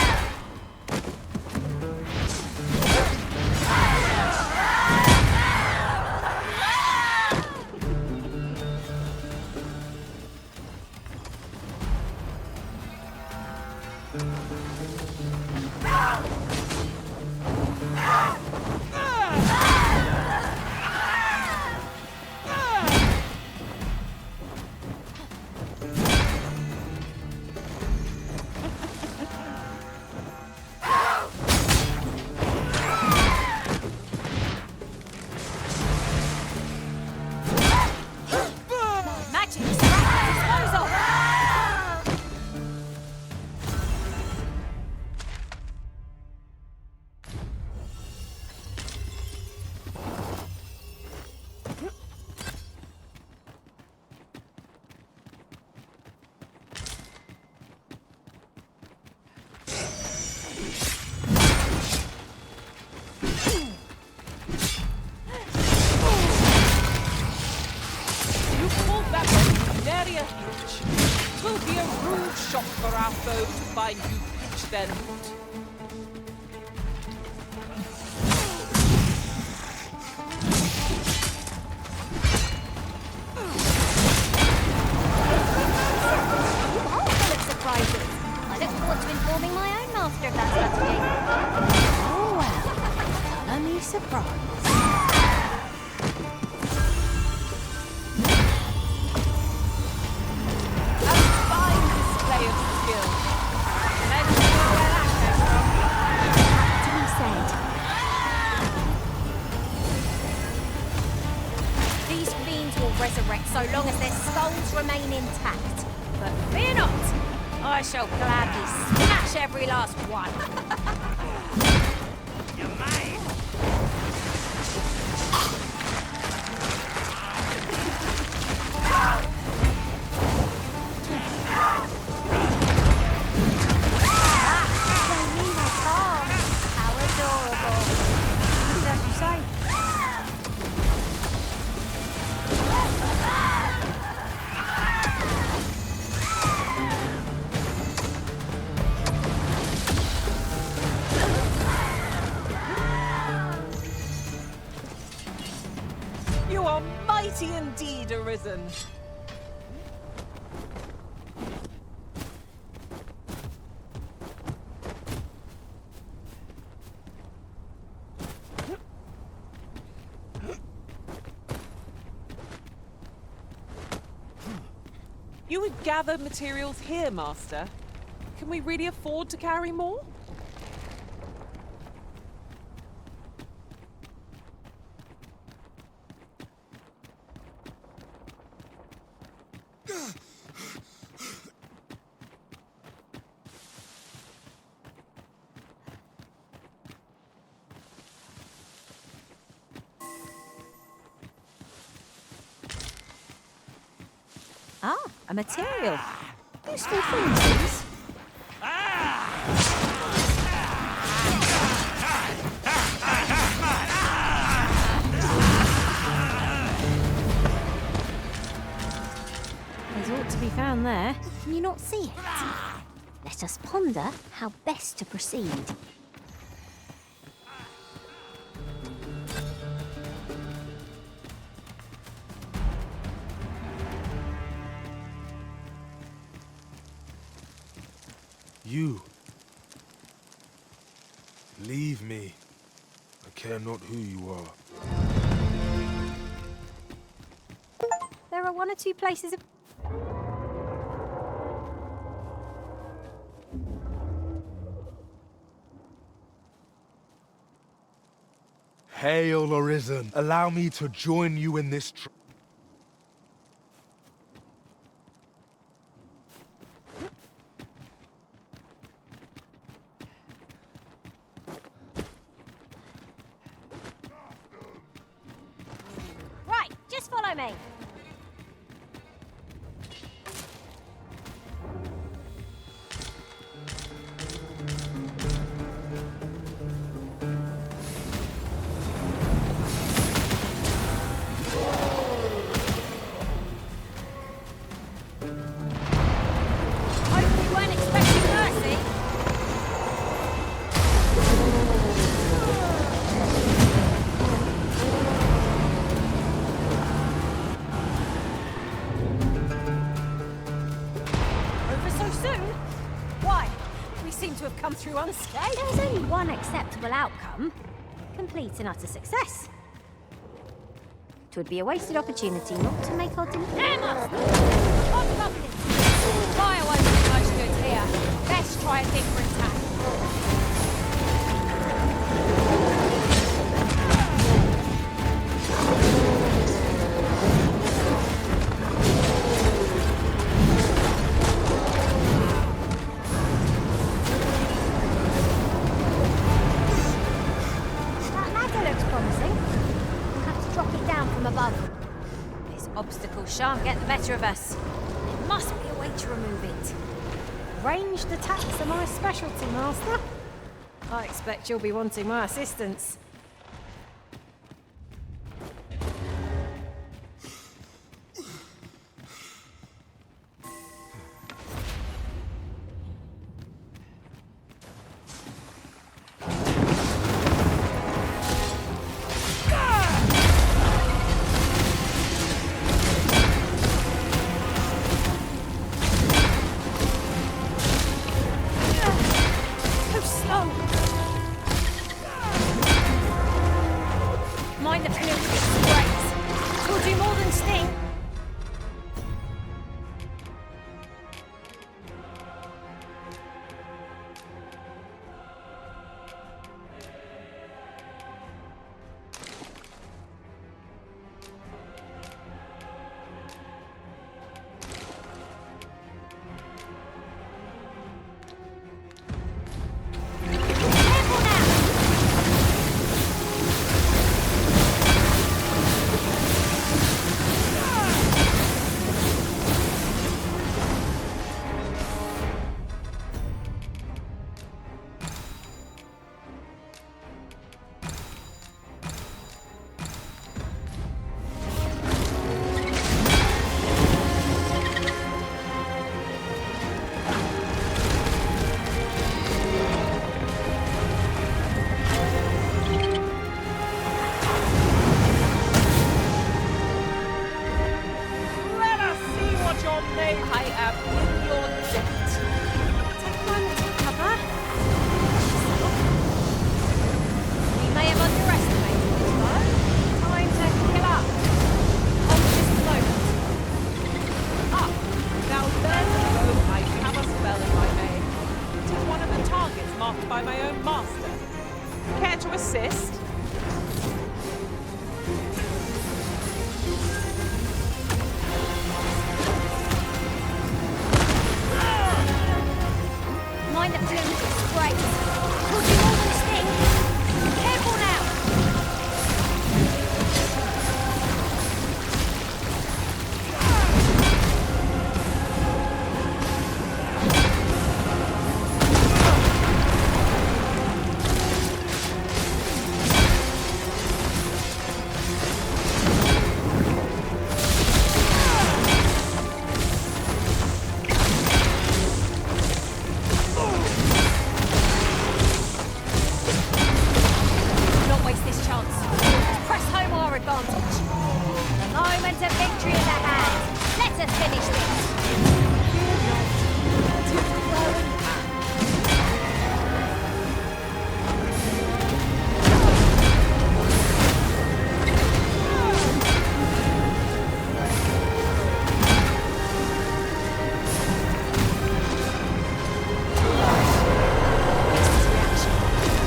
barrier huge. 'Twill be a rude shock for our foe to find you pitch their loot. Surprises. I look forward to informing my own master of that strategy. Oh well, colour me surprised. A fine display of skill. Let's see where that came from. To be said. These fiends will resurrect so long as their skulls remain intact. But fear not, I shall gladly smash every last one. You're mine! How adorable. As you say. You are mighty indeed, Arisen. You would gather materials here, Master. Can we really afford to carry more? Ah, a material. Useful things, these. There's ought to be found there. Can you not see it? Let us ponder how best to proceed. You. Leave me. I care not who you are. There are one or two places of... Hail, Arisen. Allow me to join you in this Right, just follow me. Hope you weren't expecting mercy. Over so soon? Why? We seem to have come through unscathed. There's only one acceptable outcome. Complete and utter success. 'Twould be a wasted opportunity not to make our There, Master! On buckets! Fire won't do much good here. Best try a different tack. That ladder looks promising. Perhaps drop it down from above. This obstacle shan't get the better of us. There must be a way to remove it. Ranged attacks are my specialty, Master. I expect you'll be wanting my assistance. say I am in your debt. Take a moment to recover. We may have underestimated this though. Time to kill up. On just a moment. Ah, now there's a row I have a spell if I may. It is one of the targets marked by my own master. Care to assist? Mind the plume sprays. Could you more than a sting? Careful now! Not waste this chance. Let's press home our advantage. The moment of victory is at hand. Let us finish this.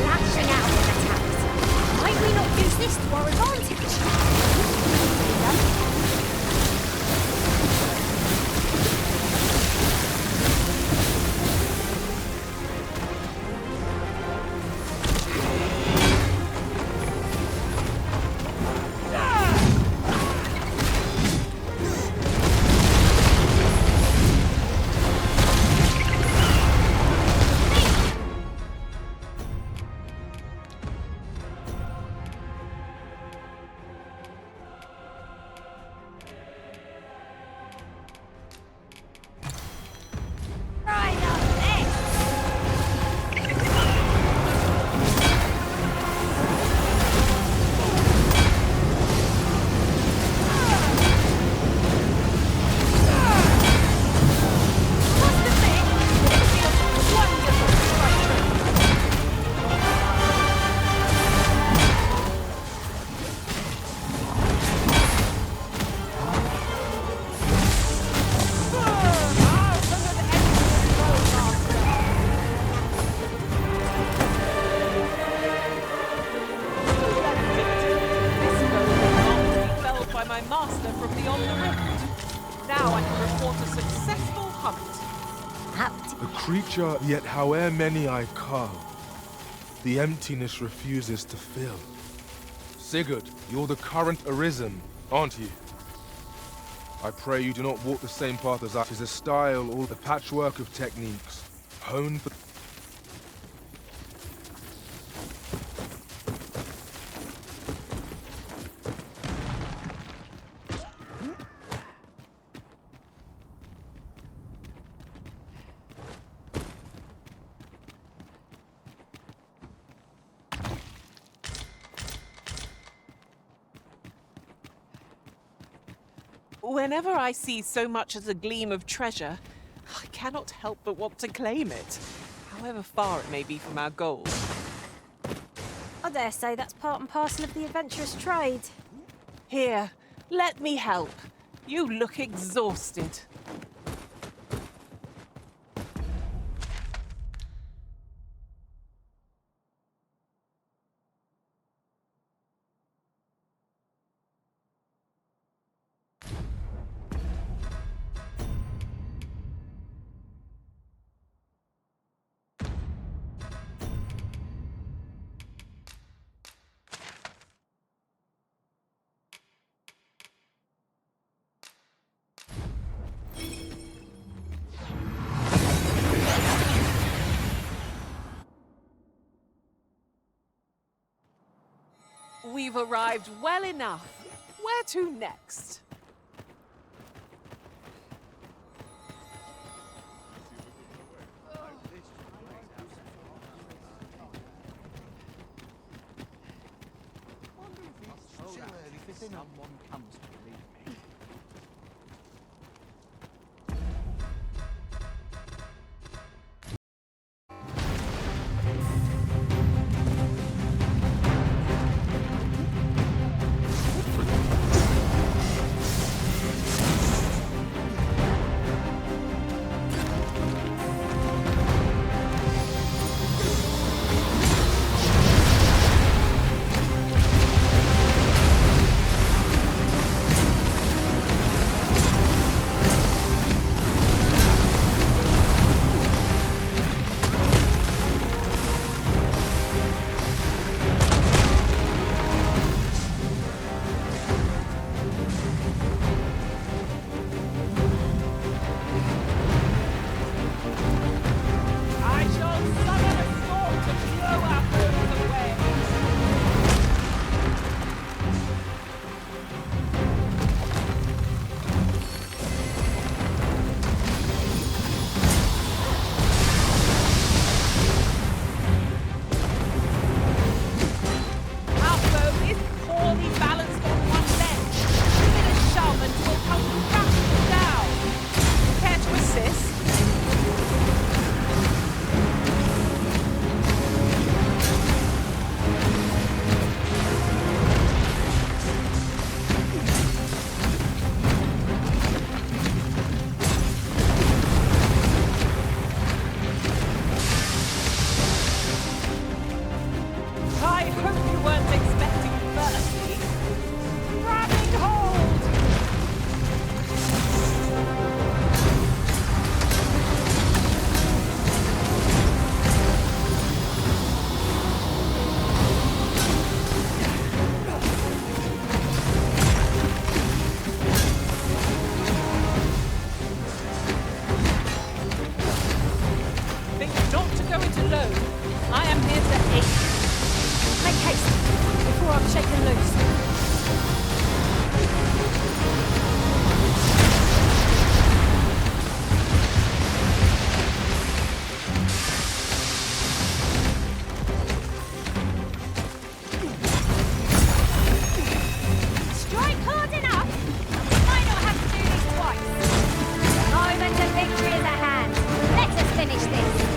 Lashing out with attacks. Might we not use this to our advantage? Right up next. Must admit, it feels wonderful to strike true. This foe will not be felled by my master from beyond the rift. Now I can report a successful hunt. A creature, yet howe'er many I carve, the emptiness refuses to fill. Sigurd, you're the current arisen, aren't you? I pray you do not walk the same path as I. 'Tis a style or the patchwork of techniques, honed but Whenever I see so much as a gleam of treasure, I cannot help but want to claim it, however far it may be from our goal. I dare say that's part and parcel of the adventurous trade. Here, let me help. You look exhausted. We've arrived well enough. Where to next? Someone comes to relieve me. alone. I am here to aid. Make haste before I'm shaken loose. Strike hard enough. We might not have to do this twice. The moment of victory is at hand. Let us finish this.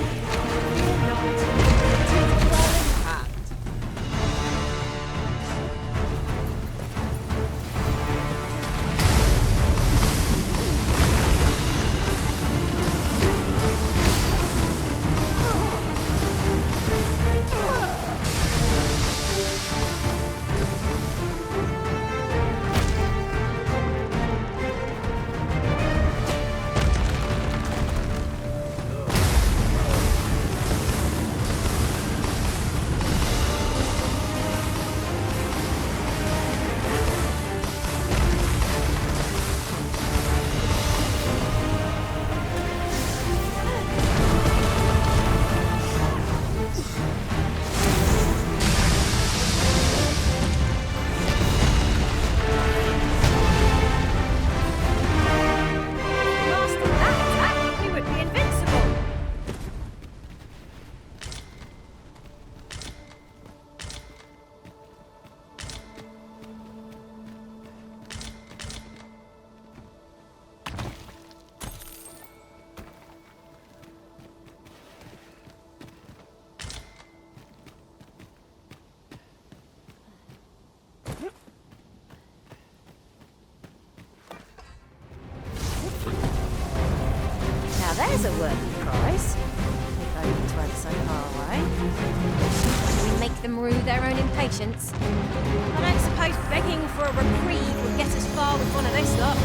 Now there's a worthy prize. If only 'tweren't so far away. Shall we make them rue their own impatience? I don't suppose begging for a reprieve would get us far with one of this lot.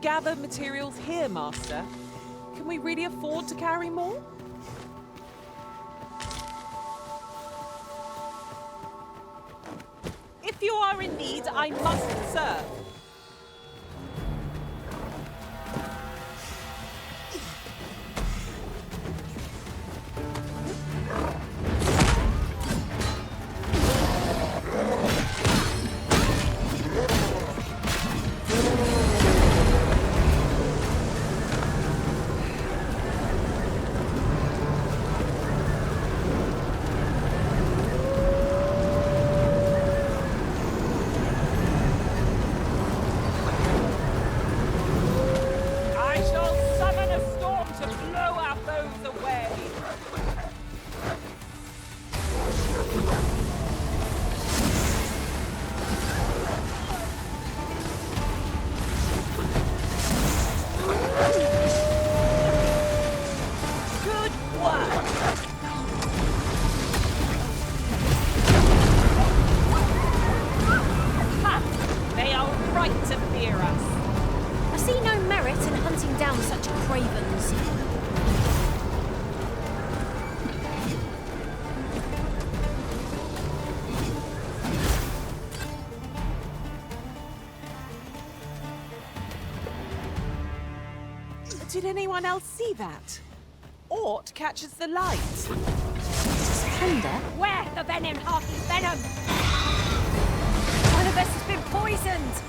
gather materials here, Master. Can we really afford to carry more? If you are in need, I must serve. Did anyone else see that? Ort catches the light. Tender? Where the venom, Harky, venom! One of us has been poisoned!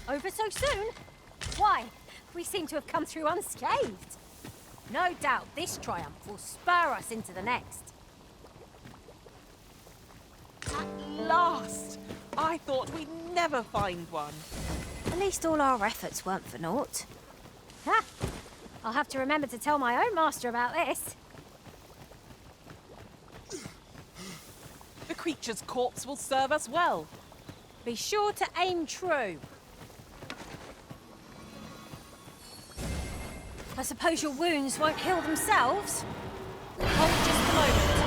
Over so soon? Why? We seem to have come through unscathed. No doubt this triumph will spur us into the next. At last! I thought we'd never find one. At least all our efforts weren't for naught. Ha! I'll have to remember to tell my own master about this. The creature's corpse will serve us well. Be sure to aim true. I suppose your wounds won't heal themselves? Hold just a moment.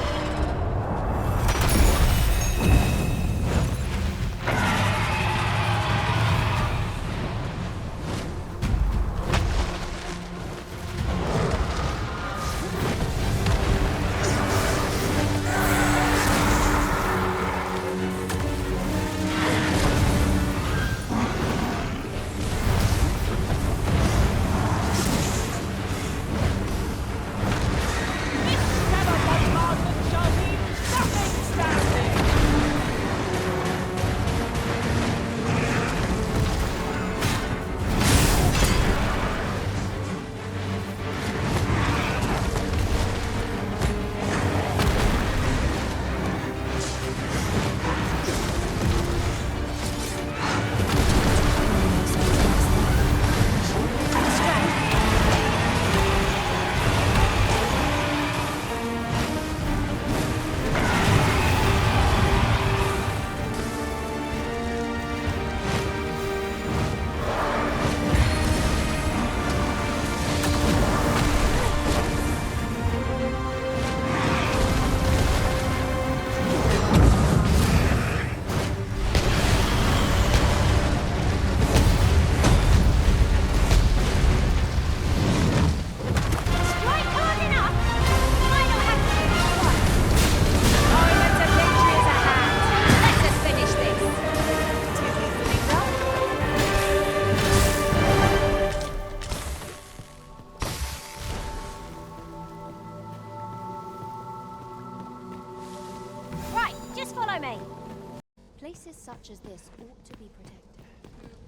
Places such as this ought to be protected.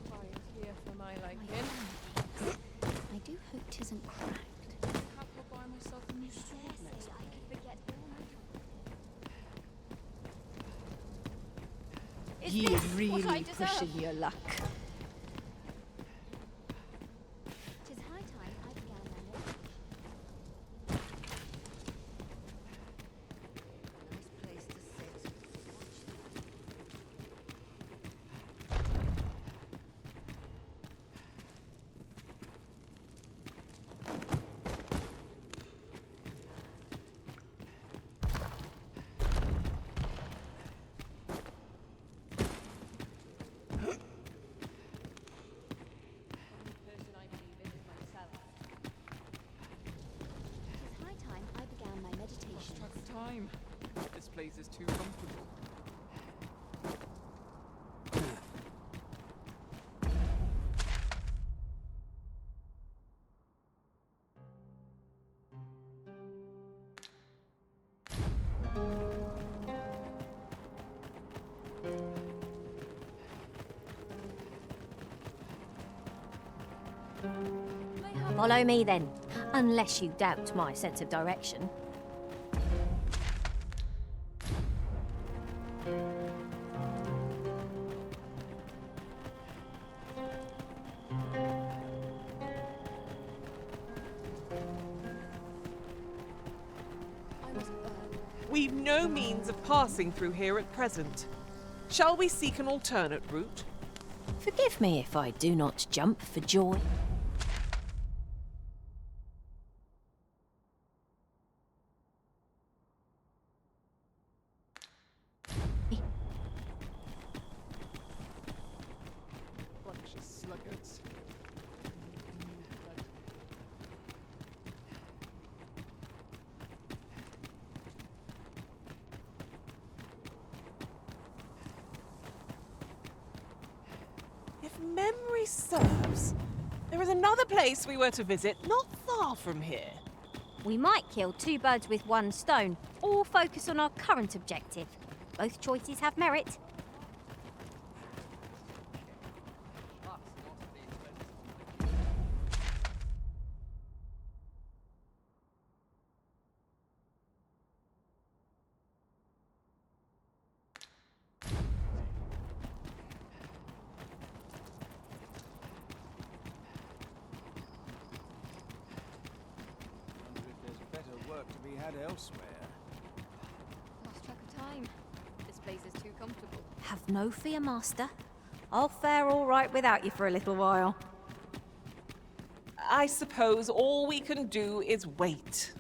Quiet here for my liking. I do hope 'tisn't cracked. I will buy myself a new sword next. I could forget all my troubles. Is You're this what I really deserve? pushing your luck. Tis high time I began my meditation. Nice place to sit. Tis high time I began my meditation. Lost track of time. This place is too comfortable. Follow me then, unless you doubt my sense of direction. We've no means of passing through here at present. Shall we seek an alternate route? Forgive me if I do not jump for joy. Bunch of sluggards. If memory serves, there is another place we were to visit not far from here. We might kill two birds with one stone, or focus on our current objective. Both choices have merit. Wonder if there's better work to be had elsewhere. Lost track of time. This place is too comfortable. Have no fear, Master. I'll fare all right without you for a little while. I suppose all we can do is wait.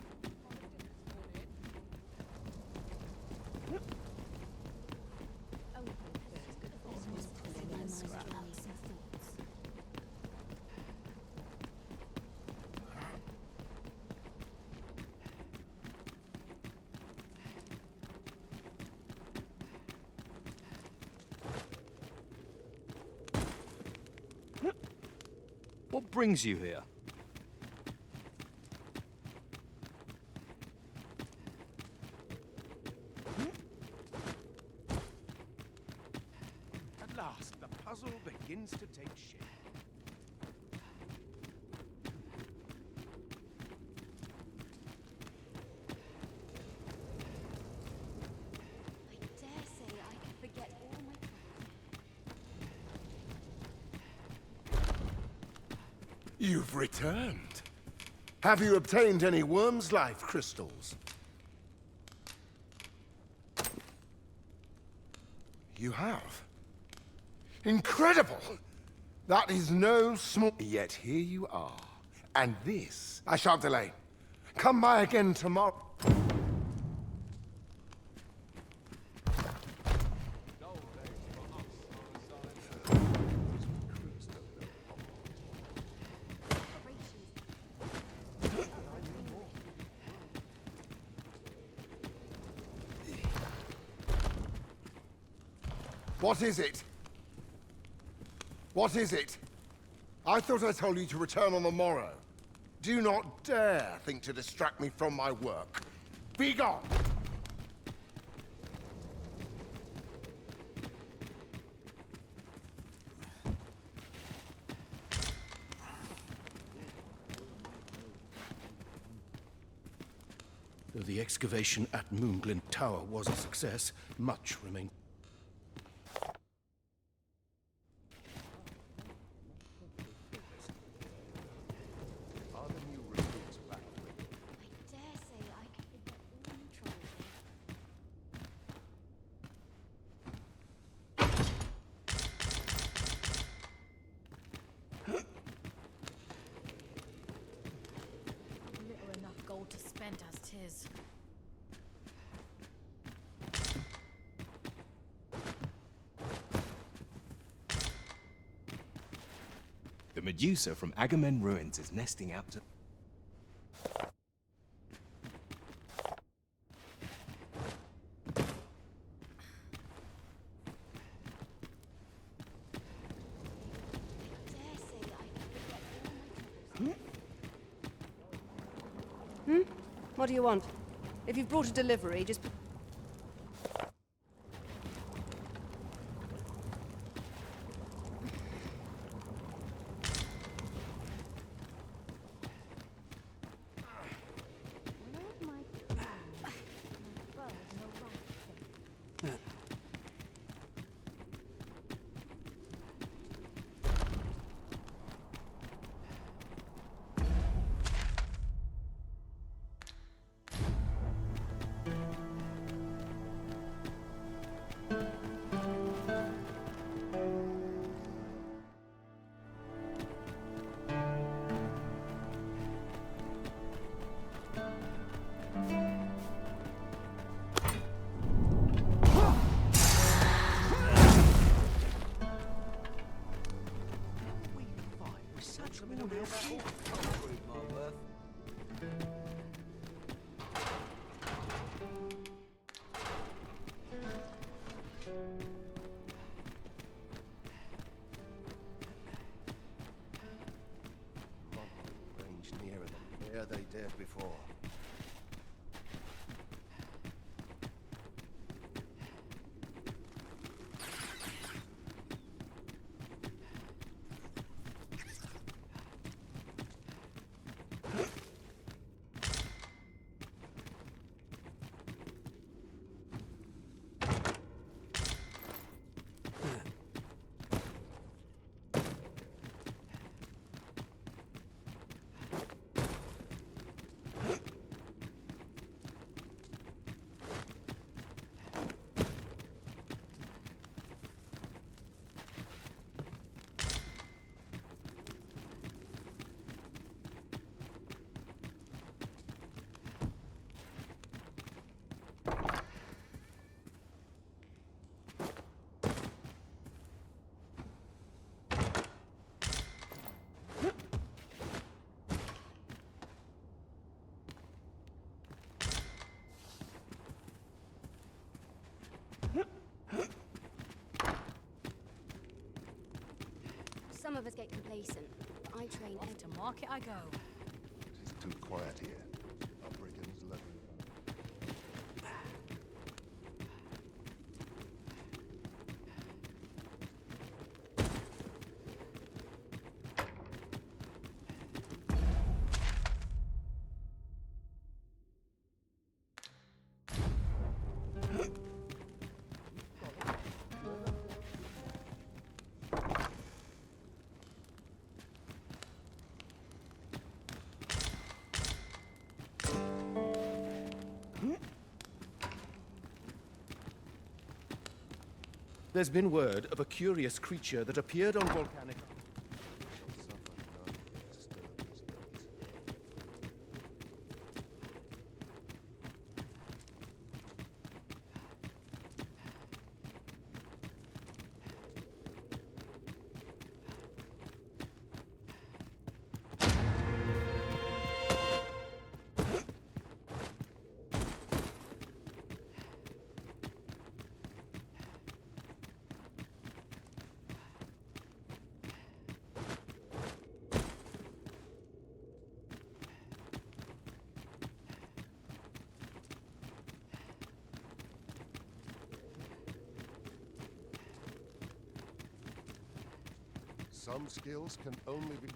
What brings you here? At last, the puzzle begins to take shape. I dare say I can forget all my You've returned. Have you obtained any worm's life crystals? You have. Incredible! That is no small... Yet here you are. And this, I shan't delay. Come by again tomorrow. What is it? What is it? I thought I told you to return on the morrow. Do not dare think to distract me from my work. Be gone! Though the excavation at Moonglint Tower was a success, much remained. is. The Medusa from Agamemnon Ruins is nesting out to... What do you want? If you've brought a delivery, just... Ranged nearer than where they dared before. Some of us get complacent, but I train off to market I go. It's too quiet here. Our brigands love you. There's been word of a curious creature that appeared on volcanic... Some skills can only be...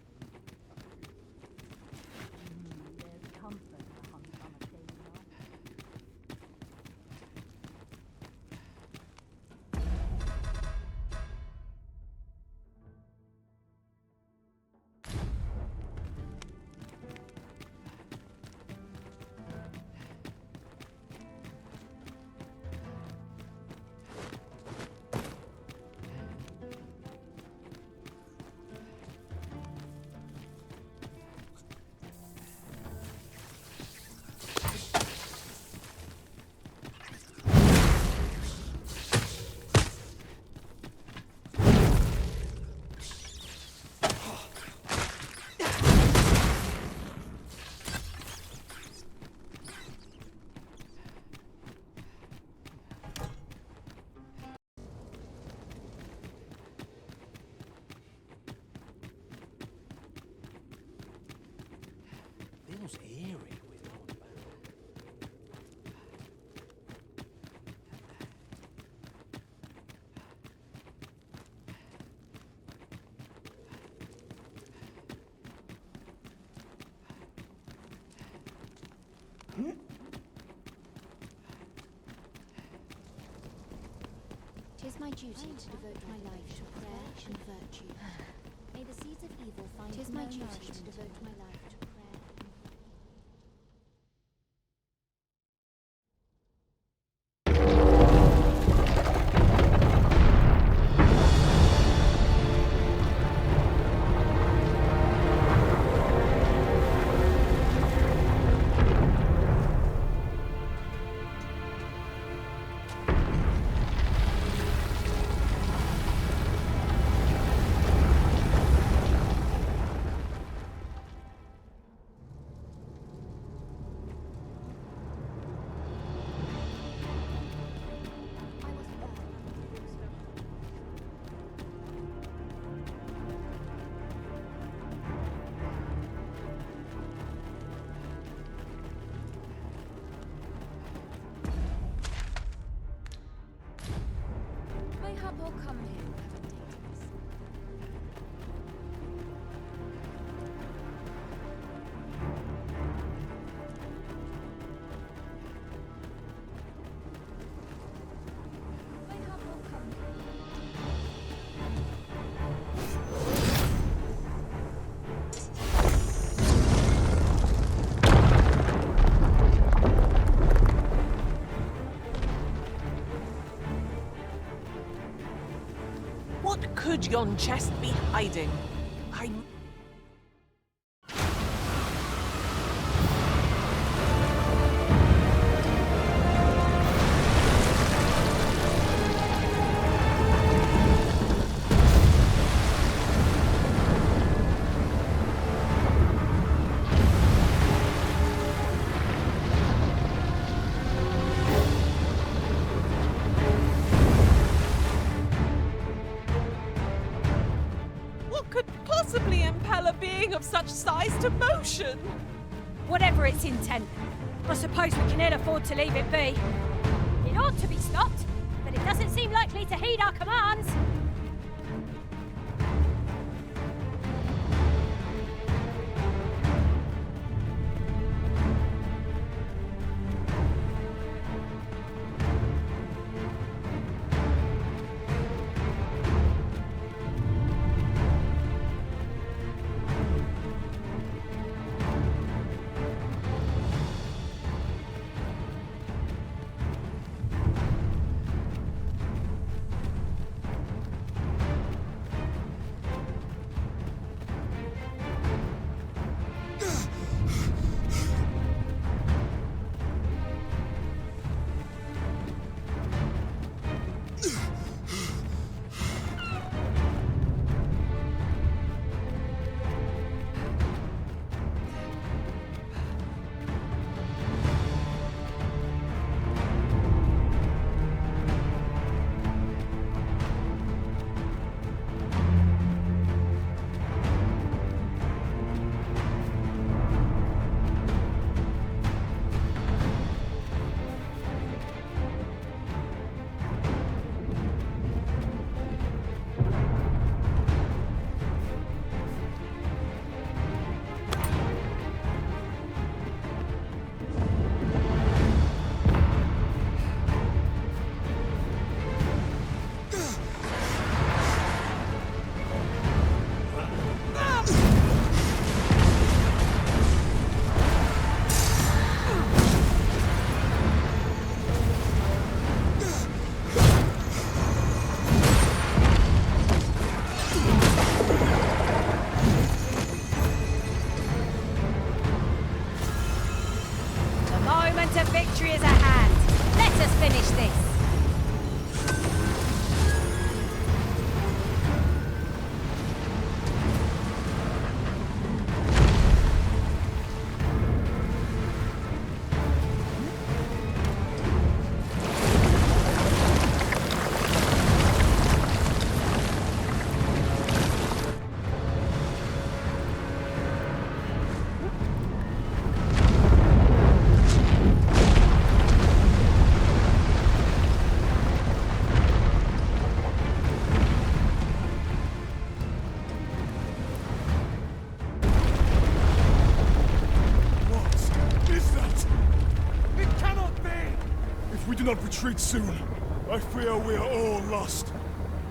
duty to devote my life to prayer and virtue. May the seeds of evil find no nourishment to devote my life to prayer. Mayhap I'll come here. What could yon chest be hiding? What could possibly impel a being of such size to motion? Whatever its intent, I suppose we can ill afford to leave it be. It ought to be stopped, but it doesn't seem likely to heed our commands. Victory is at hand. Let us finish this. If we do not retreat soon, I fear we are all lost.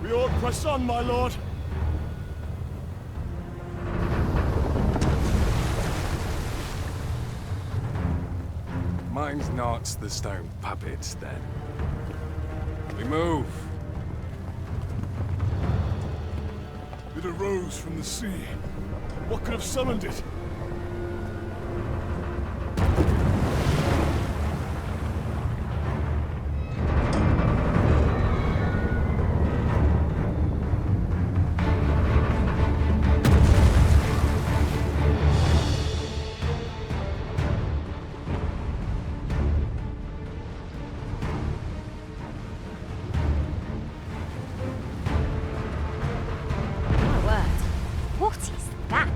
We ought press on, my lord. Mine's not the stone puppets, then. We move. It arose from the sea. What could have summoned it? What is that?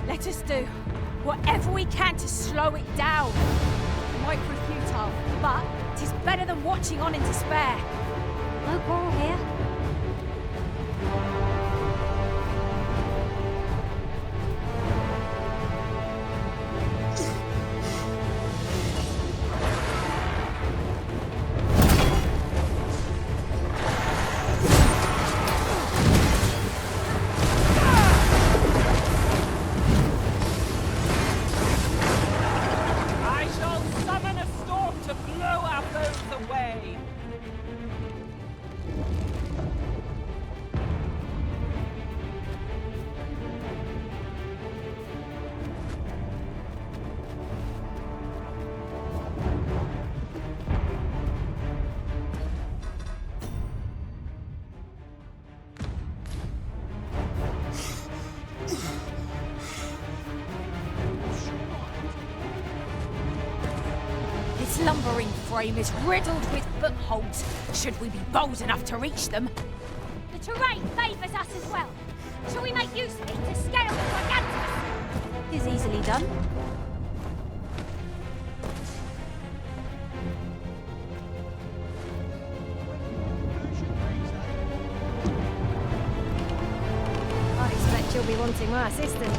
Let us do whatever we can to slow it down. It might prove futile, but it is better than watching on in despair. No quarrel here. I shall summon a storm to blow our foes away. This lumbering frame is riddled with footholds, should we be bold enough to reach them. The terrain favours us as well. Shall we make use of it to scale the Gigantus? Is easily done. I expect you'll be wanting my assistance.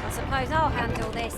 I suppose I'll handle this.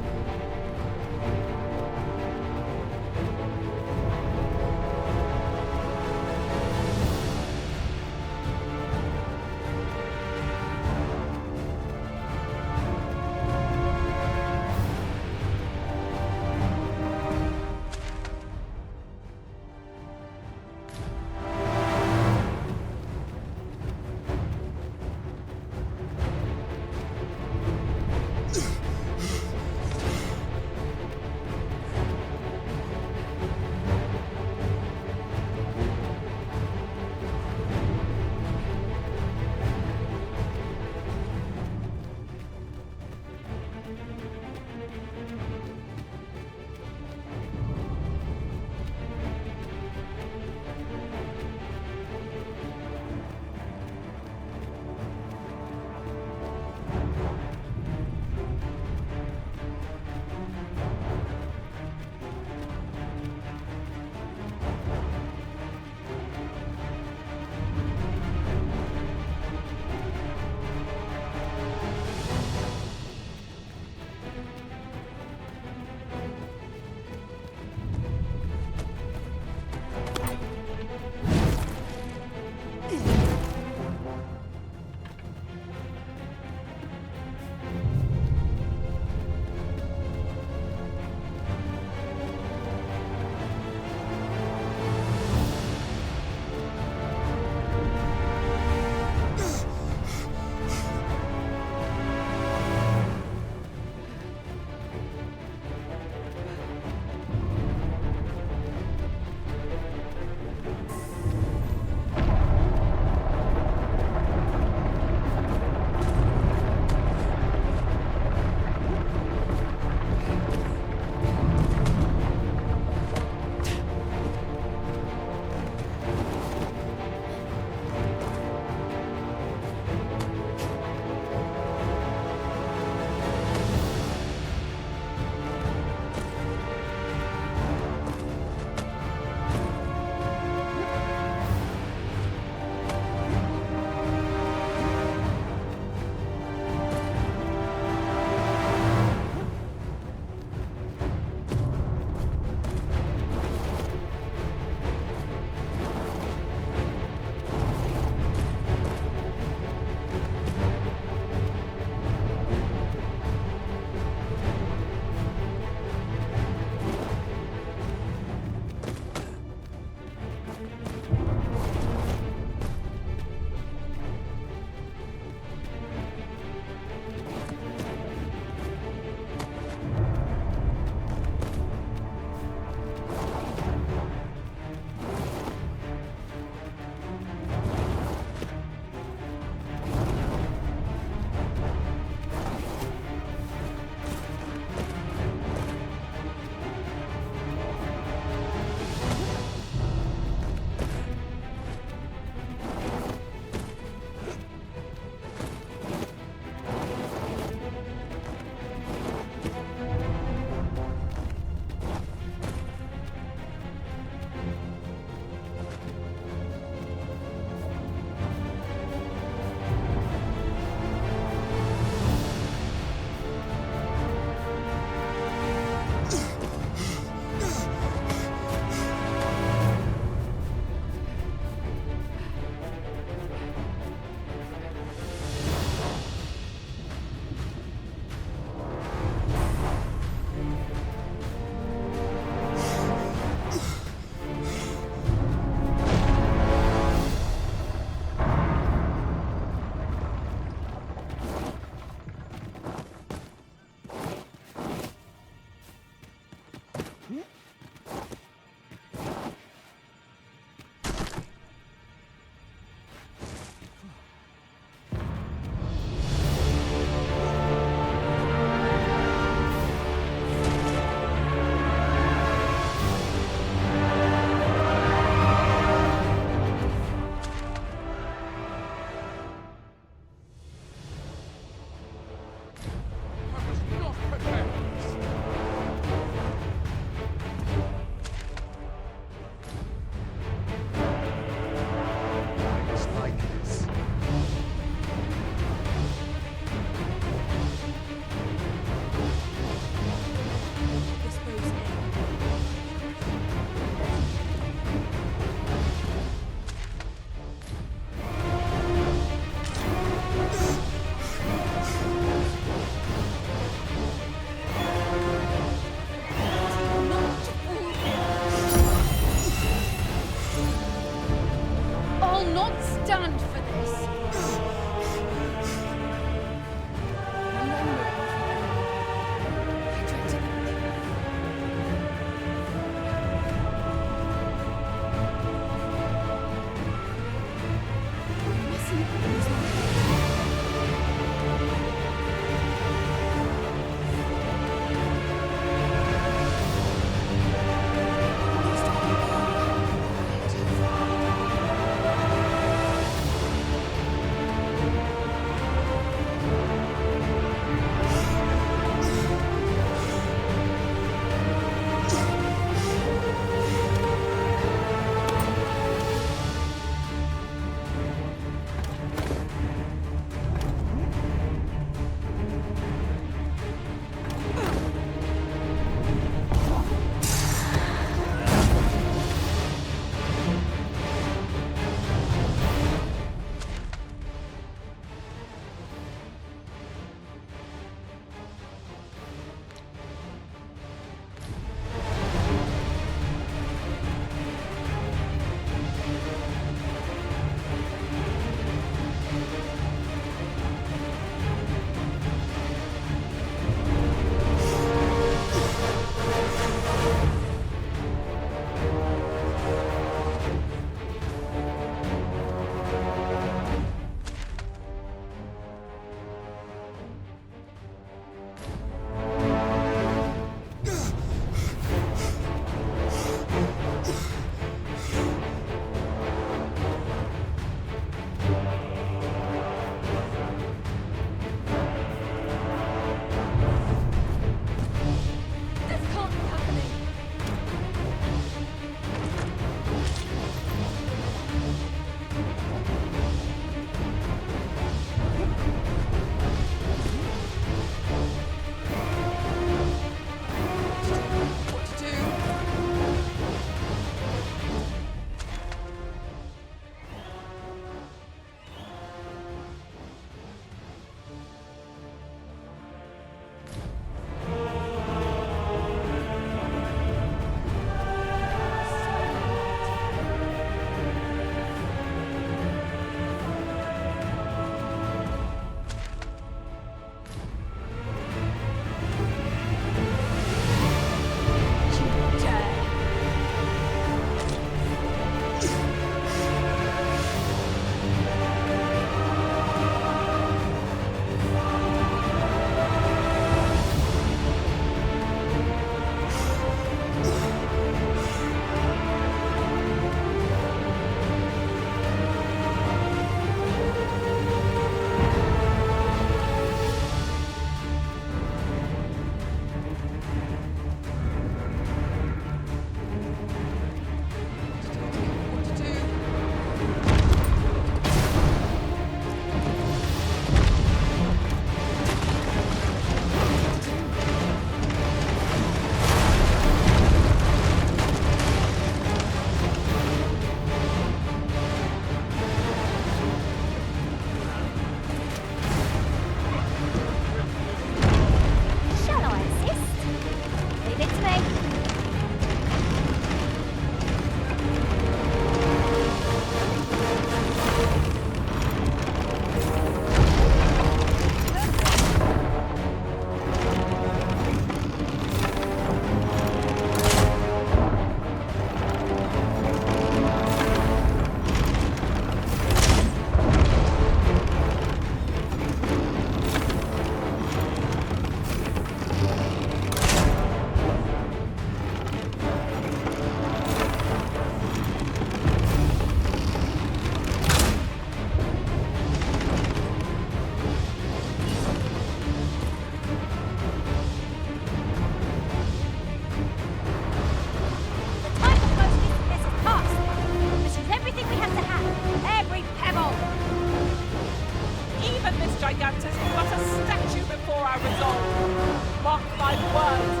even this gigantus but a statue before our resolve. Mark my words.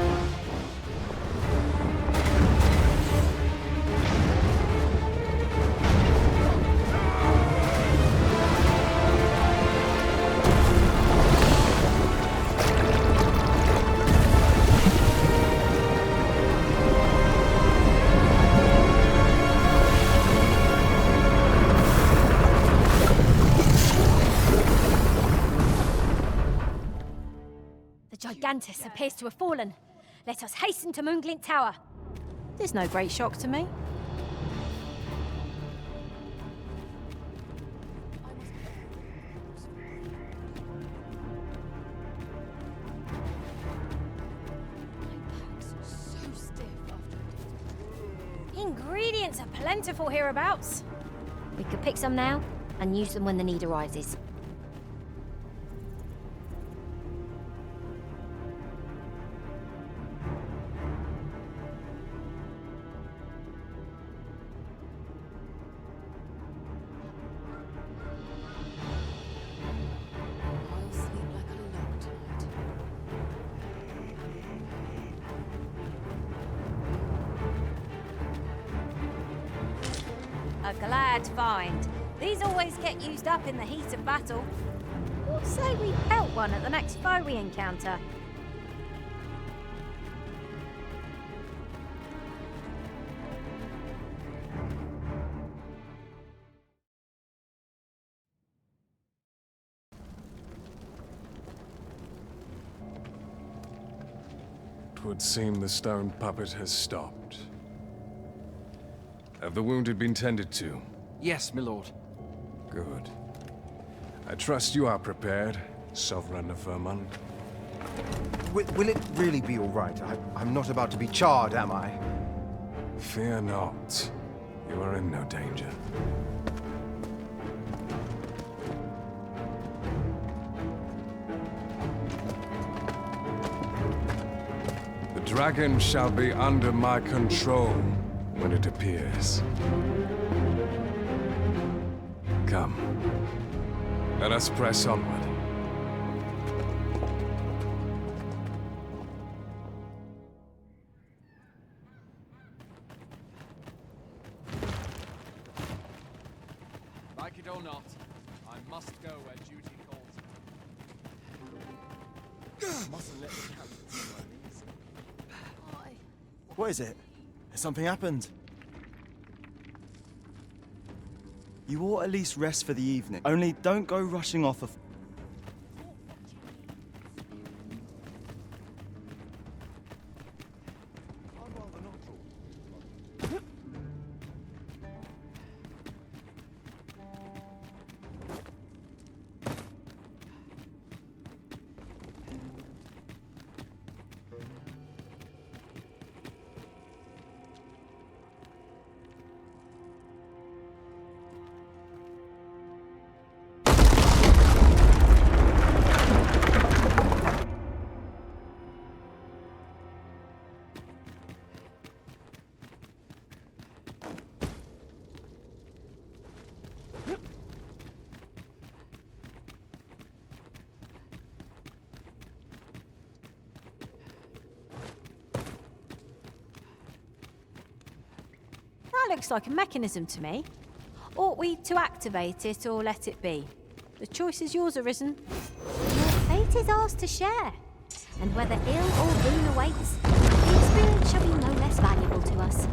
The Gigantus appears to have fallen. Let us hasten to Moonglint Tower. There's no great shock to me. Ingredients are plentiful hereabouts. We could pick some now and use them when the need arises. I'll sleep like a log tonight. A glad find. These always get used up in the heat of battle. What say we pelt one at the next foe we encounter? Twould seem the stone puppet has stopped. Have the wounded been tended to? Yes, my lord. Good. I trust you are prepared, Sovereign of Vermont. Will it really be all right? I'm not about to be charred, am I? Fear not. You are in no danger. The dragon shall be under my control when it appears. Come. Let us press onward. Like it or not, I must go where duty calls. Mustn't let the captain see my knees. What is it? Has something happened? You ought at least rest for the evening. Only don't go rushing off of... That looks like a mechanism to me. Ought we to activate it or let it be? The choice is yours, Arisen. Your fate is ours to share. And whether ill or boon awaits, the experience shall be no less valuable to us.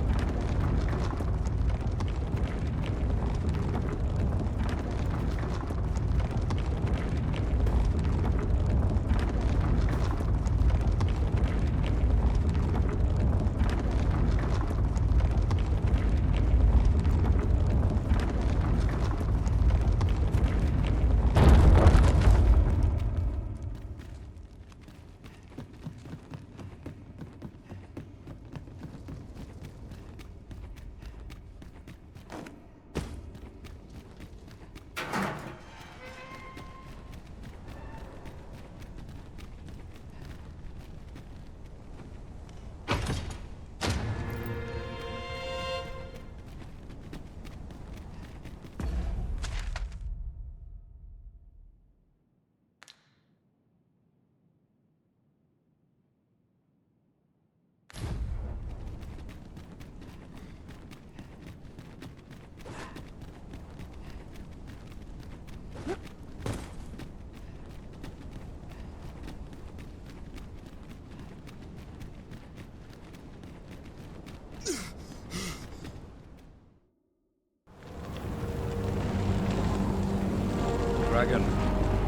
dragon.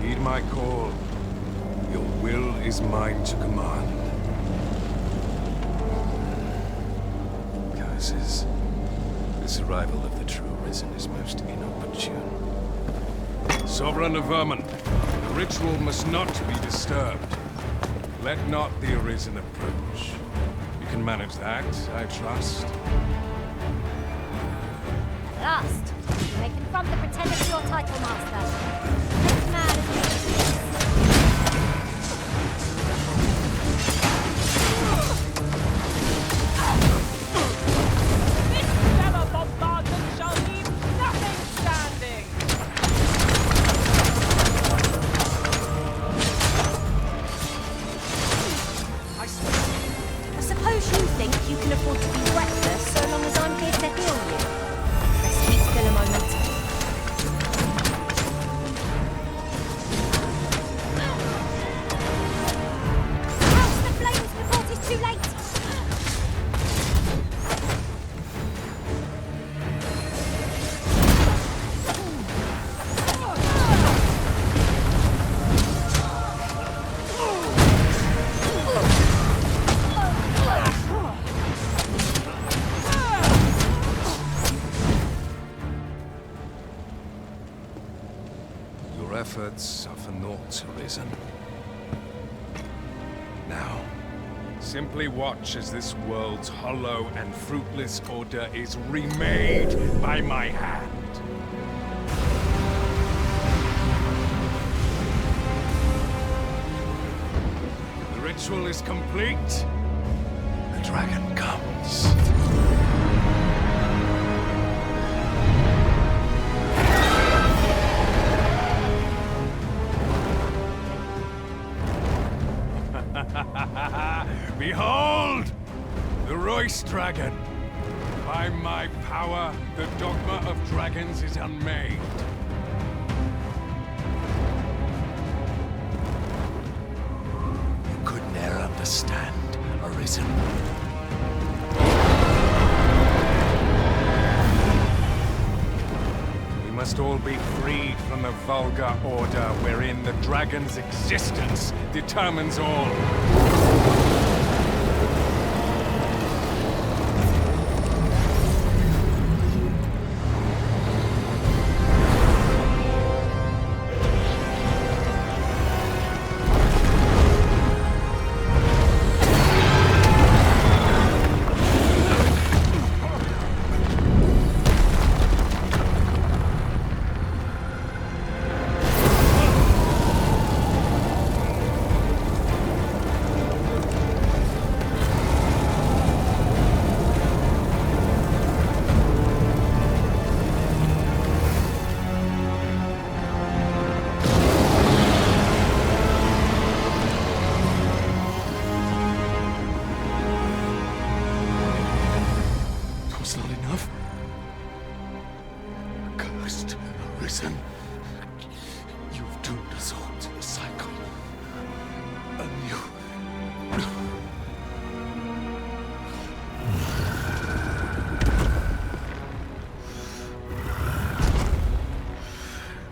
Heed my call. Your will is mine to command. Curses. This arrival of the true Risen is most inopportune. Sovereign of Vermin, the ritual must not be disturbed. Let not the Arisen approach. You can manage that, I trust. Last, you may confront the pretender to your title, Master. This man is This stellar bombardment shall leave nothing standing! I suppose you think you can afford to be reckless so long as I'm here to heal you. Let's keep still a moment. House the flames before it is too late! Your efforts are for naught, Arisen. Now, simply watch as this world's hollow and fruitless order is remade by my hand. The ritual is complete. The dragon comes. Behold! The Royce Dragon! By my power, the Dogma of Dragons is unmade. You could ne'er understand, Arisen. We must all be freed from the vulgar order wherein the dragon's existence determines all. Was not enough? Cursed Arisen. You've doomed us all to a cycle. A new...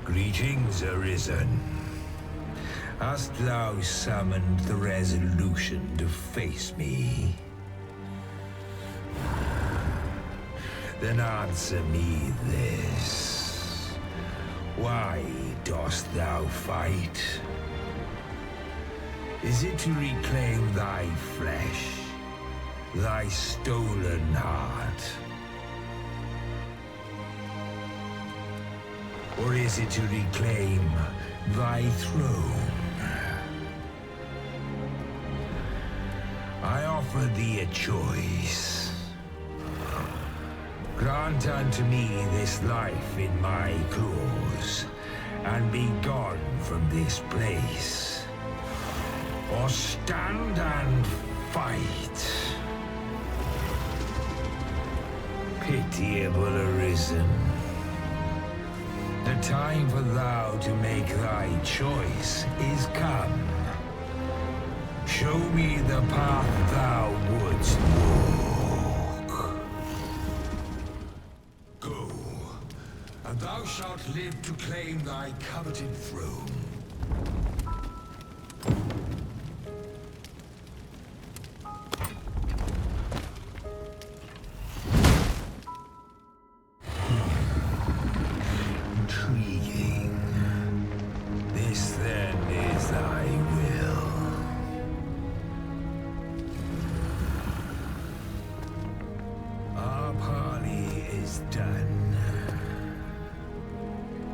Greetings, Arisen. Hast thou summoned the resolution to face me? Then answer me this. Why dost thou fight? Is it to reclaim thy flesh, thy stolen heart? Or is it to reclaim thy throne? I offer thee a choice. Grant unto me this life in my claws, and be gone from this place. Or stand and fight. Pitiable Arisen. The time for thou to make thy choice is come. Show me the path thou wouldst walk. Go, and thou shalt shalt live to claim thy coveted throne. Intriguing. This then is thy will. Our parley is done.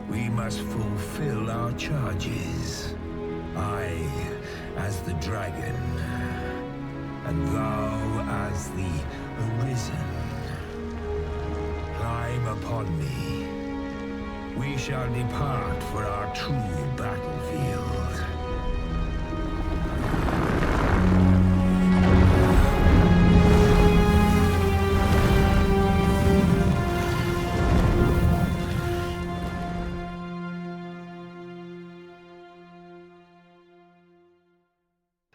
We must fulfill our charges. I, as the dragon, and thou as the Arisen. Climb upon me. We shall depart for our true battlefield.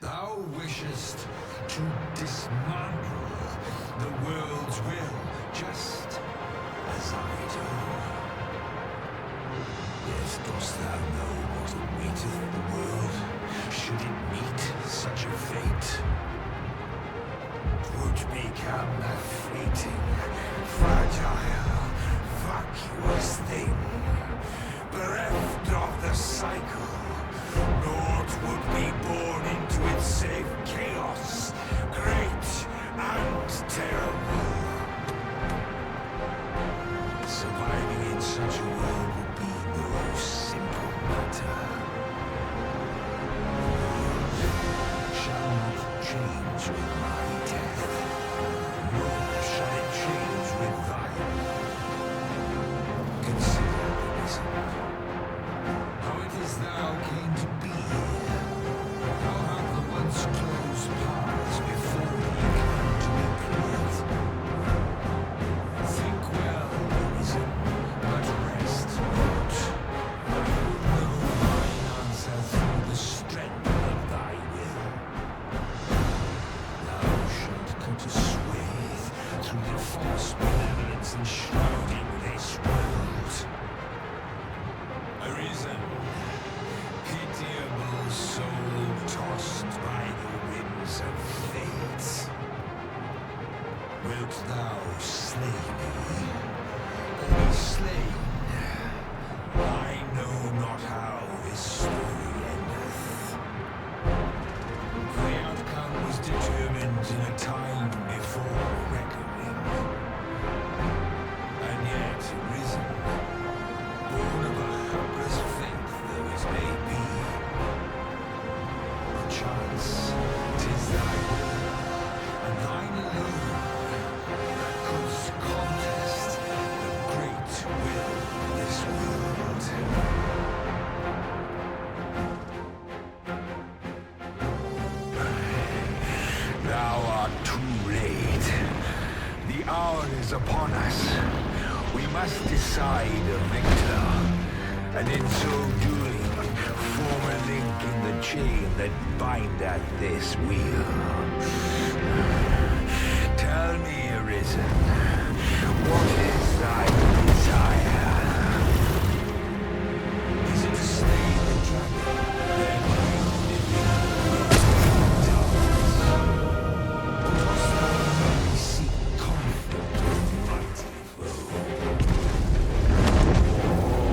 Thou wishest to dismantle the world's will, just as I do. Yet dost thou know what awaiteth the world, should it meet such a fate? 'Twould become a fleeting, fragile, vacuous thing, bereft of the cycle. Naught would be born into its save chaos, great and terrible. Surviving in such a world would be no simple matter. The world shall not change with my death, nor shall it change with thine. Consider the reason. How it is thou came to be. How have the once closed paths before thee come to be cleared? Think well, reason, but rest not. I will know thine answer through the strength of thy will. Thou shalt cut a swathe through the false benevolence enshrouding this world. Arisen, pitiable soul tossed by the winds of fate. Wilt thou slay me, or be slain? I know not how this story endeth. For the outcome was determined in a time before reckoning. And yet arisen, born of a helpless faith though it may be. Perchance 'tis thy will, and thine alone, that couldst contest the great will of this world. Thou art too late. The hour is upon us. We must decide a victor, and in so doing, form a link in the chain that bindeth this wheel. Tell me, Arisen, what is thy desire? Is it to slay the dragon, thereby living the darkness? Or dost thou only seek conflict with mighty foe?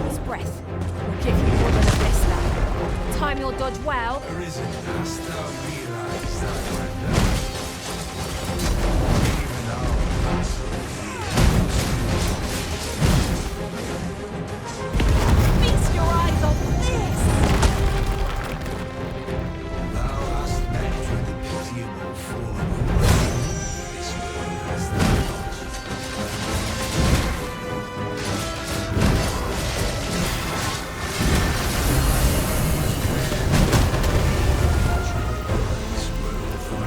His breath will give you more than a bliss, lad. Time your dodge well. Arisen, hast thou realized thy wonder? Even our battle Feast your eyes on this! thou hast met with the pitiable fallen away. This world has thou not. This world for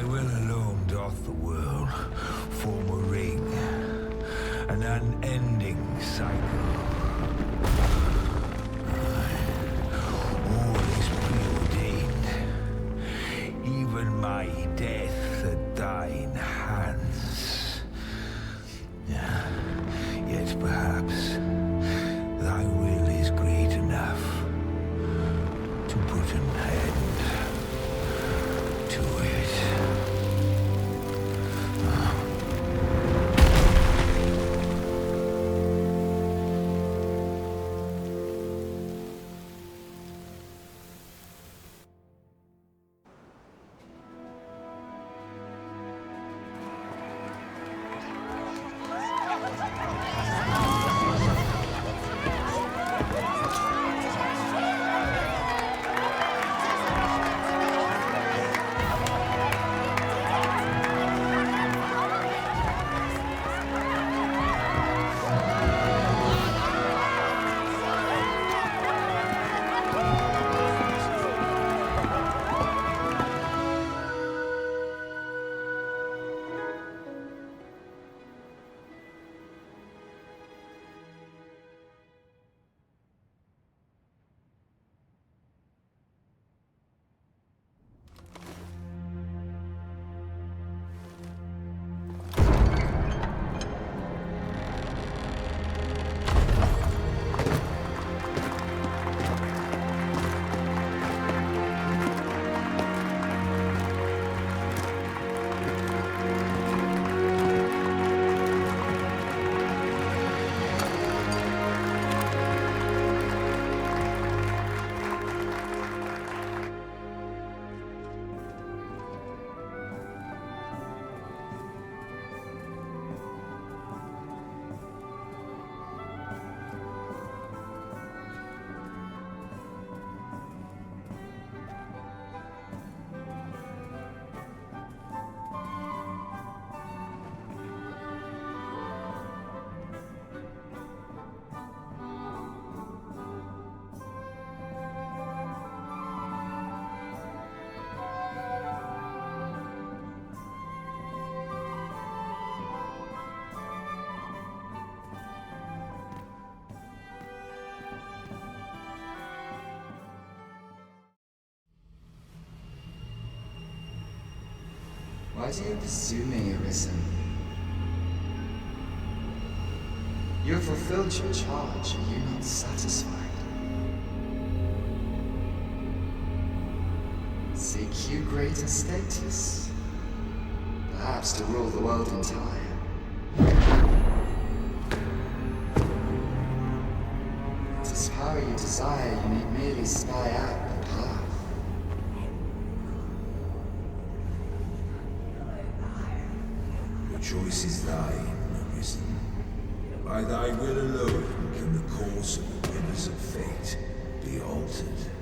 thy will alone doth the world form a ring, an unending cycle. All is preordained, even my death at thine hands. Yet perhaps thy will is great enough to put an end to it. Why do you pursue me, Arisen? You have fulfilled your charge, are you not satisfied? Seek you greater status? Perhaps to rule the world entire? It is power you desire, you need merely spy out the path. The choice is thine, Arisen. By thy will alone can the course of the rivers of fate be altered.